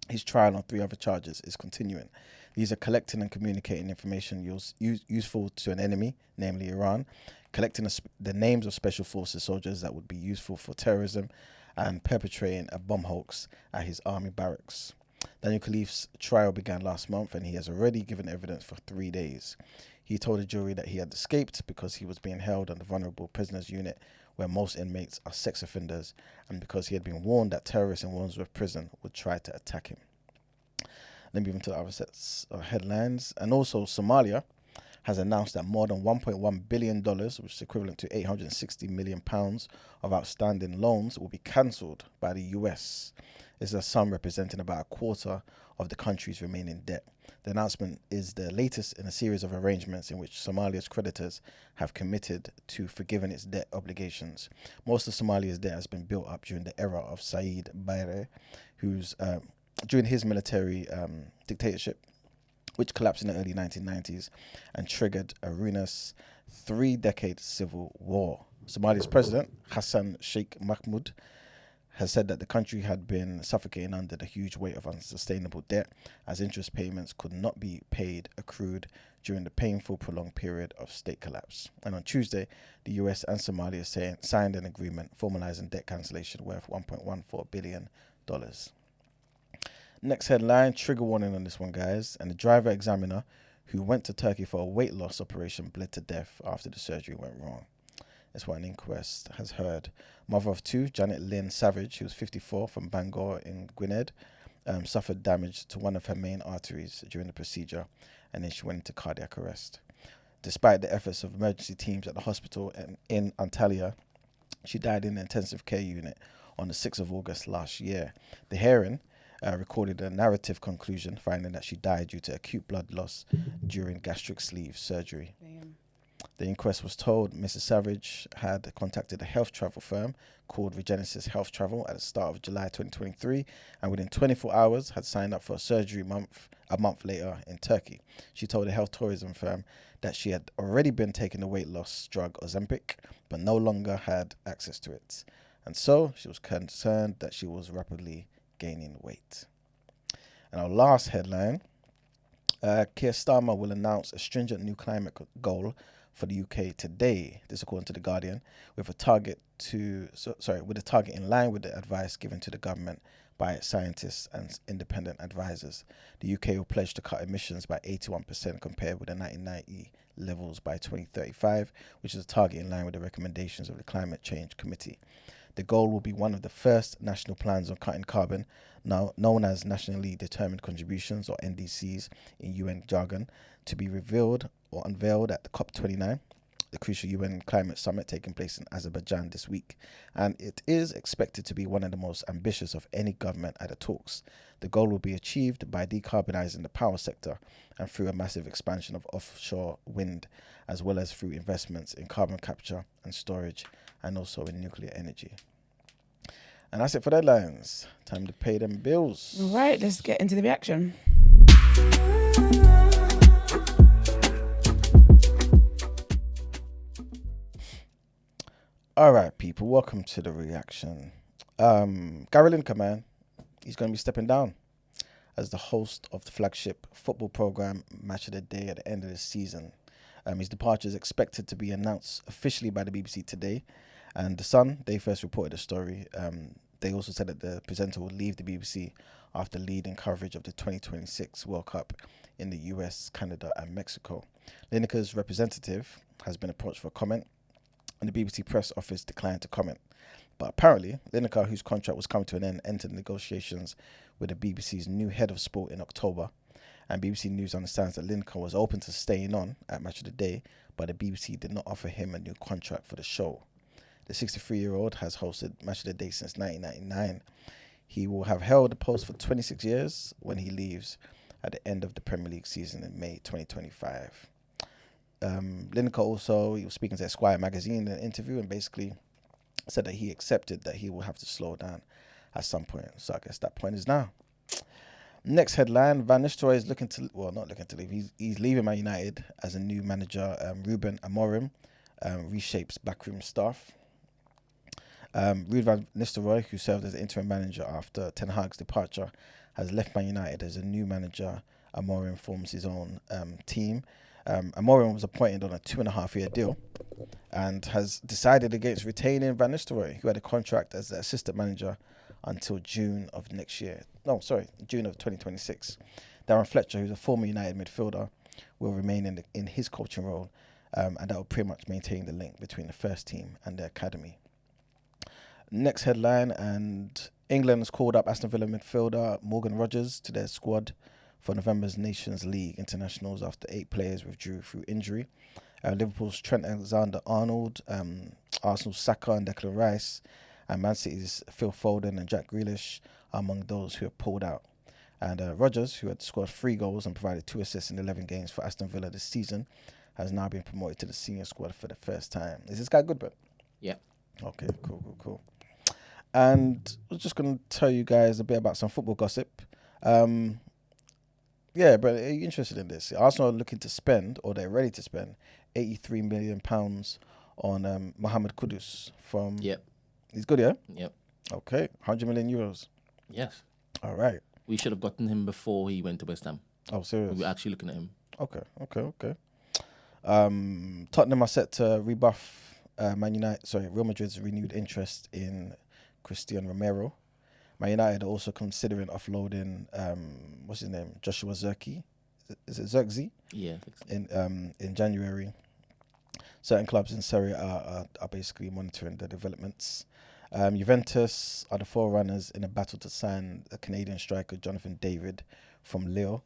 His trial on 3 other charges is continuing. These are collecting and communicating information useful to an enemy, namely Iran, collecting the names of special forces soldiers that would be useful for terrorism, and perpetrating a bomb hoax at his army barracks. Daniel Khalife's trial began last month and he has already given evidence for 3 days. He told the jury that he had escaped because he was being held on the vulnerable prisoners unit where most inmates are sex offenders, and because he had been warned that terrorists in Wandsworth Prison would try to attack him. Then moving to the other sets of headlines. And also Somalia has announced that more than $1.1 billion, which is equivalent to £860 million of outstanding loans, will be cancelled by the US. This is a sum representing about a quarter of the country's remaining debt. The announcement is the latest in a series of arrangements in which Somalia's creditors have committed to forgiving its debt obligations. Most of Somalia's debt has been built up during the era of Said Barre, during his military dictatorship, which collapsed in the early 1990s and triggered a ruinous 3-decade civil war. Somalia's president, Hassan Sheikh Mahmoud, has said that the country had been suffocating under the huge weight of unsustainable debt, as interest payments could not be accrued during the painful, prolonged period of state collapse. And on Tuesday, the US and Somalia signed an agreement formalizing debt cancellation worth $1.14 billion. Next headline, trigger warning on this one, guys. And the driver examiner who went to Turkey for a weight loss operation bled to death after the surgery went wrong. That's what an inquest has heard. Mother of 2, Janet Lynn Savage, who was 54, from Bangor in Gwynedd, suffered damage to one of her main arteries during the procedure, and then she went into cardiac arrest. Despite the efforts of emergency teams at the hospital in Antalya, she died in the intensive care unit on the 6th of August last year. The hearing recorded a narrative conclusion, finding that she died due to acute blood loss during gastric sleeve surgery. Damn. The inquest was told Mrs. Savage had contacted a health travel firm called Regenesis Health Travel at the start of July 2023, and within 24 hours had signed up for a surgery a month later in Turkey. She told the health tourism firm that she had already been taking the weight loss drug Ozempic, but no longer had access to it. And so she was concerned that she was rapidly gaining weight. And our last headline, Keir Starmer will announce a stringent new climate goal for the UK today. This according to The Guardian, with a target in line with the advice given to the government by its scientists and independent advisors. The UK will pledge to cut emissions by 81% compared with the 1990 levels by 2035, which is a target in line with the recommendations of the Climate Change Committee. The goal will be one of the first national plans on cutting carbon, now known as Nationally Determined Contributions, or NDCs in UN jargon, to be revealed or unveiled at the COP29, the crucial UN climate summit taking place in Azerbaijan this week. And it is expected to be one of the most ambitious of any government at the talks. The goal will be achieved by decarbonising the power sector and through a massive expansion of offshore wind, as well as through investments in carbon capture and storage and also in nuclear energy. And that's it for deadlines. Time to pay them bills. All right, let's get into the reaction. All right, people, welcome to the reaction. Gary Lineker, man, he's going to be stepping down as the host of the flagship football program Match of the Day at the end of the season. His departure is expected to be announced officially by the BBC today. And The Sun, they first reported the story. They also said that the presenter will leave the BBC after leading coverage of the 2026 World Cup in the US, Canada and Mexico. Lineker's representative has been approached for comment, and the BBC press office declined to comment. But apparently, Lineker, whose contract was coming to an end, entered negotiations with the BBC's new head of sport in October. And BBC News understands that Lineker was open to staying on at Match of the Day, but the BBC did not offer him a new contract for the show. The 63-year-old has hosted Match of the Day since 1999. He will have held the post for 26 years when he leaves at the end of the Premier League season in May 2025. Lineker also, he was speaking to Esquire magazine in an interview and basically said that he accepted that he will have to slow down at some point. So I guess that point is now. Next headline, Van Nistelrooy is not looking to leave. He's leaving Man United as a new manager. Ruben Amorim reshapes backroom staff. Ruud van Nistelrooy, who served as interim manager after Ten Hag's departure, has left Man United as a new manager. Amorim forms his own team. Amorim was appointed on a 2.5-year deal and has decided against retaining Van Nistelrooy, who had a contract as the assistant manager until June of 2026. Darren Fletcher, who's a former United midfielder, will remain in his coaching role, and that will pretty much maintain the link between the first team and the academy. Next headline, and England has called up Aston Villa midfielder Morgan Rogers to their squad for November's Nations League internationals after 8 players withdrew through injury. Liverpool's Trent Alexander-Arnold, Arsenal's Saka and Declan Rice, and Man City's Phil Foden and Jack Grealish are among those who have pulled out. And Rodgers, who had scored 3 goals and provided 2 assists in 11 games for Aston Villa this season, has now been promoted to the senior squad for the first time. Is this guy good, Brent? Yeah. Okay, cool. And I was just going to tell you guys a bit about some football gossip. Yeah, but are you interested in this? Arsenal are looking to spend, or they're ready to spend, £83 million on Mohamed Kudus from... Yep. He's good, yeah? Yep. Okay, €100 million. Yes. All right. We should have gotten him before he went to West Ham. Oh, serious? We were actually looking at him. Okay. Tottenham are set to rebuff Real Madrid's renewed interest in Christian Romero. Man United are also considering offloading what's his name, Joshua Zirkzee. Is it Zirkzee? Yeah, I think so. In January. Certain clubs in Serie A are basically monitoring the developments. Juventus are the forerunners in a battle to sign a Canadian striker, Jonathan David, from Lille.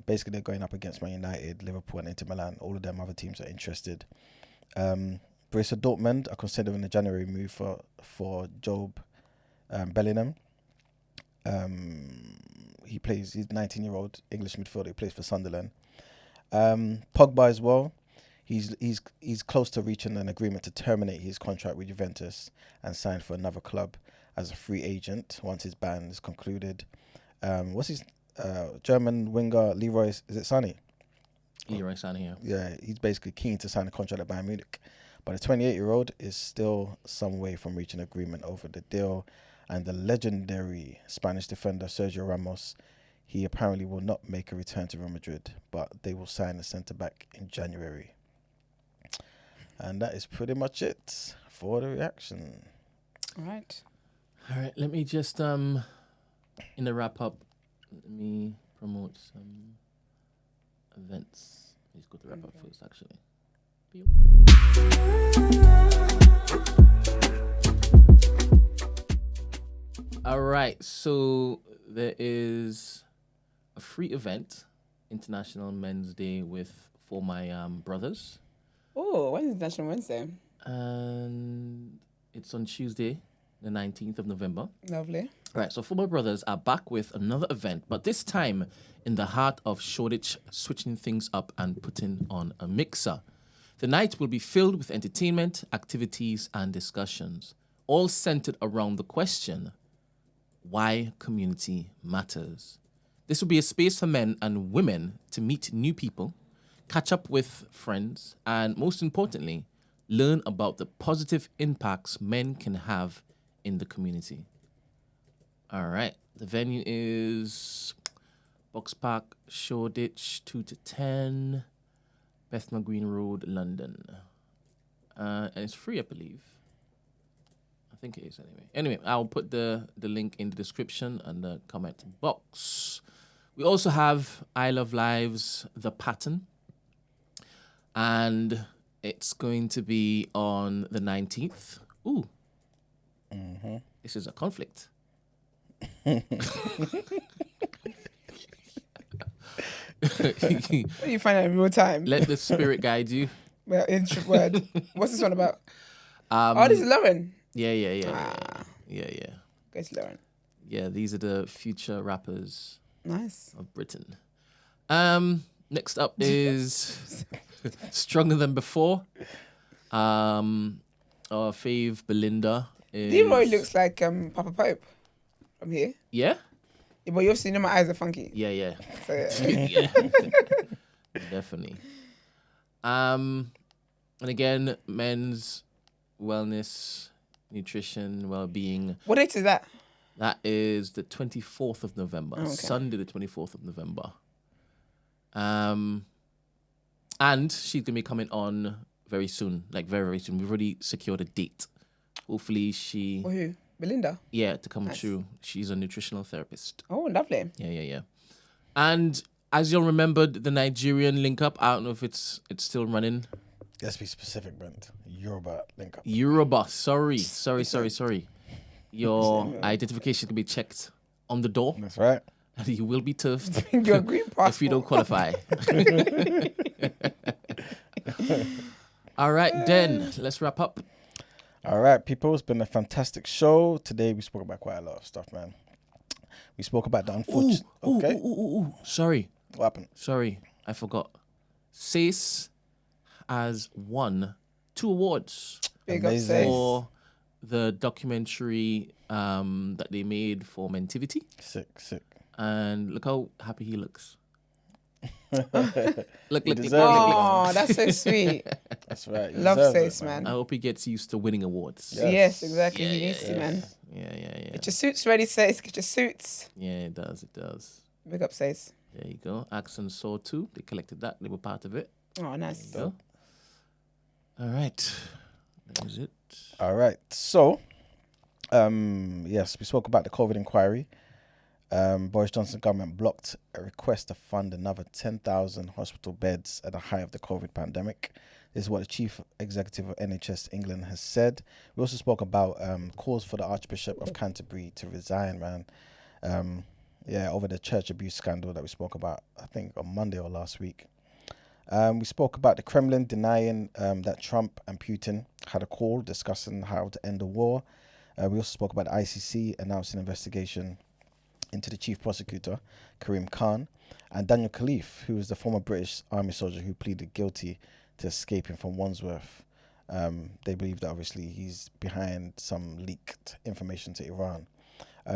Basically, they're going up against Man United, Liverpool and Inter Milan. All of them other teams are interested. Borussia Dortmund are considering a January move for Job Bellingham. He's 19-year-old English midfielder. He plays for Sunderland. Pogba as well. He's close to reaching an agreement to terminate his contract with Juventus and sign for another club as a free agent once his ban is concluded. What's his German winger Leroy? Is it Sané? Leroy Sané, yeah. Yeah, he's basically keen to sign a contract at Bayern Munich, but the 28-year-old is still some way from reaching agreement over the deal. And the legendary Spanish defender Sergio Ramos, he apparently will not make a return to Real Madrid, but they will sign the centre-back in January. And that is pretty much it for the reaction. All right. Let me just, in the wrap-up, let me promote some events. Let's go to wrap-up first, actually. All right, so there is a free event, International Men's Day, for my brothers. Oh, when is International Wednesday? And it's on Tuesday, the 19th of November. Lovely. All right, so for my brothers are back with another event, but this time in the heart of Shoreditch, switching things up and putting on a mixer. The night will be filled with entertainment, activities, and discussions, all centered around the question, why community matters. This will be a space for men and women to meet new people, catch up with friends, and most importantly, learn about the positive impacts men can have in the community. All right, the venue is Box Park, Shoreditch, 2 to 10, Bethnal Green Road, London. And it's free, I believe. I think it is anyway. Anyway, I'll put the link in the description and the comment box. We also have I Love Lives, The Pattern. And It's going to be on the 19th. Ooh. This is a conflict. What do you find out in real time? Let the spirit guide you. Well, word. What's this one about? This is Lauren. Yeah. Go to Lauren. Yeah, these are the future rappers Nice. of Britain. Next up is Stronger Than Before. Our fave Belinda is... Leroy looks like Papa Pope from here. Yeah? Yeah, but you obviously know my eyes are funky. Yeah. So, Yeah. Definitely. And again, men's wellness, nutrition, well-being. what date is that? That is the 24th of November. Okay. Sunday, the 24th of November. And she's going to be coming on very soon. Like, very, very soon. We've already secured a date. Hopefully she... For who? Belinda? Yeah, to come Nice. through. She's a nutritional therapist. Oh, lovely. Yeah. And as you'll remember, the Nigerian link up, I don't know if it's still running. Let's be specific, Brent. Yoruba link up. Yoruba, sorry. Your identification can be checked on the door, That's right. and you will be toughed Your green passport. if you don't qualify. All right, then, let's wrap up. All right, people. It's been a fantastic show. Today we spoke about quite a lot of stuff, man. We spoke about the unfortunate... Okay. Ooh. Sorry, What happened? I forgot. SACE has won 2 awards Big up, Amazing. sis. for the documentary that they made for Mentivity. Sick. And look how happy he looks. Look. deserves it. Oh, that's so sweet. That's right. You Love deserve Sace, it, man. I hope he gets used to winning awards. Yeah. Yes, exactly. Yeah, He needs to, man. Yeah. Get your suits ready, Sace. Get your suits. Yeah, it does. Big up, Sace. There you go. Axe and Saw 2, they collected that. They were part of it. Oh, nice. There you go. All right. That was it. All right. So, yes, we spoke about the COVID inquiry. Boris Johnson's government blocked a request to fund another 10,000 hospital beds at the height of the COVID pandemic. This is what the chief executive of NHS England has said. We also spoke about calls for the Archbishop of Canterbury to resign, man. Over the church abuse scandal that we spoke about, I think, on Monday or last week. We spoke about the Kremlin denying that Trump and Putin had a call discussing how to end the war. We also spoke about the ICC announcing an investigation into the chief prosecutor, Karim Khan, and Daniel Khalife, who was the former British army soldier who pleaded guilty to escaping from Wandsworth. They believe that obviously he's behind some leaked information to Iran.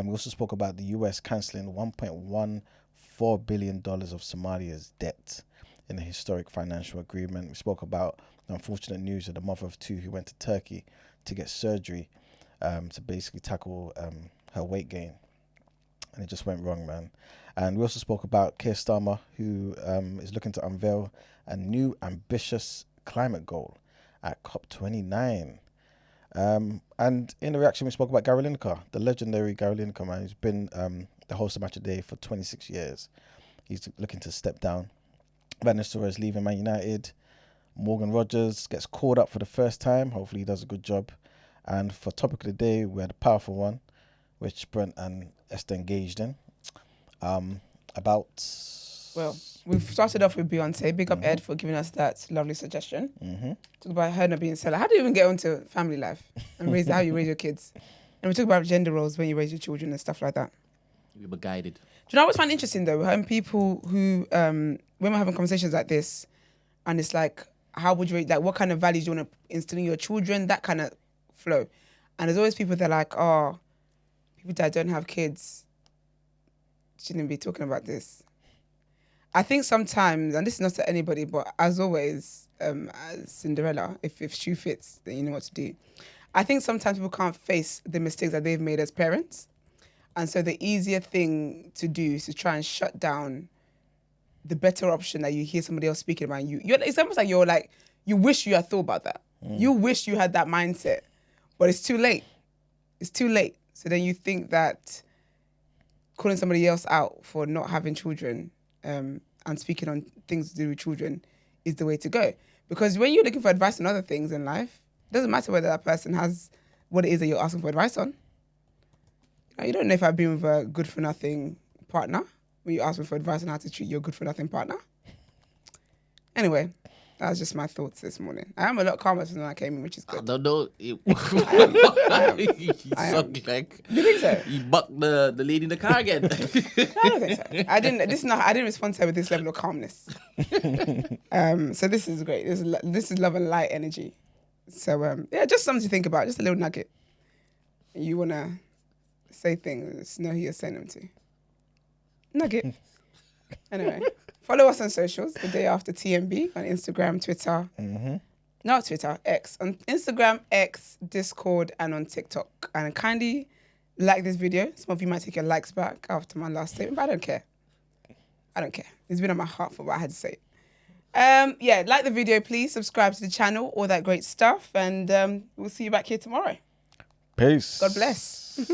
We also spoke about the US cancelling $1.14 billion of Somalia's debt in a historic financial agreement. We spoke about the unfortunate news of the mother of 2 who went to Turkey to get surgery to basically tackle her weight gain. And it just went wrong, man. And we also spoke about Keir Starmer, who is looking to unveil a new ambitious climate goal at COP29. And in the reaction, we spoke about Gary Lineker, the legendary Gary Lineker, man, who's been the host of Match Today for 26 years. He's looking to step down. Van Nistelrooy is leaving Man United. Morgan Rogers gets called up for the first time. Hopefully he does a good job. And for topic of the day, we had a powerful one, which Brent and Esther engaged in. Well, we've started off with Beyonce. Big up Ed for giving us that lovely suggestion. Talk about her not being seller. How do you even get onto family life and how you raise your kids? And we talk about gender roles when you raise your children and stuff like that. We were guided. Do you know what I always find interesting though? Having people who, when we're having conversations like this, and it's like, how would you, like, what kind of values do you want to instill in your children? That kind of flow. And there's always people that are like, oh, people that don't have kids shouldn't be talking about this. I think sometimes, and this is not to anybody, but as always, as Cinderella, if shoe fits, then you know what to do. I think sometimes people can't face the mistakes that they've made as parents. And so the easier thing to do is to try and shut down the better option that you hear somebody else speaking about. It's almost like you wish you had thought about that. You wish you had that mindset, but it's too late. It's too late. So then you think that calling somebody else out for not having children and speaking on things to do with children is the way to go. Because when you're looking for advice on other things in life, it doesn't matter whether that person has what it is that you're asking for advice on. You don't know if I've been with a good-for-nothing partner when you ask me for advice on how to treat your good-for-nothing partner. Anyway, that was just my thoughts this morning. I am a lot calmer than I came in, which is good. I don't know. I You sound like You think so? you bucked the lady in the car again. No, I don't think so. I didn't respond to her with this level of calmness. So this is great. This is love and light energy. So yeah, just something to think about. Just a little nugget. You wanna say things, know who you're saying them to. Nugget. Anyway, follow us on socials. The Day After TMB on Instagram, Twitter. Not Twitter, X. On Instagram, X, Discord, and on TikTok. And kindly like this video. Some of you might take your likes back after my last statement, but I don't care. I don't care. It's been on my heart for what I had to say. Yeah, like the video, please. Subscribe to the channel, all that great stuff. And we'll see you back here tomorrow. Peace. God bless.